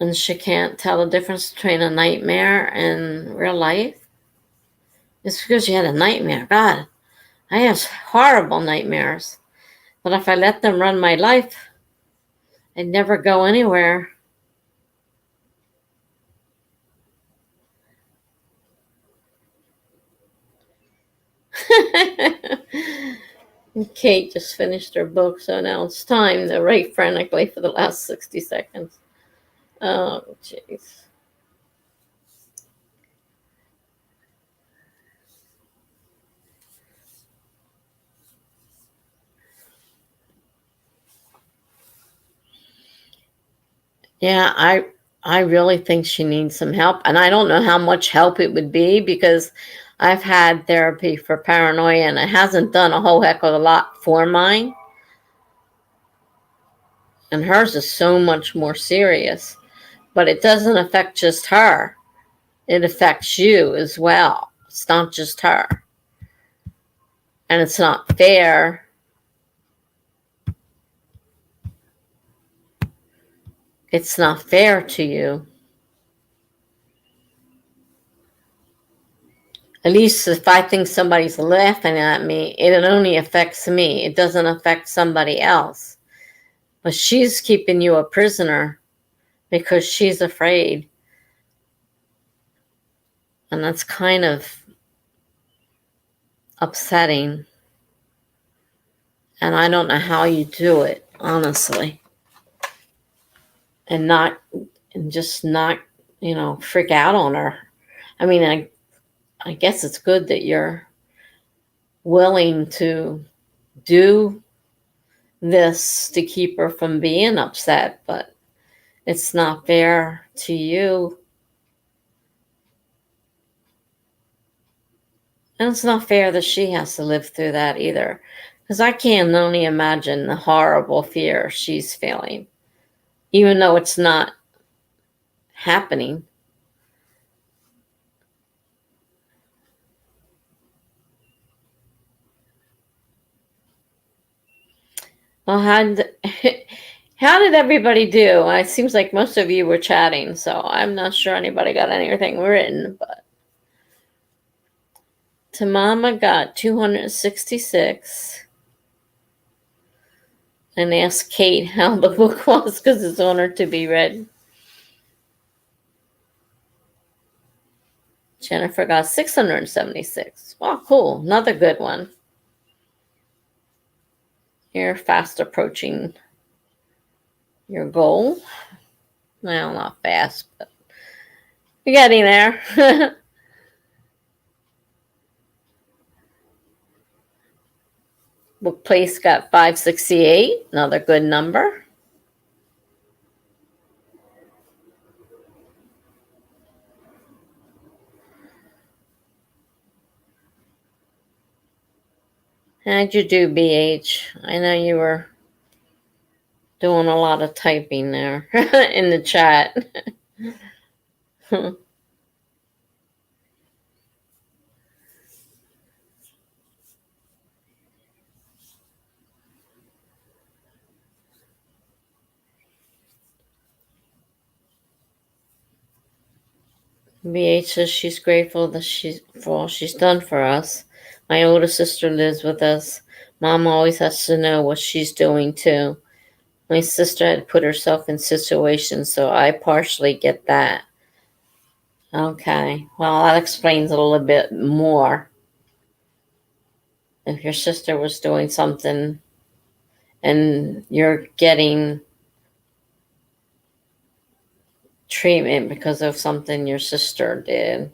And she can't tell the difference between a nightmare and real life. It's because you had a nightmare. God, I have horrible nightmares. But if I let them run my life, I'd never go anywhere. Kate just finished her book, so now it's time to write frantically for the last 60 seconds. Oh, jeez. Yeah, I really think she needs some help, and I don't know how much help it would be because I've had therapy for paranoia, and it hasn't done a whole heck of a lot for mine. And hers is so much more serious, but it doesn't affect just her. It affects you as well. It's not just her. And it's not fair. It's not fair to you. At least if I think somebody's laughing at me, it only affects me. It doesn't affect somebody else. But she's keeping you a prisoner because she's afraid. And that's kind of upsetting. And I don't know how you do it, honestly. And just not, freak out on her. I mean, I guess it's good that you're willing to do this to keep her from being upset, but it's not fair to you. And it's not fair that she has to live through that either. Because I can only imagine the horrible fear she's feeling, even though it's not happening. Well, how did everybody do? It seems like most of you were chatting, so I'm not sure anybody got anything written, but Tamama got 266 and asked Kate how the book was because it's on her to be read. Jennifer got 676. Wow, cool. Another good one. You're fast approaching your goal. Well, not fast, but you're getting there. Book Place got 568. Another good number. How'd you do, BH? I know you were doing a lot of typing there in the chat. BH says she's grateful for all she's done for us. My older sister lives with us. Mom always has to know what she's doing too. My sister had put herself in situations, so I partially get that. Okay, well, that explains a little bit more. If your sister was doing something and you're getting treatment because of something your sister did.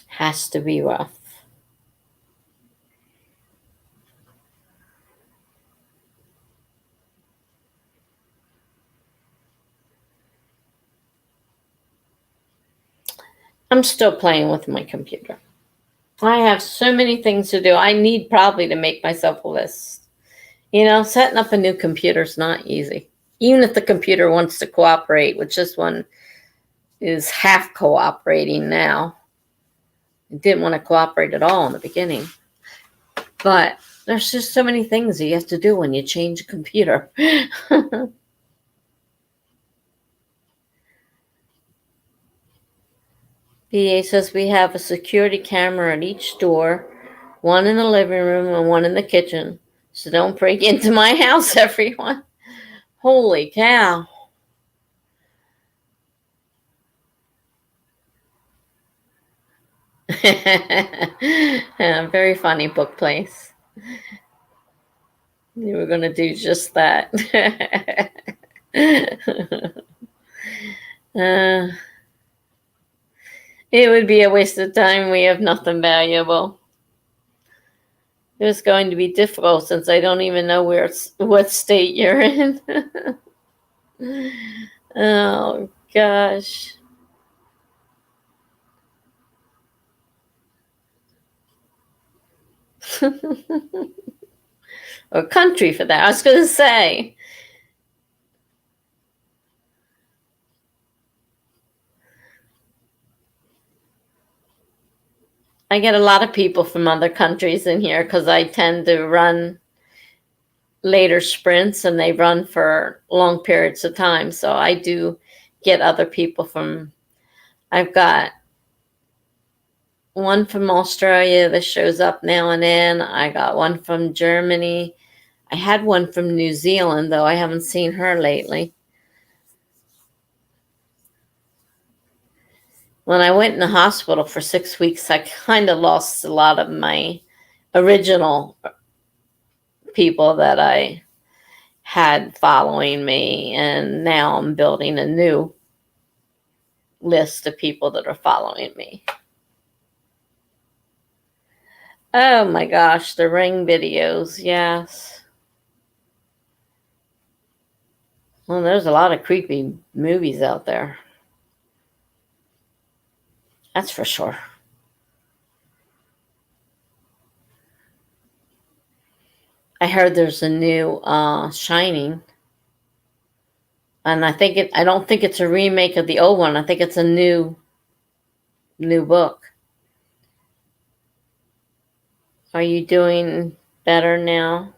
Has to be rough. I'm still playing with my computer. I have so many things to do. I need probably to make myself a list. You know, setting up a new computer is not easy. Even if the computer wants to cooperate, which this one is half cooperating now. It didn't want to cooperate at all in the beginning. But there's just so many things that you have to do when you change a computer. BA says we have a security camera at each door, one in the living room and one in the kitchen. So don't break into my house, everyone. Holy cow. Very funny book place. You were going to do just that. It would be a waste of time. We have nothing valuable. It was going to be difficult since I don't even know what state you're in. Oh, gosh. Or country for that. I was going to say. I get a lot of people from other countries in here because I tend to run later sprints and they run for long periods of time. So I do get other people from, I've got one from Australia that shows up now and then. I got one from Germany. I had one from New Zealand, though I haven't seen her lately. When I went in the hospital for 6 weeks, I kind of lost a lot of my original people that I had following me, and now I'm building a new list of people that are following me. Oh my gosh, the Ring videos, yes. Well, there's a lot of creepy movies out there. That's for sure. I heard there's a new Shining. And I don't think it's a remake of the old one. I think it's a new book. Are you doing better now?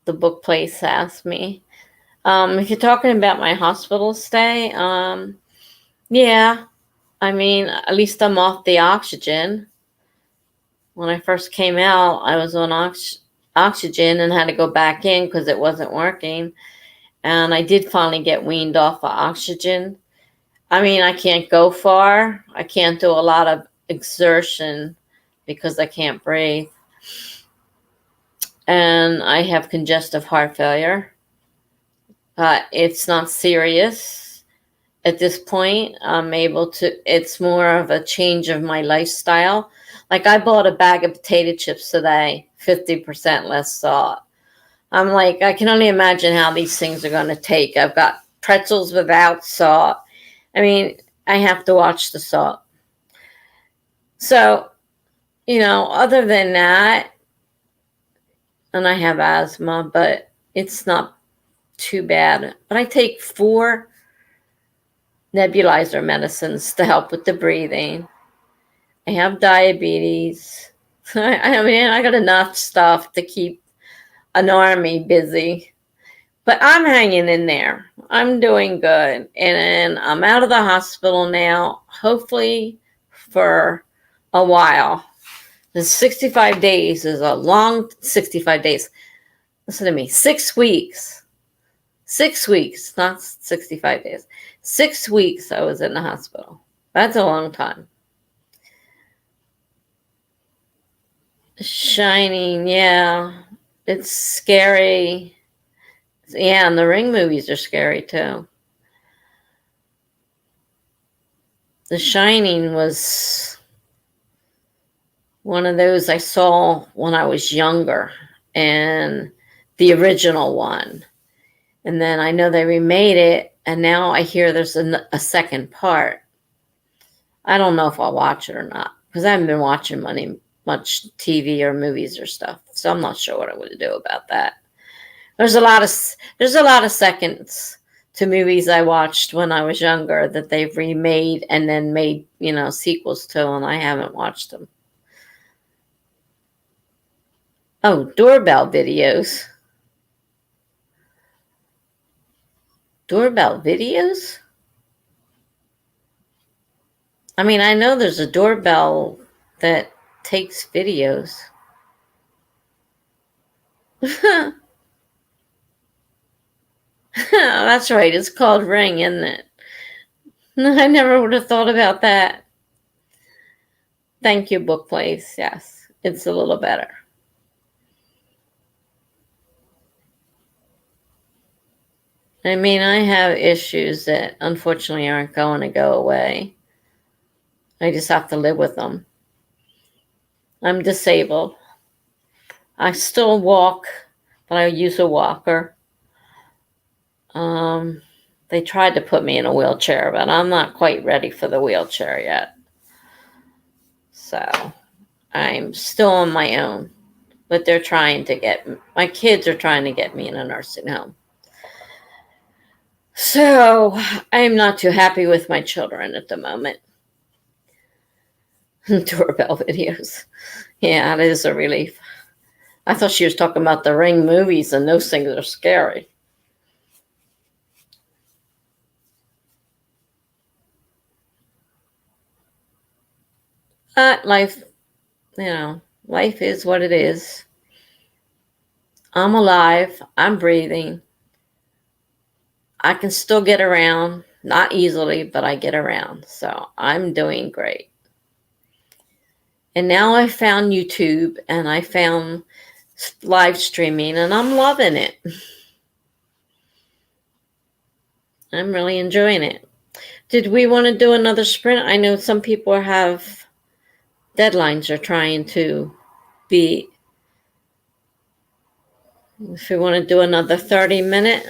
The book place asked me. If you're talking about my hospital stay, yeah. I mean, at least I'm off the oxygen. When I first came out, I was on oxygen and had to go back in because it wasn't working. And I did finally get weaned off of oxygen. I mean, I can't go far. I can't do a lot of exertion because I can't breathe. And I have congestive heart failure. It's not serious at this point. I'm able to, it's more of a change of my lifestyle. Like I bought a bag of potato chips today, 50% less salt. I'm like, I can only imagine how these things are going to take. I've got pretzels without salt. I mean, I have to watch the salt. So, you know, other than that, and I have asthma, but it's not too bad. But I take 4 nebulizer medicines to help with the breathing. I have diabetes. I mean, I got enough stuff to keep an army busy. But I'm hanging in there. I'm doing good. And I'm out of the hospital now, hopefully for a while. The 65 days is a long 65 days. Listen to me. 6 weeks. 6 weeks, not 65 days. 6 weeks I was in the hospital. That's a long time. Shining, yeah. It's scary. Yeah, and the Ring movies are scary too. The Shining was one of those I saw when I was younger, and the original one. And then I know they remade it, and now I hear there's a second part. I don't know if I'll watch it or not. because I haven't been watching much TV or movies or stuff, so I'm not sure what I would do about that. There's a lot of seconds to movies I watched when I was younger that they've remade and then made, sequels to, and I haven't watched them. Oh, doorbell videos. Doorbell videos? I mean, I know there's a doorbell that takes videos. That's right. It's called Ring, isn't it? I never would have thought about that. Thank you, Book Place. Yes, it's a little better. I mean, I have issues that unfortunately aren't going to go away. I just have to live with them. I'm disabled. I still walk, but I use a walker. They tried to put me in a wheelchair, but I'm not quite ready for the wheelchair yet. So I'm still on my own, but my kids are trying to get me in a nursing home. So I'm not too happy with my children at the moment. Doorbell videos. Yeah, it is a relief. I thought she was talking about the Ring movies, and those things are scary. Life is what it is. I'm alive. I'm breathing. I can still get around. Not easily, but I get around. So I'm doing great. And now I found YouTube and I found live streaming, and I'm loving it. I'm really enjoying it. Did we want to do another sprint? I know some people have deadlines are trying to beat. If we want to do another 30-minute.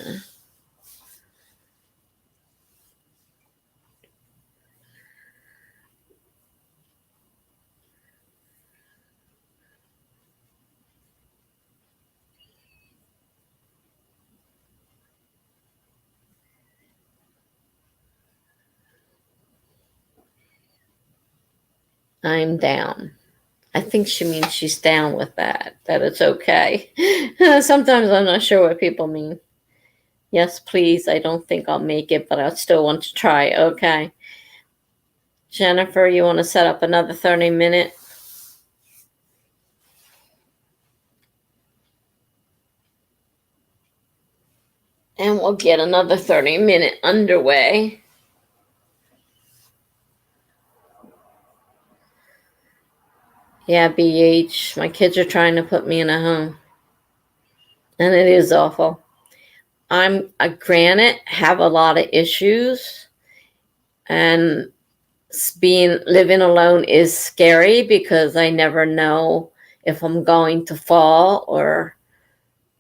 I'm down. I think she means she's down with that it's okay. Sometimes I'm not sure what people mean. Yes, please. I don't think I'll make it, but I still want to try. Okay. Jennifer, you want to set up another 30-minute? And we'll get another 30-minute underway. Yeah, BH. My kids are trying to put me in a home. And it is awful. Granted, have a lot of issues. And living alone is scary because I never know if I'm going to fall or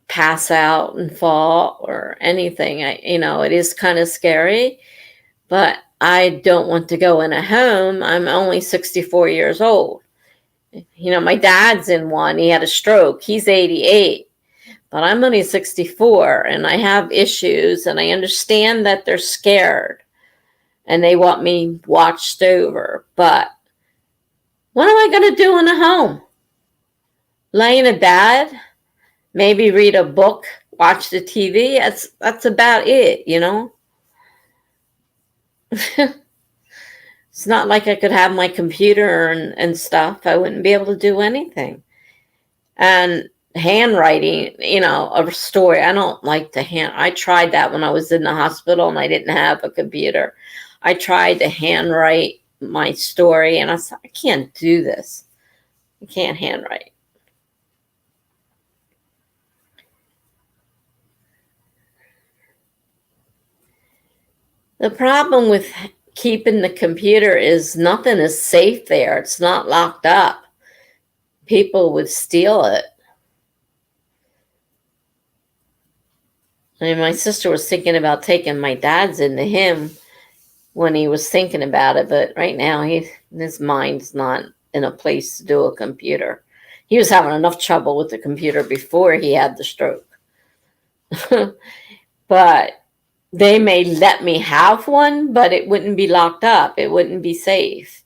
pass out and fall or anything. It is kind of scary, but I don't want to go in a home. I'm only 64 years old. My dad's in one. He had a stroke. He's 88, but I'm only 64 and I have issues, and I understand that they're scared and they want me watched over. But what am I going to do in a home? Lay in a bed, maybe read a book, watch the TV. That's about it, It's not like I could have my computer and stuff. I wouldn't be able to do anything. And handwriting, a story. I don't like to I tried that when I was in the hospital and I didn't have a computer. I tried to handwrite my story, and I said, I can't do this. I can't handwrite. The problem with keeping the computer is nothing is safe there. It's not locked up. People would steal it. I mean, my sister was thinking about taking my dad's into him when he was thinking about it, but right now his mind's not in a place to do a computer. He was having enough trouble with the computer before he had the stroke. But they may let me have one, but it wouldn't be locked up. It wouldn't be safe.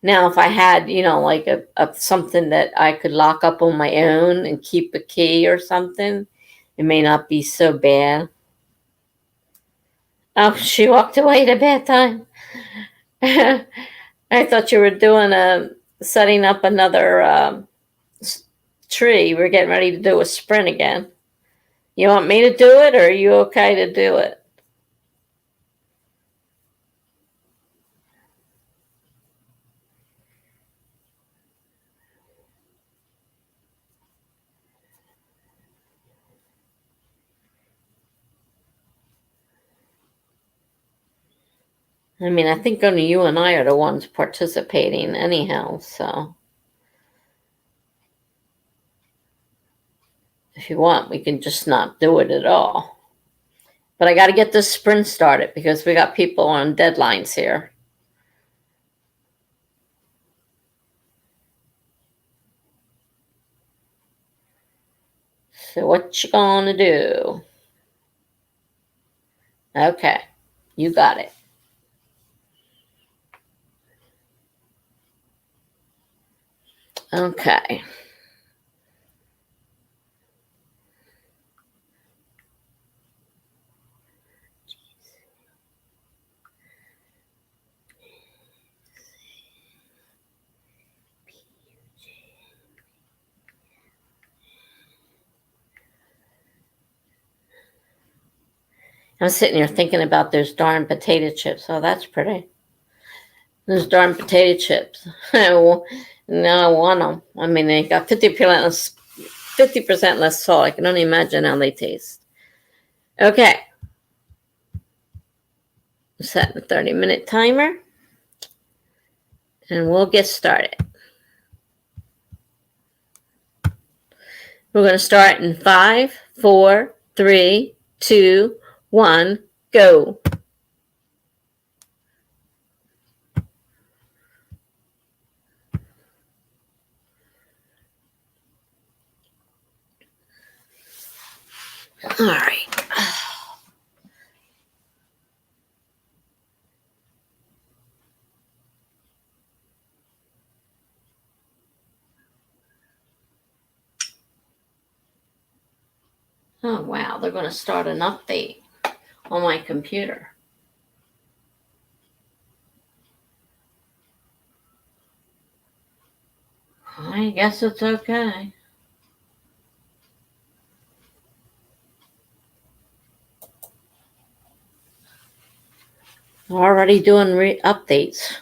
Now, if I had, like a something that I could lock up on my own and keep a key or something, it may not be so bad. Oh, she walked away at a bad time. I thought you were doing setting up another tree. We're getting ready to do a sprint again. You want me to do it, or are you okay to do it? I mean, I think only you and I are the ones participating anyhow, so if you want, we can just not do it at all. But I got to get this sprint started because we got people on deadlines here. So what you gonna do? Okay, you got it. Okay. I'm sitting here thinking about those darn potato chips. Oh, that's pretty. Those darn potato chips. Now I want them. I mean, they got 50% less salt. I can only imagine how they taste. Okay. I'm setting a 30-minute timer. And we'll get started. We're going to start in 5, 4, 3, 2, 1, go. All right. Oh, wow. They're going to start an update on my computer. I guess it's okay. Already doing updates.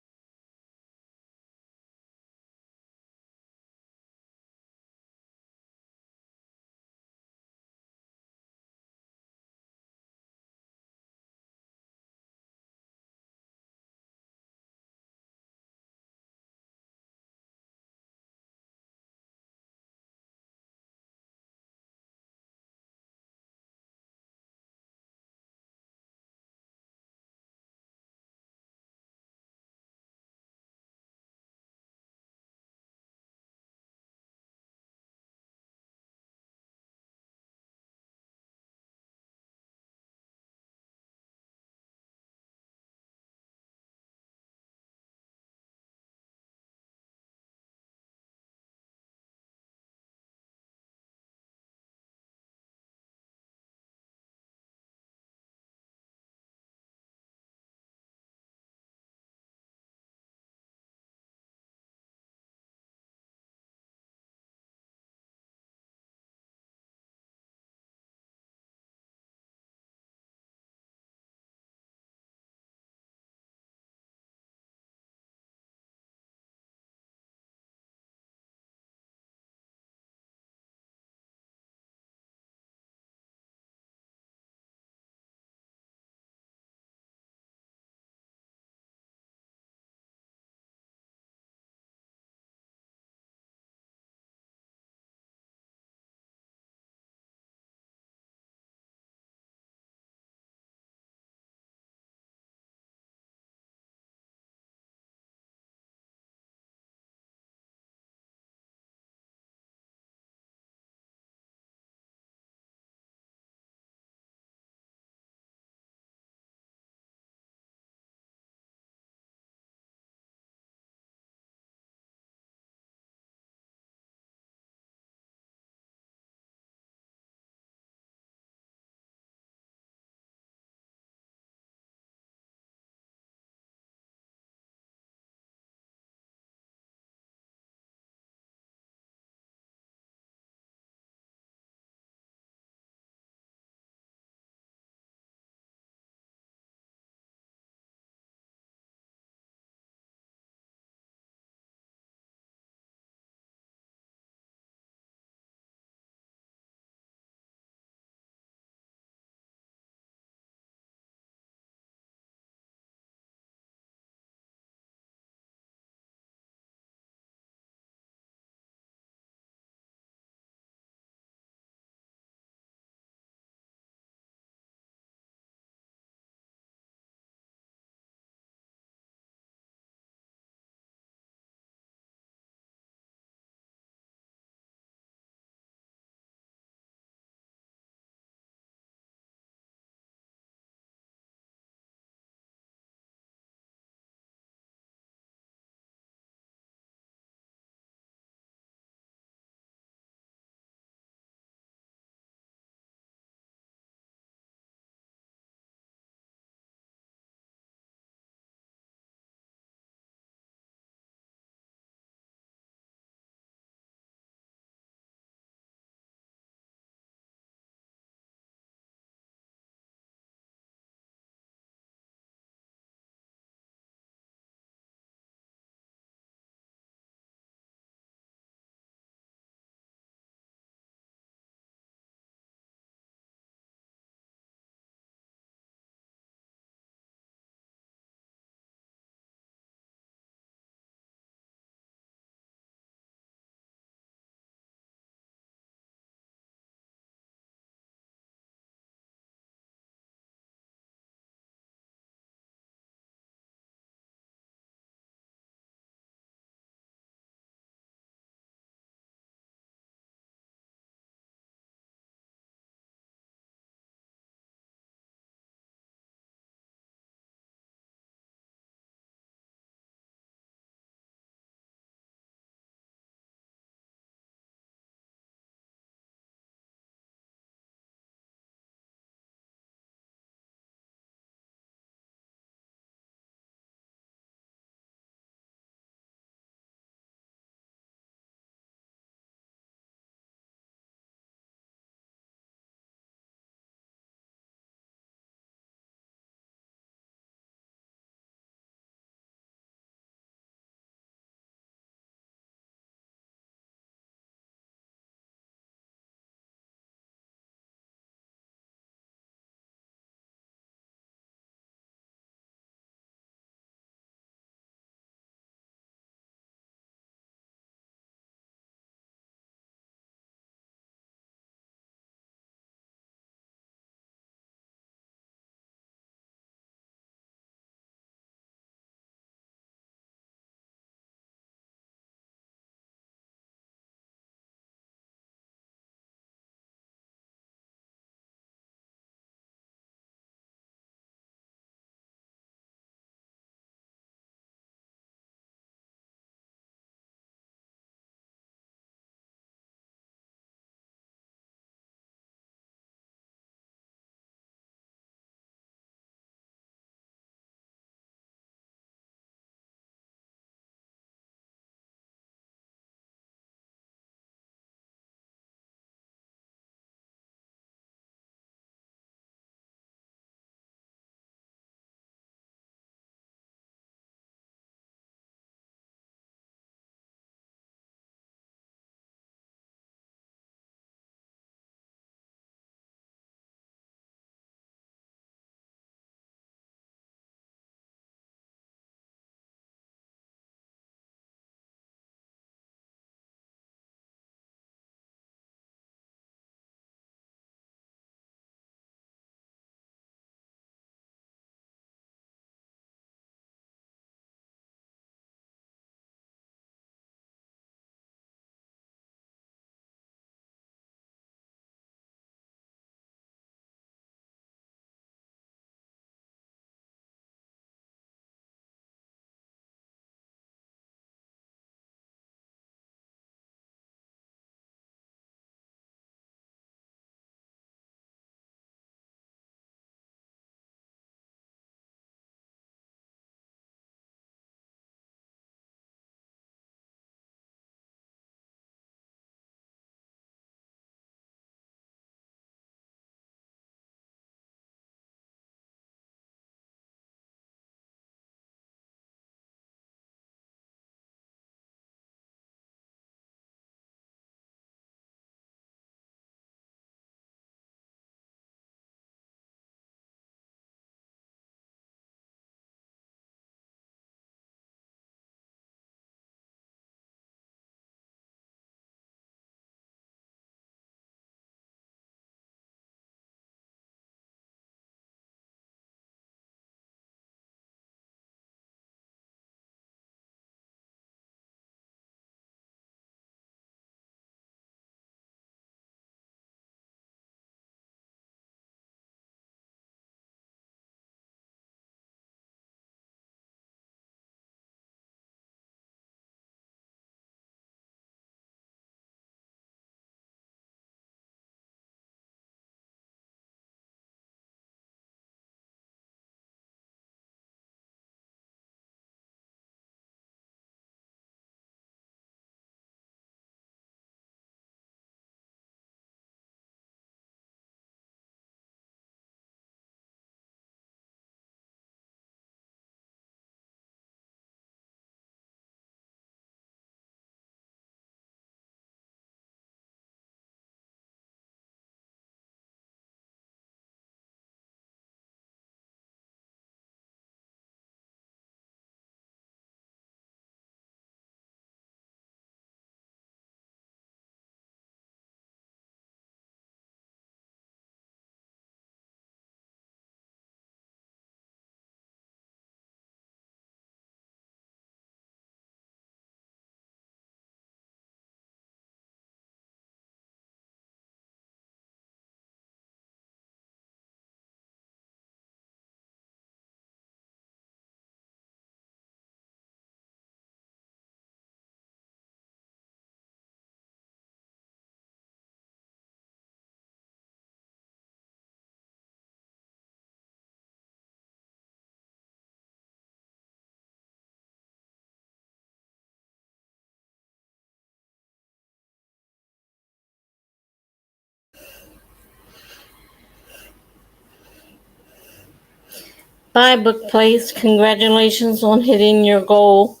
Bye, book place. Congratulations on hitting your goal.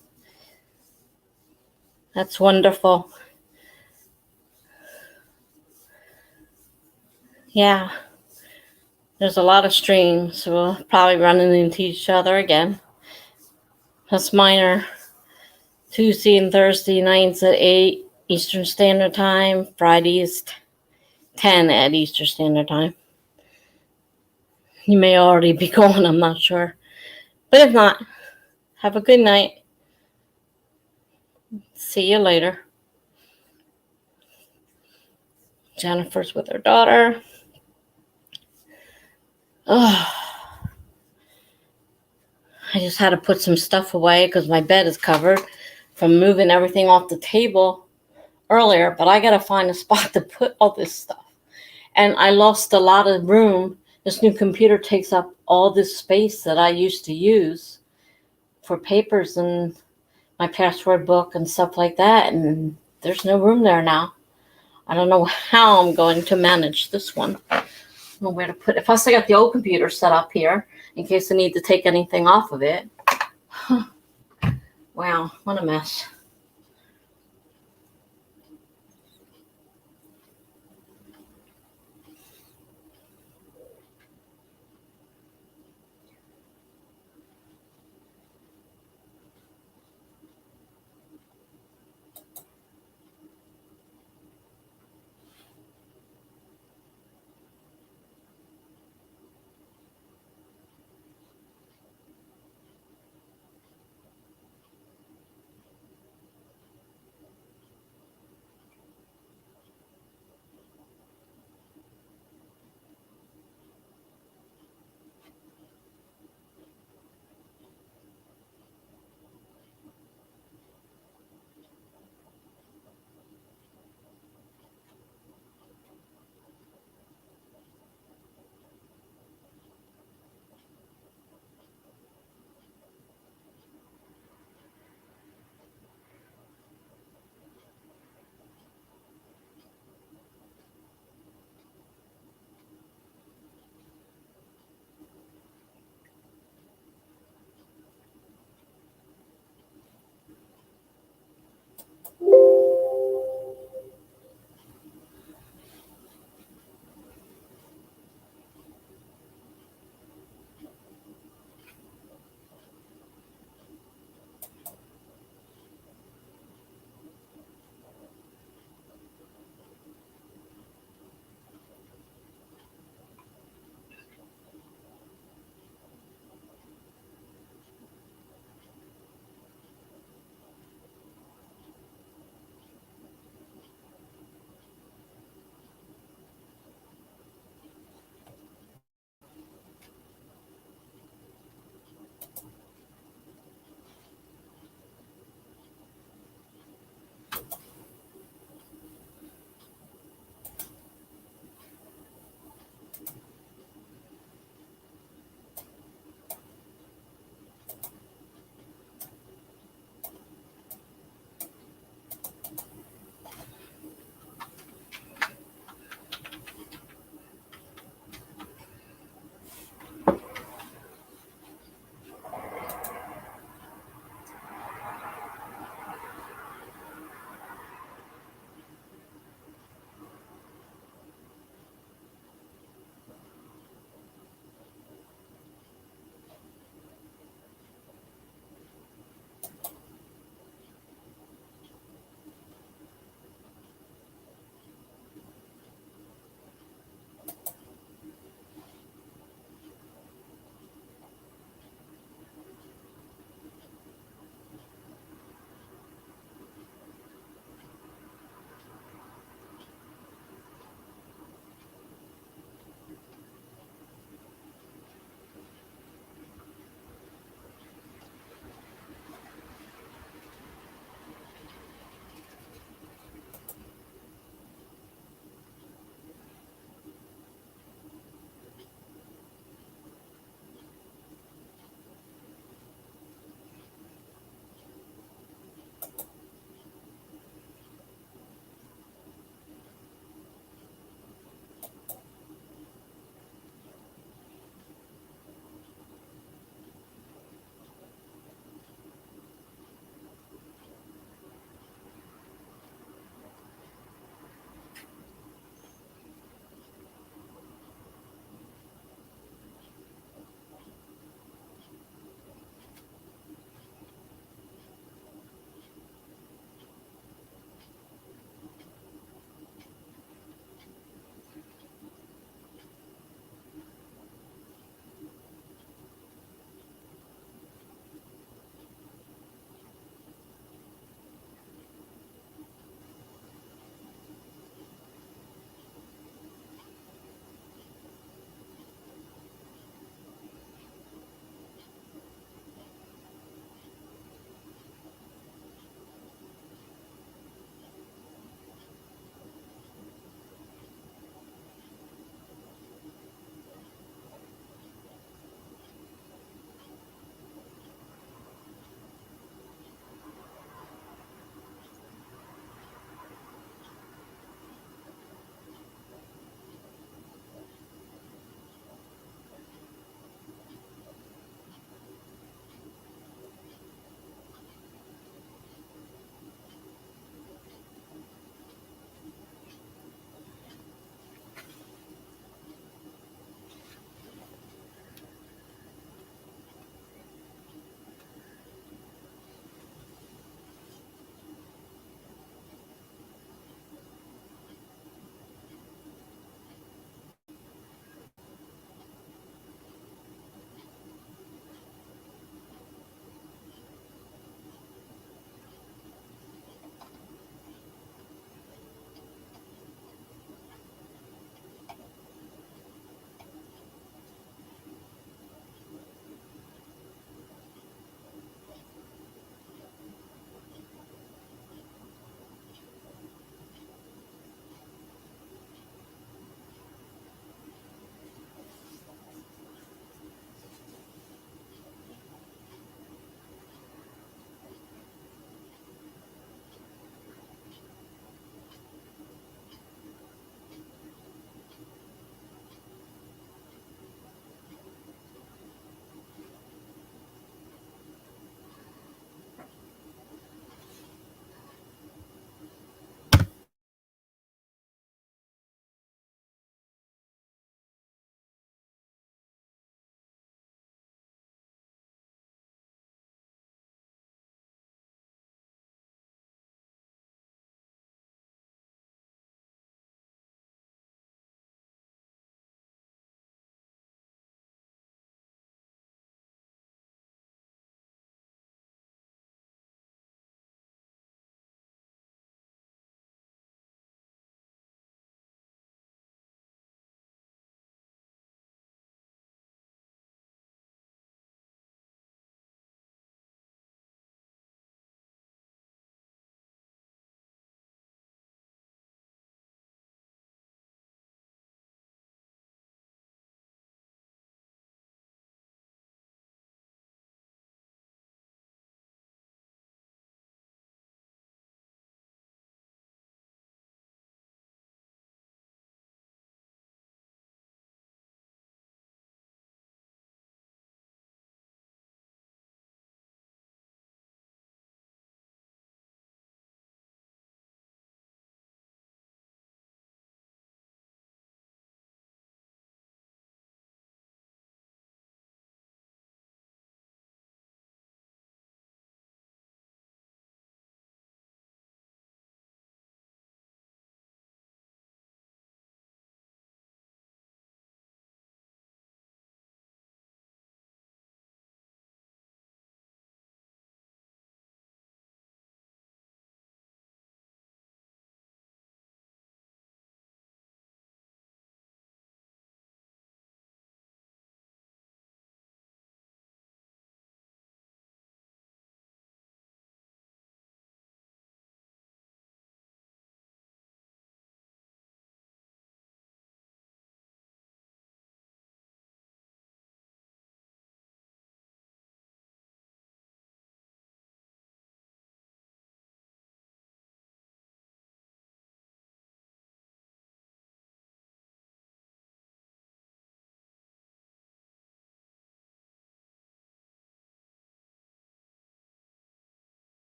That's wonderful. Yeah, there's a lot of streams. So we'll probably running into each other again. Plus mine are Tuesday and Thursday nights at 8 Eastern Standard Time. Fridays 10 at Eastern Standard Time. You may already be going, I'm not sure. But if not, have a good night. See you later. Jennifer's with her daughter. Oh, I just had to put some stuff away because my bed is covered from moving everything off the table earlier. But I got to find a spot to put all this stuff. And I lost a lot of room. This new computer takes up all this space that I used to use for papers and my password book and stuff like that. And there's no room there now. I don't know how I'm going to manage this one. I don't know where to put it. Plus, I got the old computer set up here in case I need to take anything off of it. Huh. Wow, what a mess.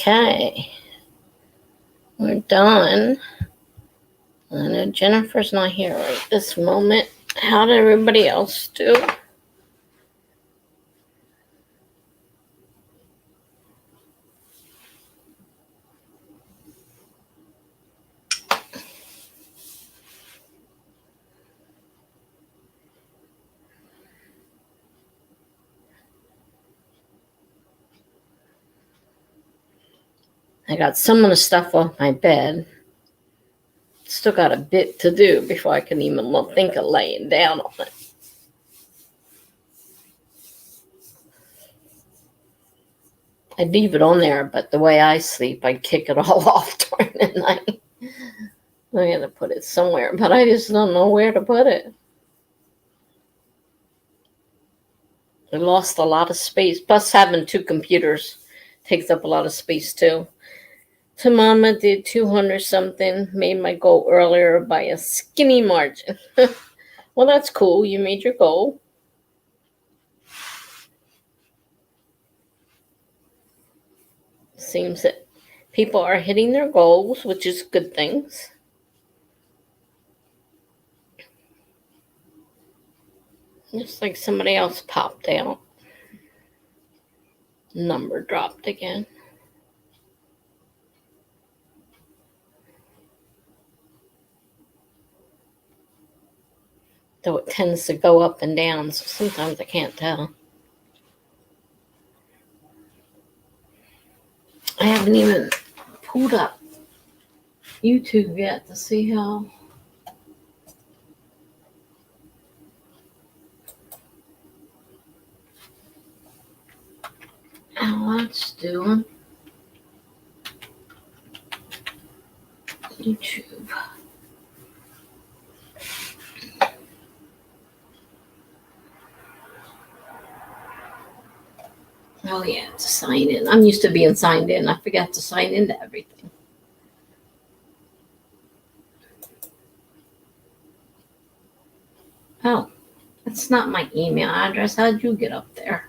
Okay. We're done. I know Jennifer's not here right this moment. How did everybody else do? I got some of the stuff off my bed. Still got a bit to do before I can even think of laying down on it. I'd leave it on there, but the way I sleep, I'd kick it all off during the night. I gotta put it somewhere, but I just don't know where to put it. I lost a lot of space. Plus, having two computers takes up a lot of space too. So Mama did 200 something, made my goal earlier by a skinny margin. Well, that's cool. You made your goal. Seems that people are hitting their goals, which is good things. Just like somebody else popped out. Number dropped again. Though it tends to go up and down, so sometimes I can't tell. I haven't even pulled up YouTube yet to see how that's doing. YouTube. Oh yeah, to sign in. I'm used to being signed in. I forgot to sign into everything. Oh, that's not my email address. How'd you get up there?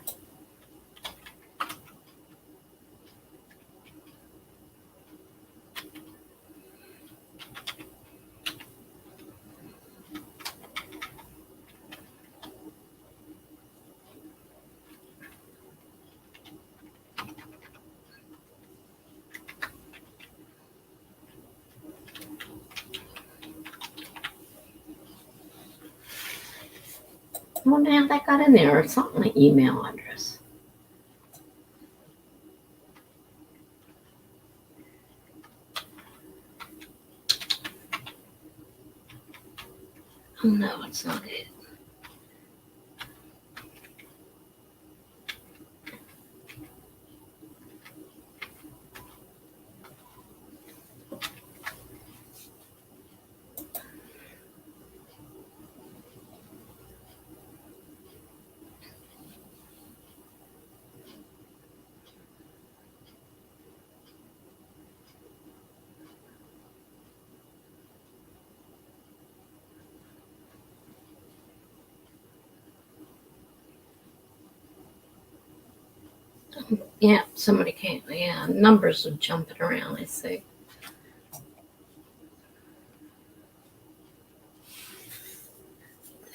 I wonder how that got in there. It's not my email address. Oh no, it's not it. Yeah, somebody came. Yeah, numbers are jumping around, I see.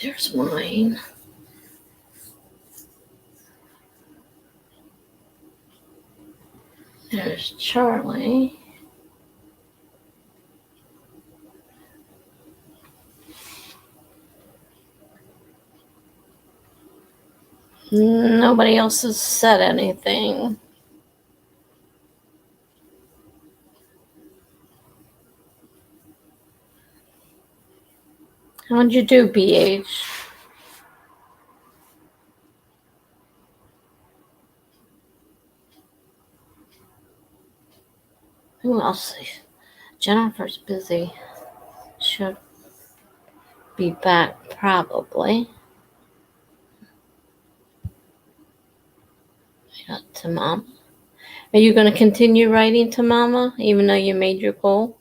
There's mine. There's Charlie. Nobody else has said anything. How'd you do, BH? Who else? Jennifer's busy. Should be back probably. Got to Mom. Are you going to continue writing to Mama, even though you made your goal?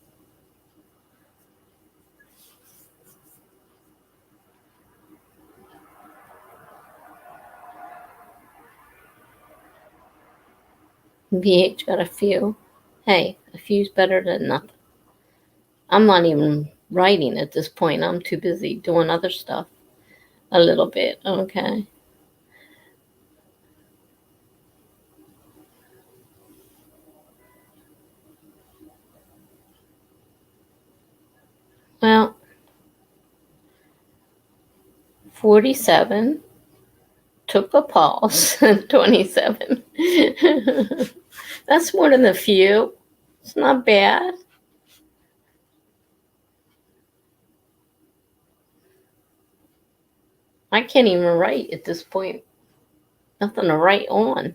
BH got a few. Hey, a few's better than nothing. I'm not even writing at this point. I'm too busy doing other stuff a little bit. Okay. Well, 47, took a pause, 27. That's more than a few. It's not bad. I can't even write at this point. Nothing to write on.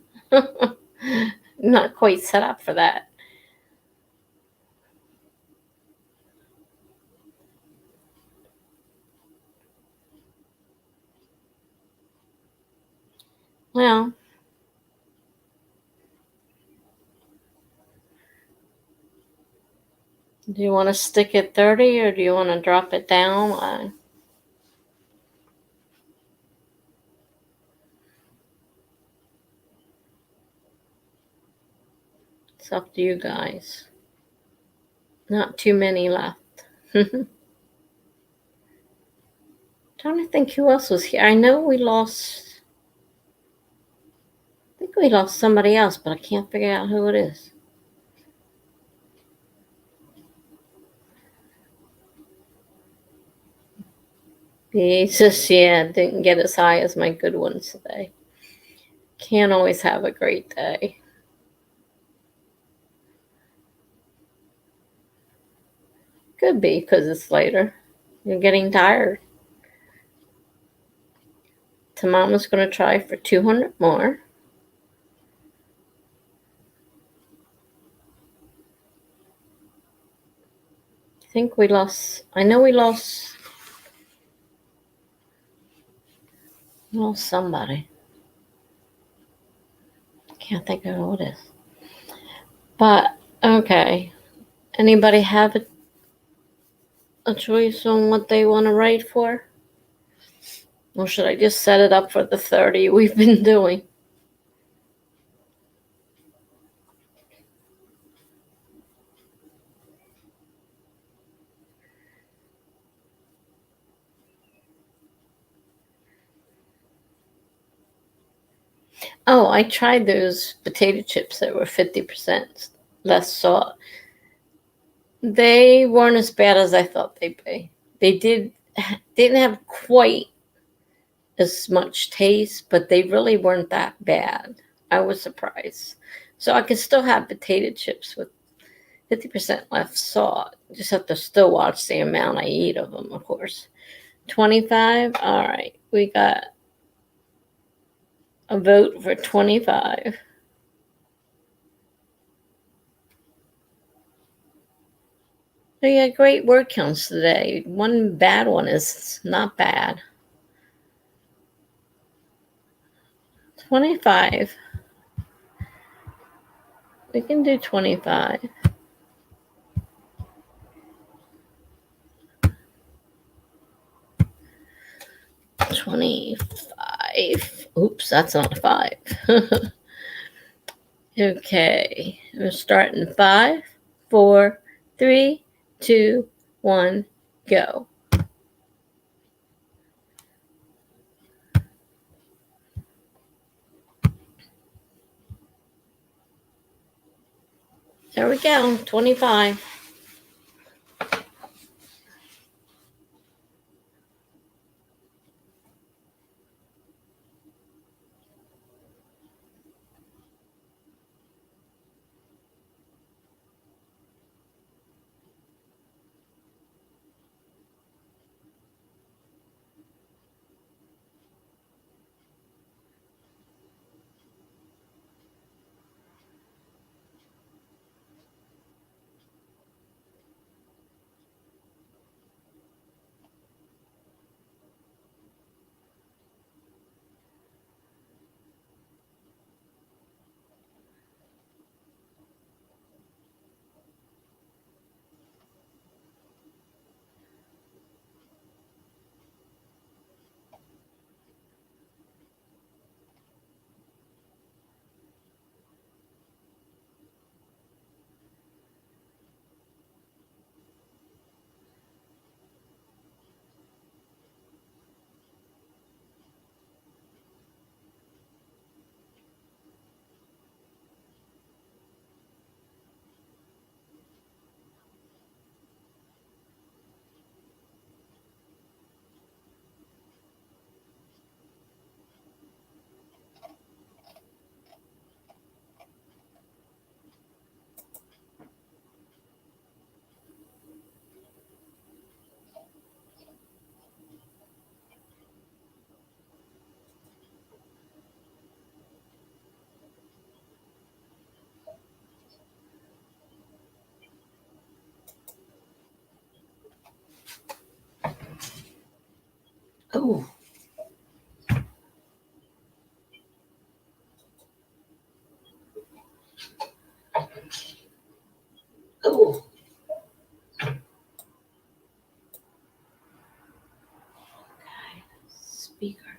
Not quite set up for that. Well, do you want to stick at 30 or do you want to drop it down? It's up to you guys. Not too many left. Trying to think who else was here. I know we lost. I think we lost somebody else, but I can't figure out who it is. Jesus, yeah, didn't get as high as my good ones today. Can't always have a great day. Could be because it's later. You're getting tired. Tamama's going to try for 200 more. I think we lost. I know we lost somebody. Can't think of who it is. But, okay. Anybody have a choice on what they want to write for? Or should I just set it up for the 30 we've been doing? Oh, I tried those potato chips that were 50% less salt. They weren't as bad as I thought they'd be. They didn't have quite as much taste, but they really weren't that bad. I was surprised. So I could still have potato chips with 50% less salt. Just have to still watch the amount I eat of them, of course. 25. All right. We got a vote for 25. We got great word counts today. One bad one is not bad. 25. We can do 25. 25. Oops, that's not a 5. Okay, we're starting 5, 4, 3, 2, 1, go. There we go, 25. Ooh. Ooh. Okay. Speaker.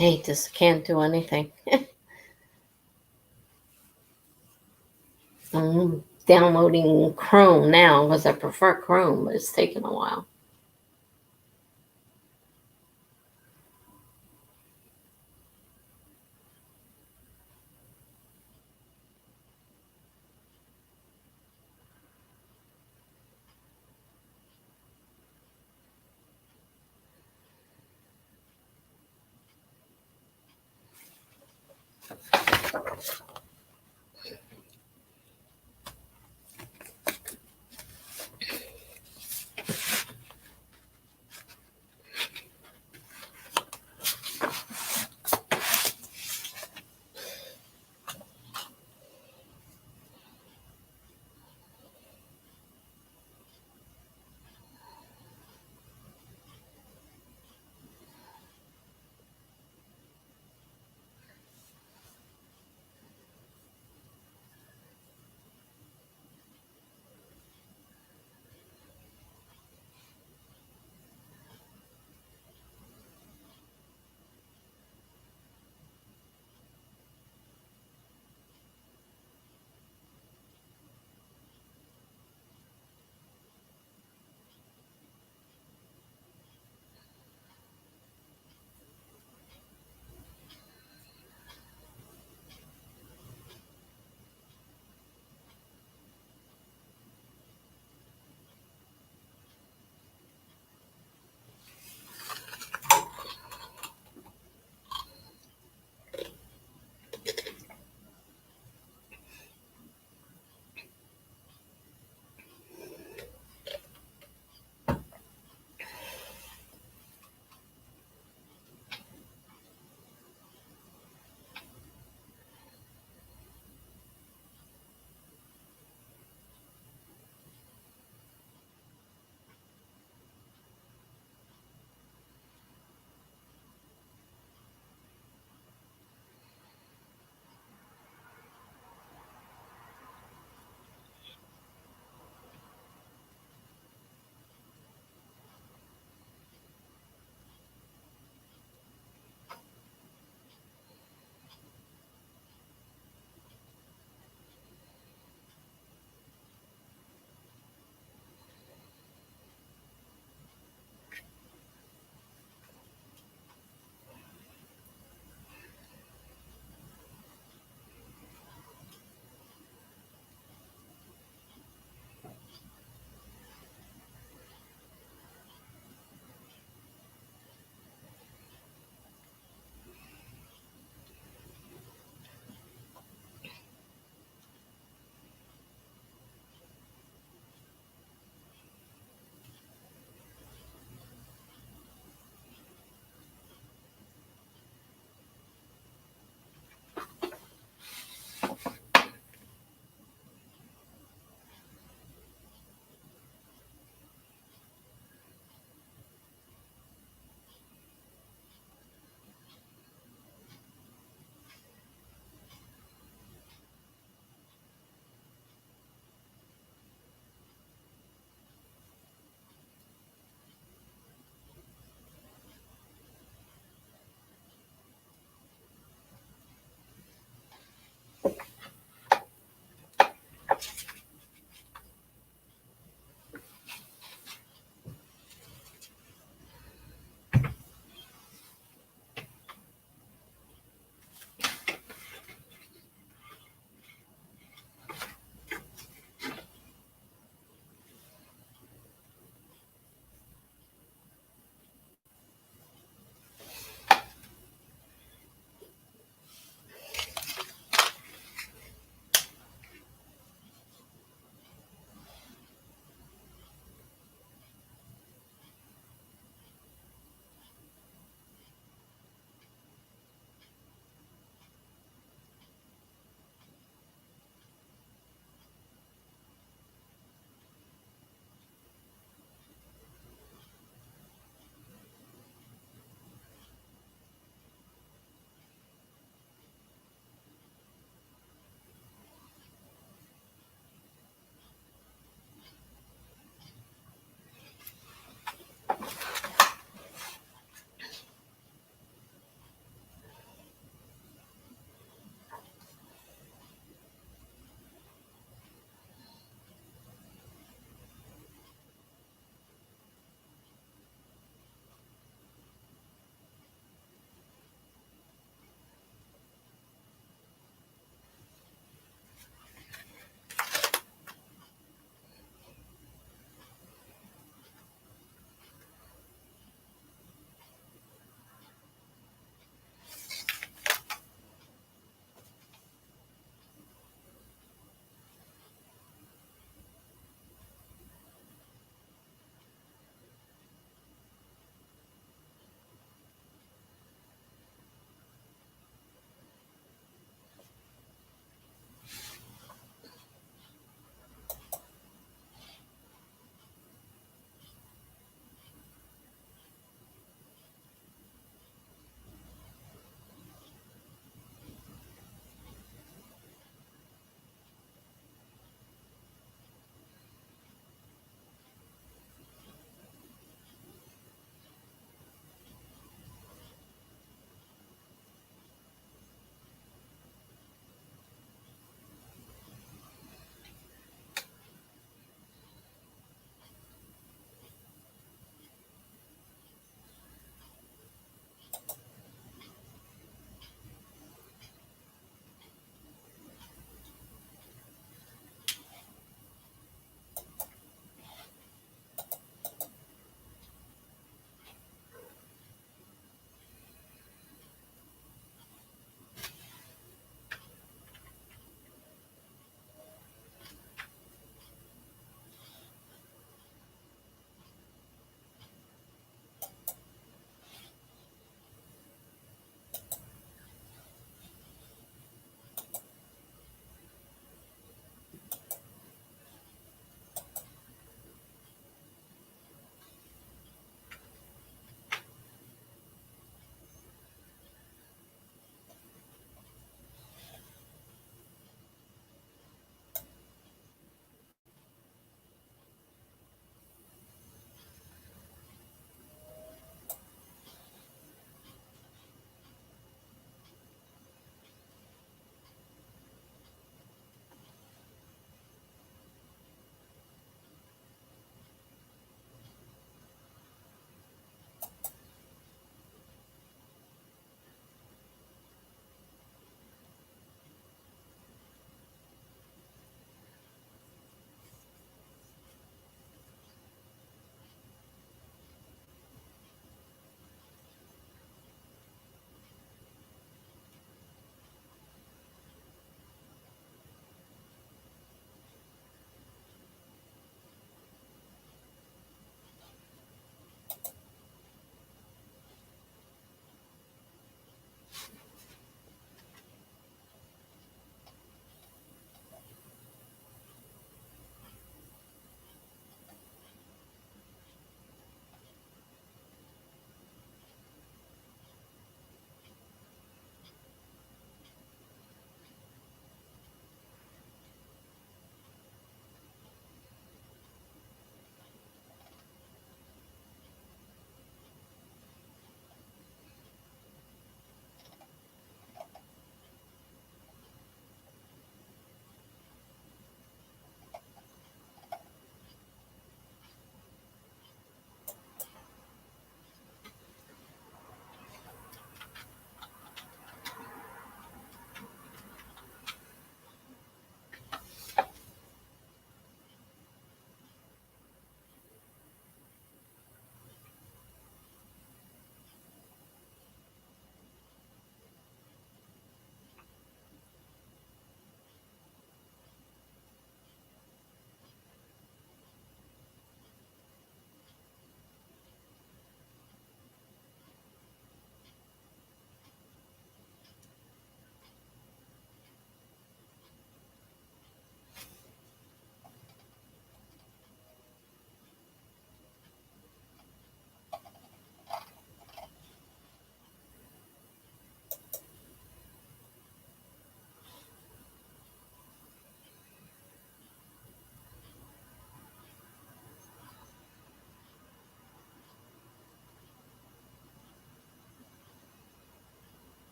hate this. Can't do anything. I'm downloading Chrome now because I prefer Chrome, but it's taking a while.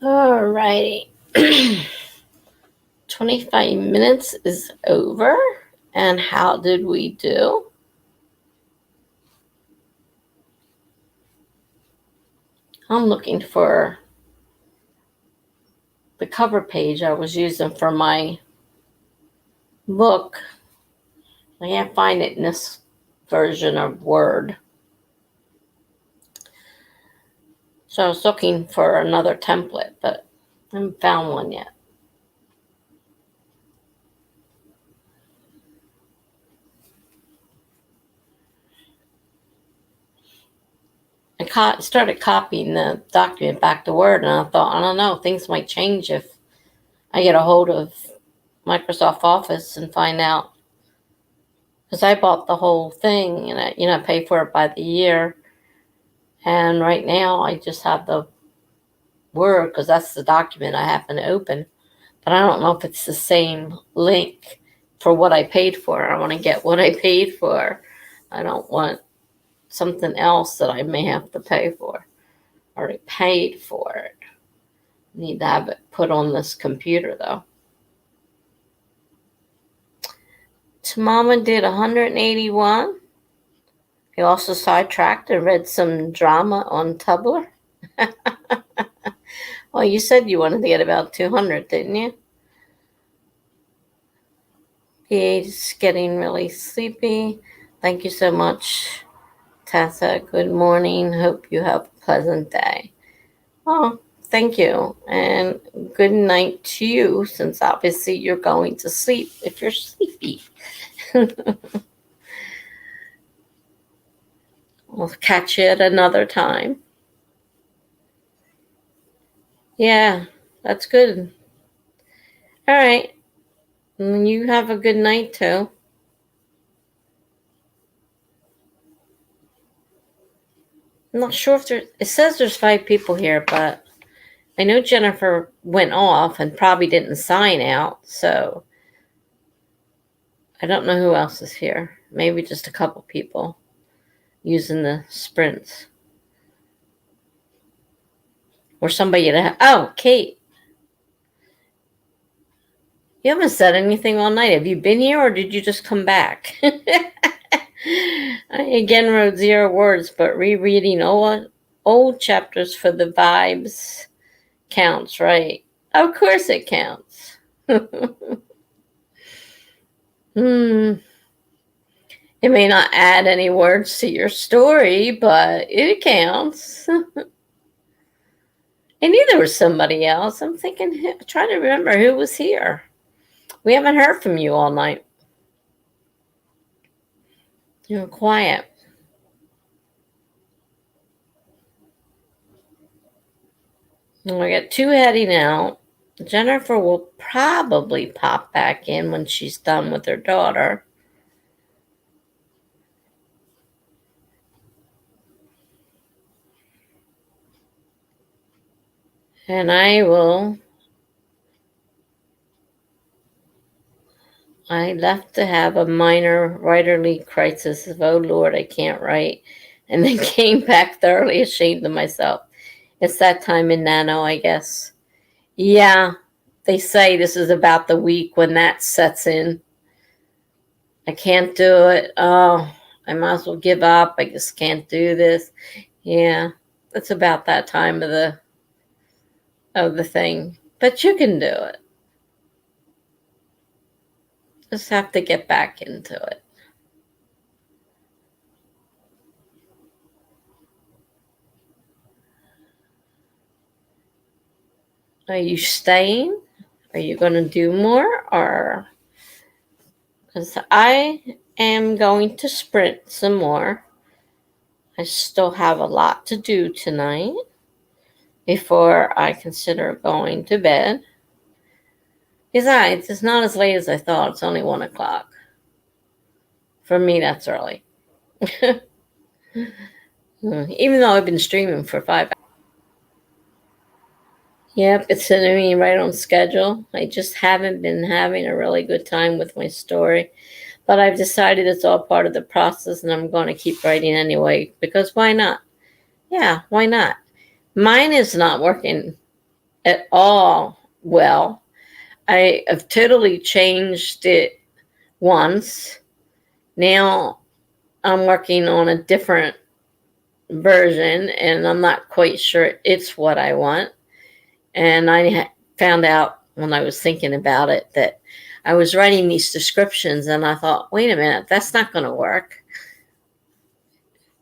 Alrighty. 25 minutes is over. And how did we do? I'm looking for the cover page I was using for my book. I can't find it in this version of Word. So I was looking for another template, but I haven't found one yet. I started copying the document back to Word, and I thought, I don't know, things might change if I get a hold of Microsoft Office and find out. Because I bought the whole thing, and I pay for it by the year. And right now, I just have the Word, because that's the document I happen to open. But I don't know if it's the same link for what I paid for. I want to get what I paid for. I don't want something else that I may have to pay for. I already paid for it. Need to have it put on this computer, though. Mama did 181. He also sidetracked and read some drama on Tumblr. Well, you said you wanted to get about 200, didn't you? He's getting really sleepy. Thank you so much, Tessa. Good morning. Hope you have a pleasant day. Oh, thank you. And good night to you, since obviously you're going to sleep if you're sleepy. We'll catch you at another time. Yeah, that's good. All right. You have a good night, too. I'm not sure if it says there's 5 people here, but I know Jennifer went off and probably didn't sign out, so I don't know who else is here. Maybe just a couple people using the sprints. Or somebody oh, Kate. You haven't said anything all night. Have you been here, or did you just come back? I again wrote 0 words, but rereading old chapters for the vibes counts, right? Of course it counts. It may not add any words to your story, but it counts. I knew there was somebody else. I'm trying to remember who was here. We haven't heard from you all night. You're quiet. And we got 2 heading out. Jennifer will probably pop back in when she's done with her daughter. And I left to have a minor writerly crisis of, oh Lord, I can't write. And then came back thoroughly ashamed of myself. It's that time in Nano, I guess. Yeah, they say this is about the week when that sets in. I can't do it. Oh, I might as well give up. I just can't do this. Yeah, it's about that time of the thing. But you can do it. Just have to get back into it. Are you staying? Are you going to do more? Or because I am going to sprint some more. I still have a lot to do tonight before I consider going to bed. Besides, it's not as late as I thought. It's only 1 o'clock. For me, that's early. Even though I've been streaming for 5 hours. Yep, it's sending me right on schedule. I just haven't been having a really good time with my story. But I've decided it's all part of the process, and I'm going to keep writing anyway. Because why not? Yeah, why not? Mine is not working at all well. I have totally changed it once. Now I'm working on a different version, and I'm not quite sure it's what I want. And I found out when I was thinking about it that I was writing these descriptions, and I thought, wait a minute, that's not going to work.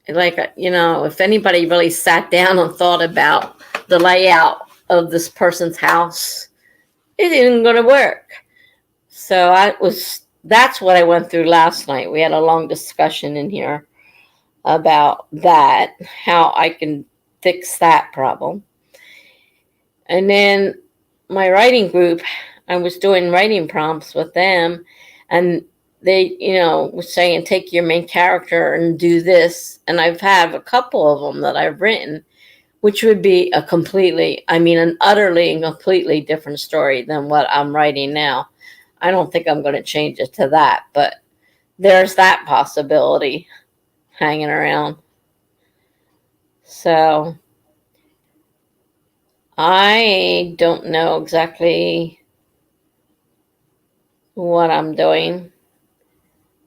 Like, if anybody really sat down and thought about the layout of this person's house, it isn't going to work. So that's what I went through last night. We had a long discussion in here about that, how I can fix that problem. And then my writing group, I was doing writing prompts with them, and they, were saying, take your main character and do this. And I've had a couple of them that I've written, which would be an utterly and completely different story than what I'm writing now. I don't think I'm going to change it to that, but there's that possibility hanging around. So I don't know exactly what I'm doing.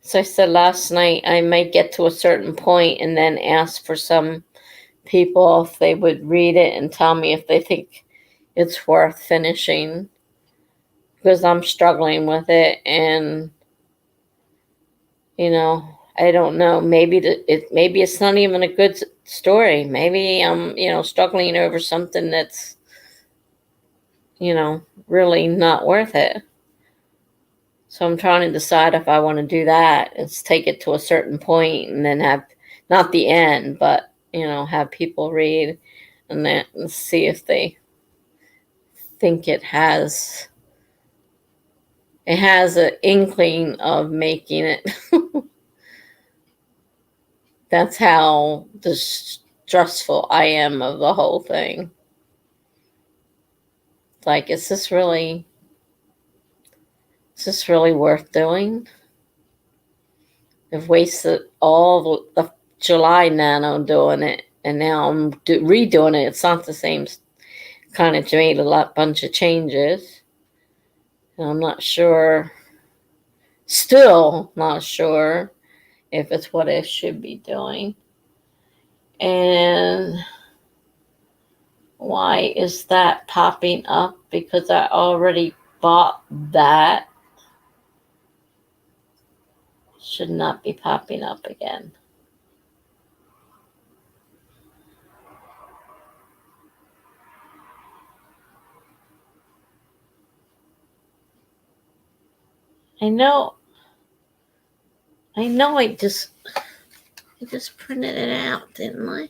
So I said last night, I might get to a certain point and then ask for some people if they would read it and tell me if they think it's worth finishing, because I'm struggling with it. And I don't know, maybe it's not even a good story. Maybe I'm struggling over something that's really not worth it. So I'm trying to decide if I want to do that. It's take it to a certain point and then have, not the end, but have people read and then see if they think it has an inkling of making it. That's how distrustful I am of the whole thing. Like, is this really worth doing? I've wasted all the July Nano doing it, and now I'm redoing it. It's not the same kind of, made a bunch of changes. And I'm not sure, still not sure if it's what I should be doing. And why is that popping up? Because I already bought that. Should not be popping up again. I know I just printed it out, didn't I?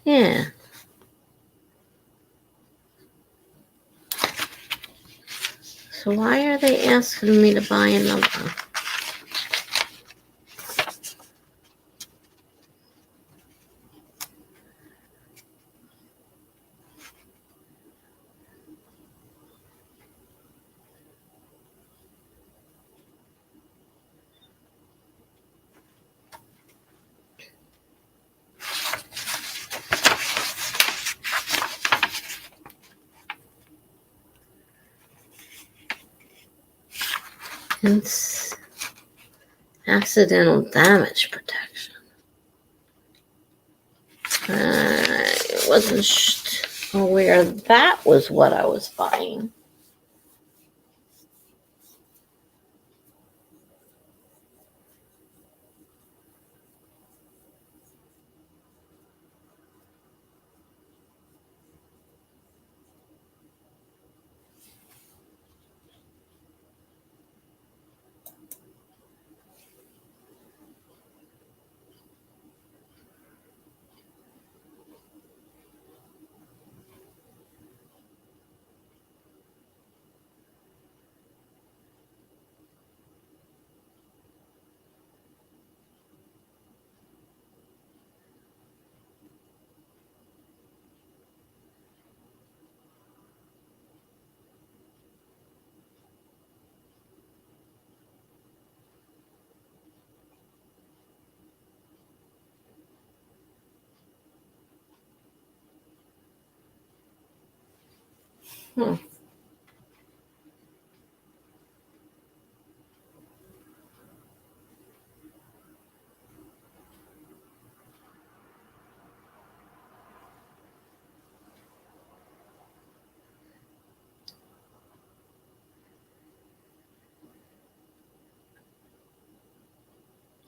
Yeah. So why are they asking me to buy another one? It's accidental damage protection. I wasn't aware that was what I was buying. Hmm.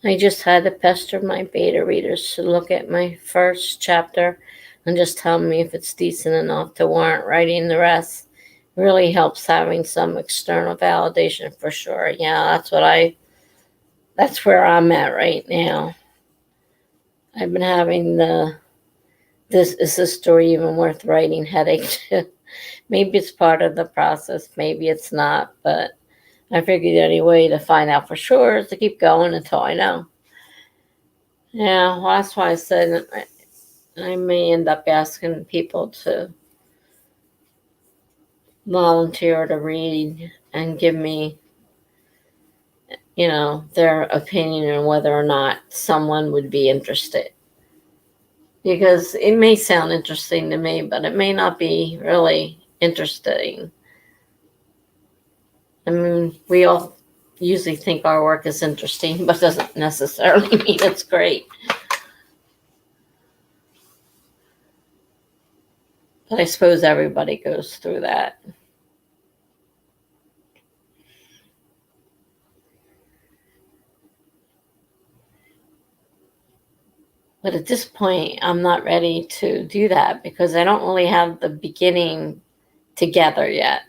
I just had to pester my beta readers to look at my first chapter and just tell me if it's decent enough to warrant writing the rest. Really helps having some external validation for sure. Yeah, that's where I'm at right now. I've been having is this story even worth writing headache? Maybe it's part of the process, maybe it's not, but I figured the only way to find out for sure is to keep going until I know. Yeah, well, that's why I said I may end up asking people to volunteer to read and give me, their opinion on whether or not someone would be interested. Because it may sound interesting to me, but it may not be really interesting. I mean, we all usually think our work is interesting, but doesn't necessarily mean it's great. But I suppose everybody goes through that. But at this point, I'm not ready to do that because I don't really have the beginning together yet.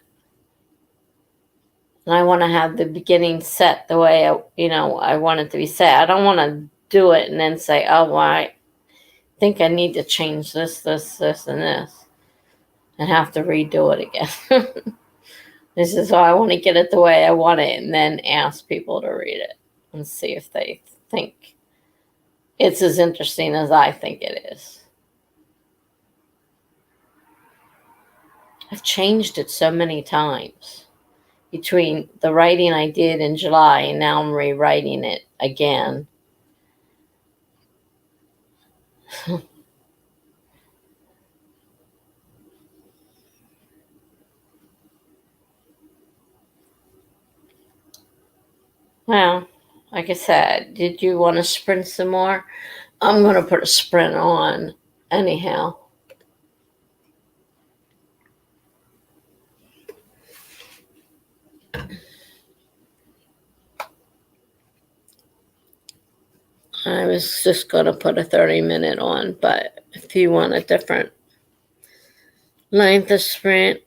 And I want to have the beginning set the way I want it to be set. I don't want to do it and then say, oh, well, I think I need to change this, and this, and have to redo it again. This is why I want to get it the way I want it and then ask people to read it and see if they think it's as interesting as I think it is. I've changed it so many times between the writing I did in July and now I'm rewriting it again. Well, like I said, did you want to sprint some more? I'm going to put a sprint on anyhow. I was just going to put a 30-minute on, but if you want a different length of sprint,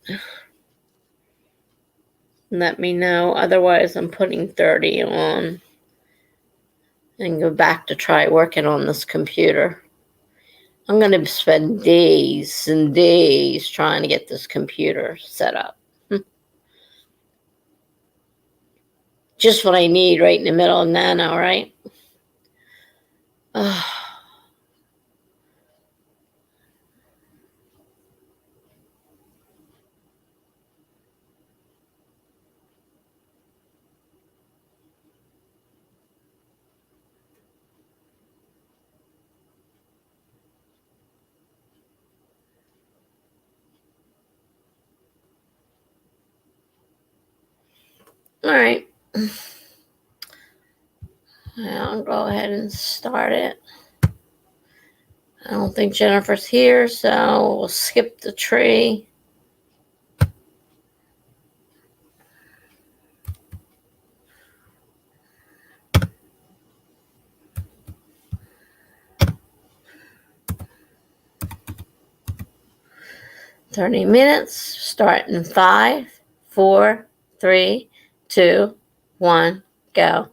let me know. Otherwise, I'm putting 30 on and go back to try working on this computer. I'm going to spend days and days trying to get this computer set up. Just what I need right in the middle of Nano, right? Oh. All right. I'll go ahead and start it. I don't think Jennifer's here, so we'll skip the tree. "30 minutes, start in 5, 4, 3, 2, 1, go."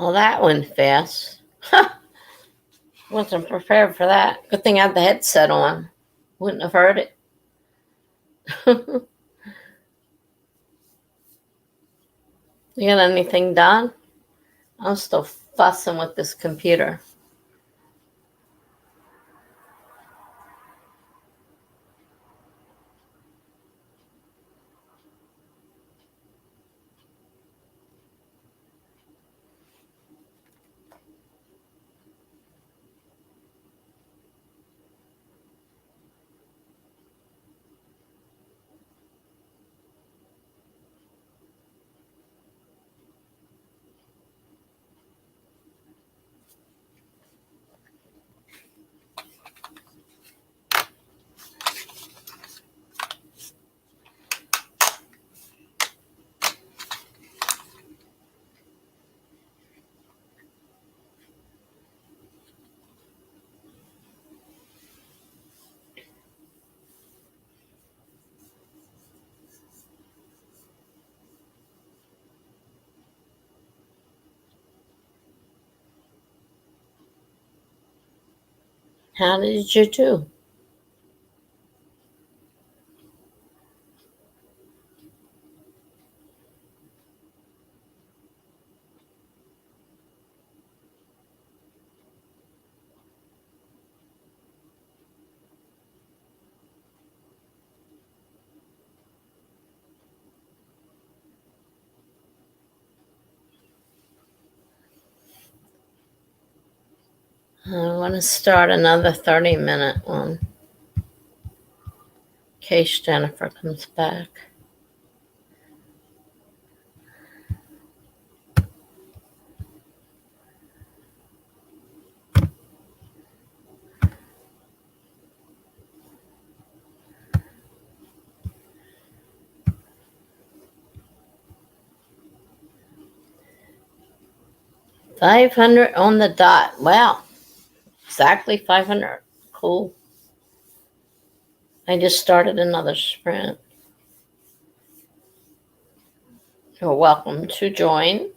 Well, that went fast. Wasn't prepared for that. Good thing I had the headset on. Wouldn't have heard it. You got anything done? I'm still fussing with this computer. How did you do? I want to start another 30-minute one in case Jennifer comes back. $500 on the dot. Wow. Exactly 500. Cool. I just started another sprint. You're welcome to join.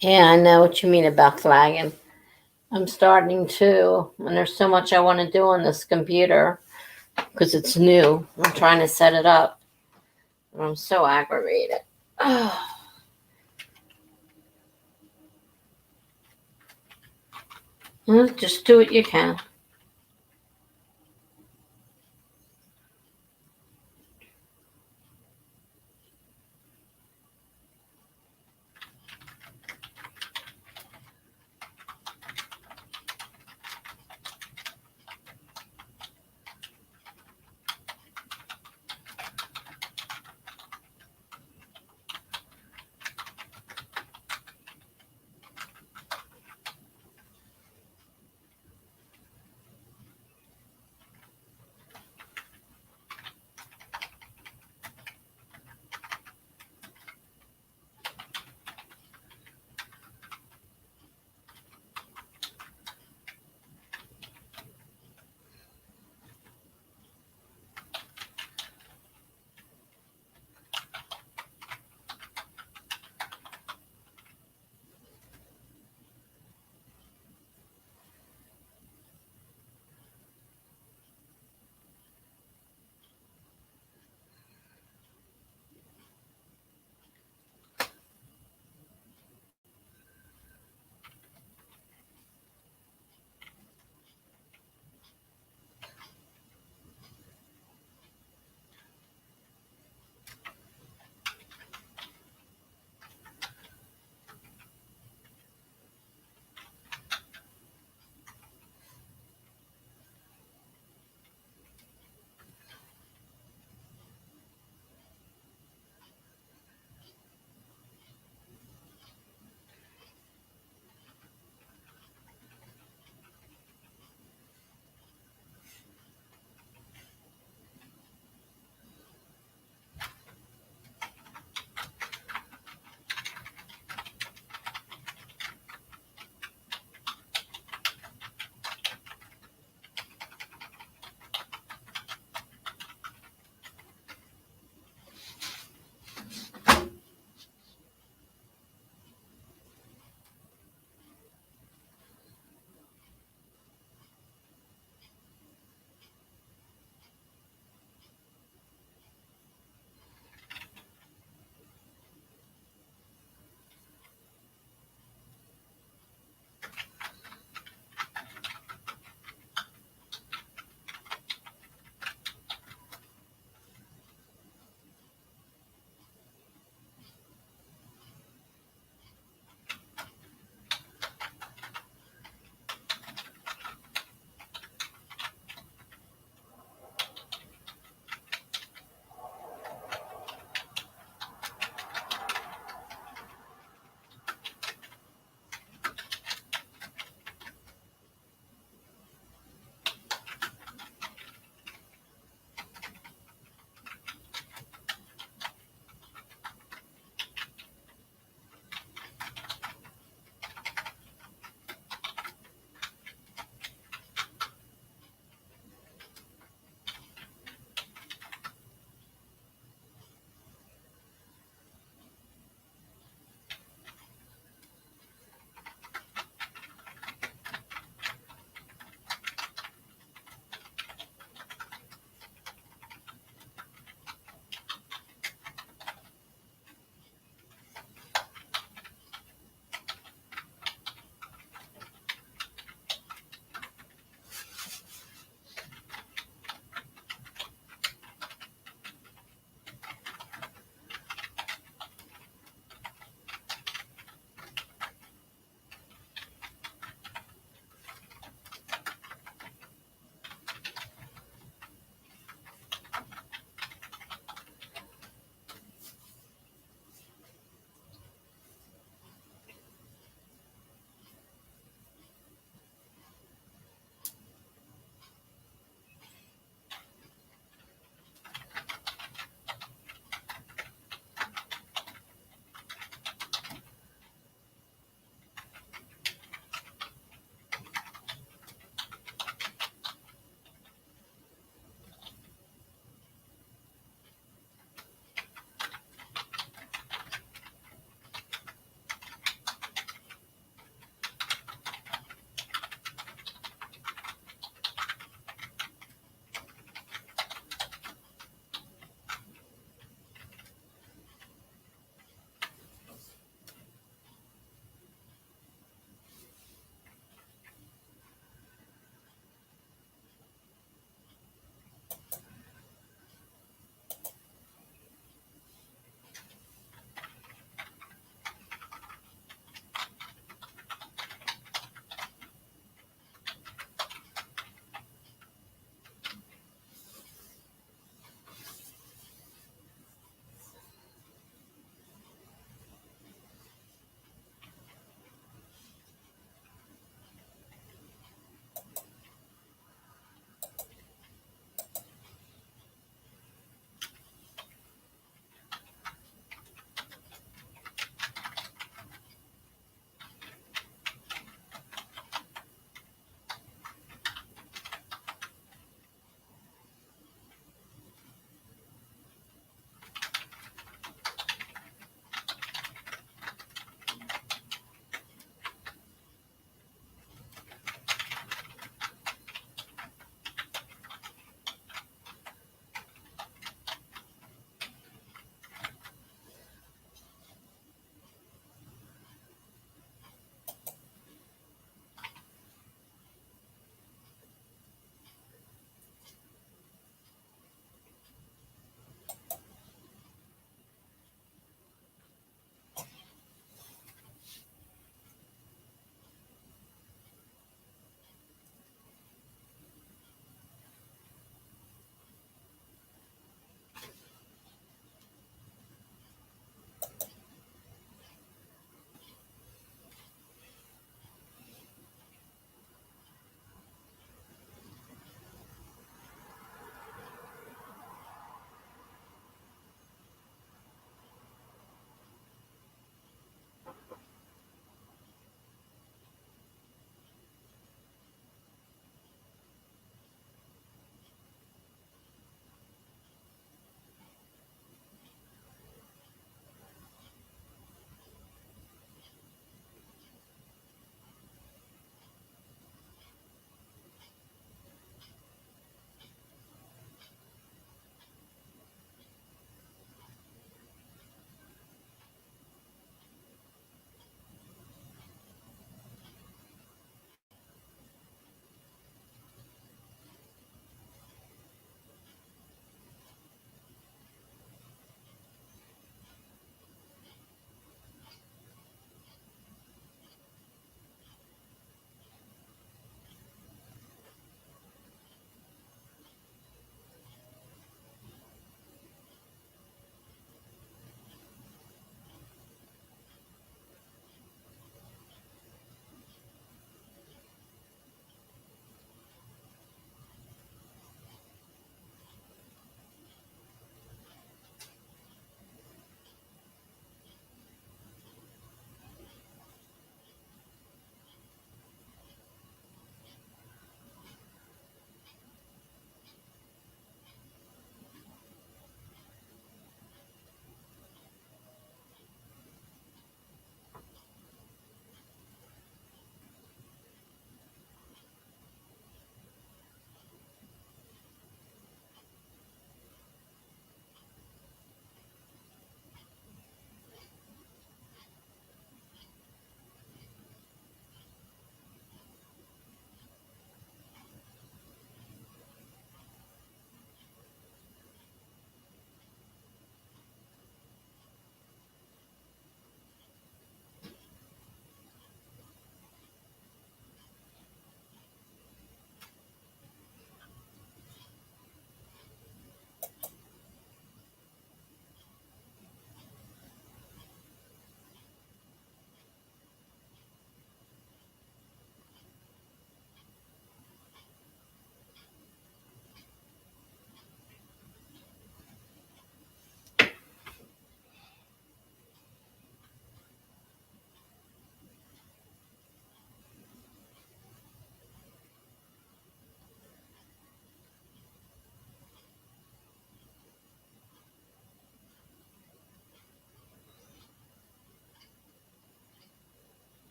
Yeah, I know what you mean about flagging. I'm starting to, and there's so much I want to do on this computer because it's new. I'm trying to set it up. And I'm so aggravated. Well, just do what you can.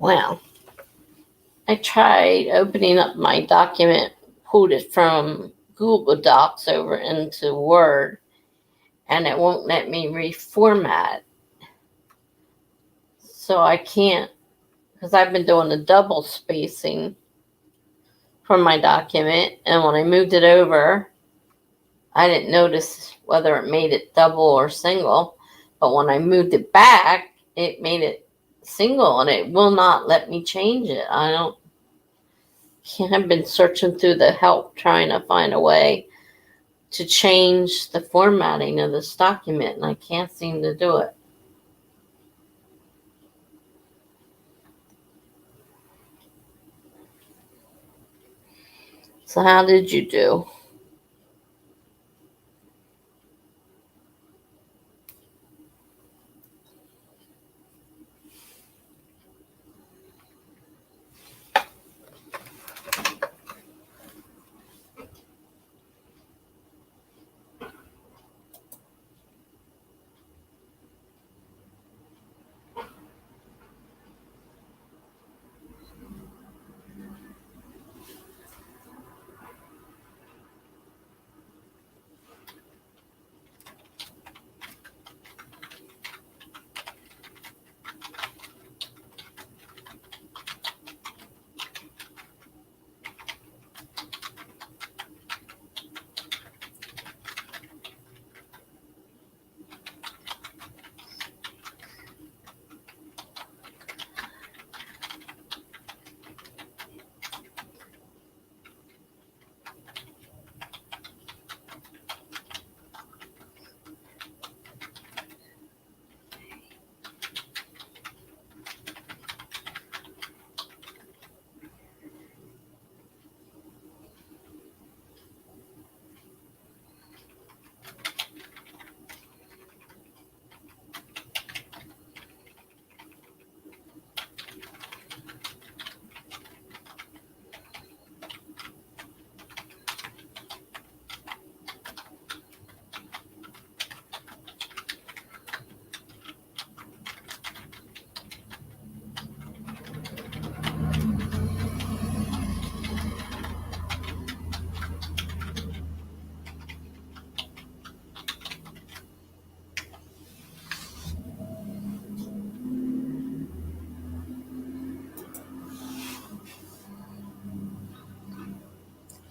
Well, I tried opening up my document, pulled it from Google Docs over into Word, and it won't let me reformat. So I can't, because I've been doing the double spacing for my document, and when I moved it over, I didn't notice whether it made it double or single, but when I moved it back, it made it single, and it will not let me change it. I've been searching through the help trying to find a way to change the formatting of this document, and I can't seem to do it. So how did you do?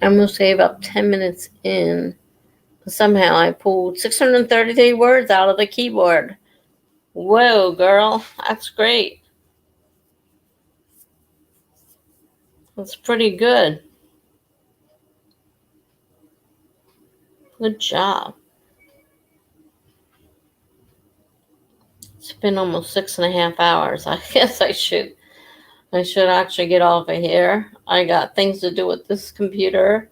I almost gave up 10 minutes in. Somehow I pulled 633 words out of the keyboard. Whoa, girl, that's great. That's pretty good. Good job. It's been almost 6.5 hours. I guess I should actually get off of here. I got things to do with this computer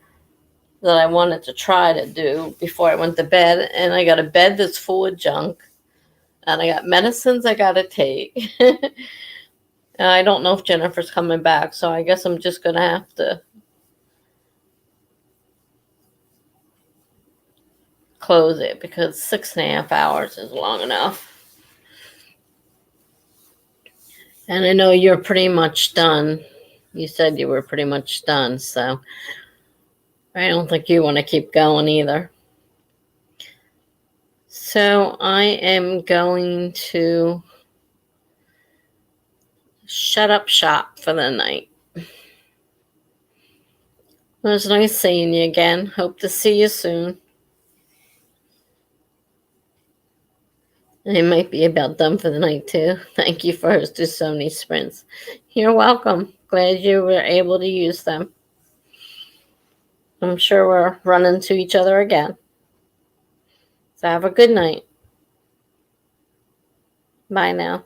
that I wanted to try to do before I went to bed. And I got a bed that's full of junk. And I got medicines I got to take. And I don't know if Jennifer's coming back. So I guess I'm just going to have to close it because 6.5 hours is long enough. And I know you're pretty much done. You said you were pretty much done, so I don't think you want to keep going either. So I am going to shut up shop for the night. It was nice seeing you again. Hope to see you soon. It might be about done for the night, too. Thank you for hosting so many sprints. You're welcome. Glad you were able to use them. I'm sure we're running to each other again. So have a good night. Bye now.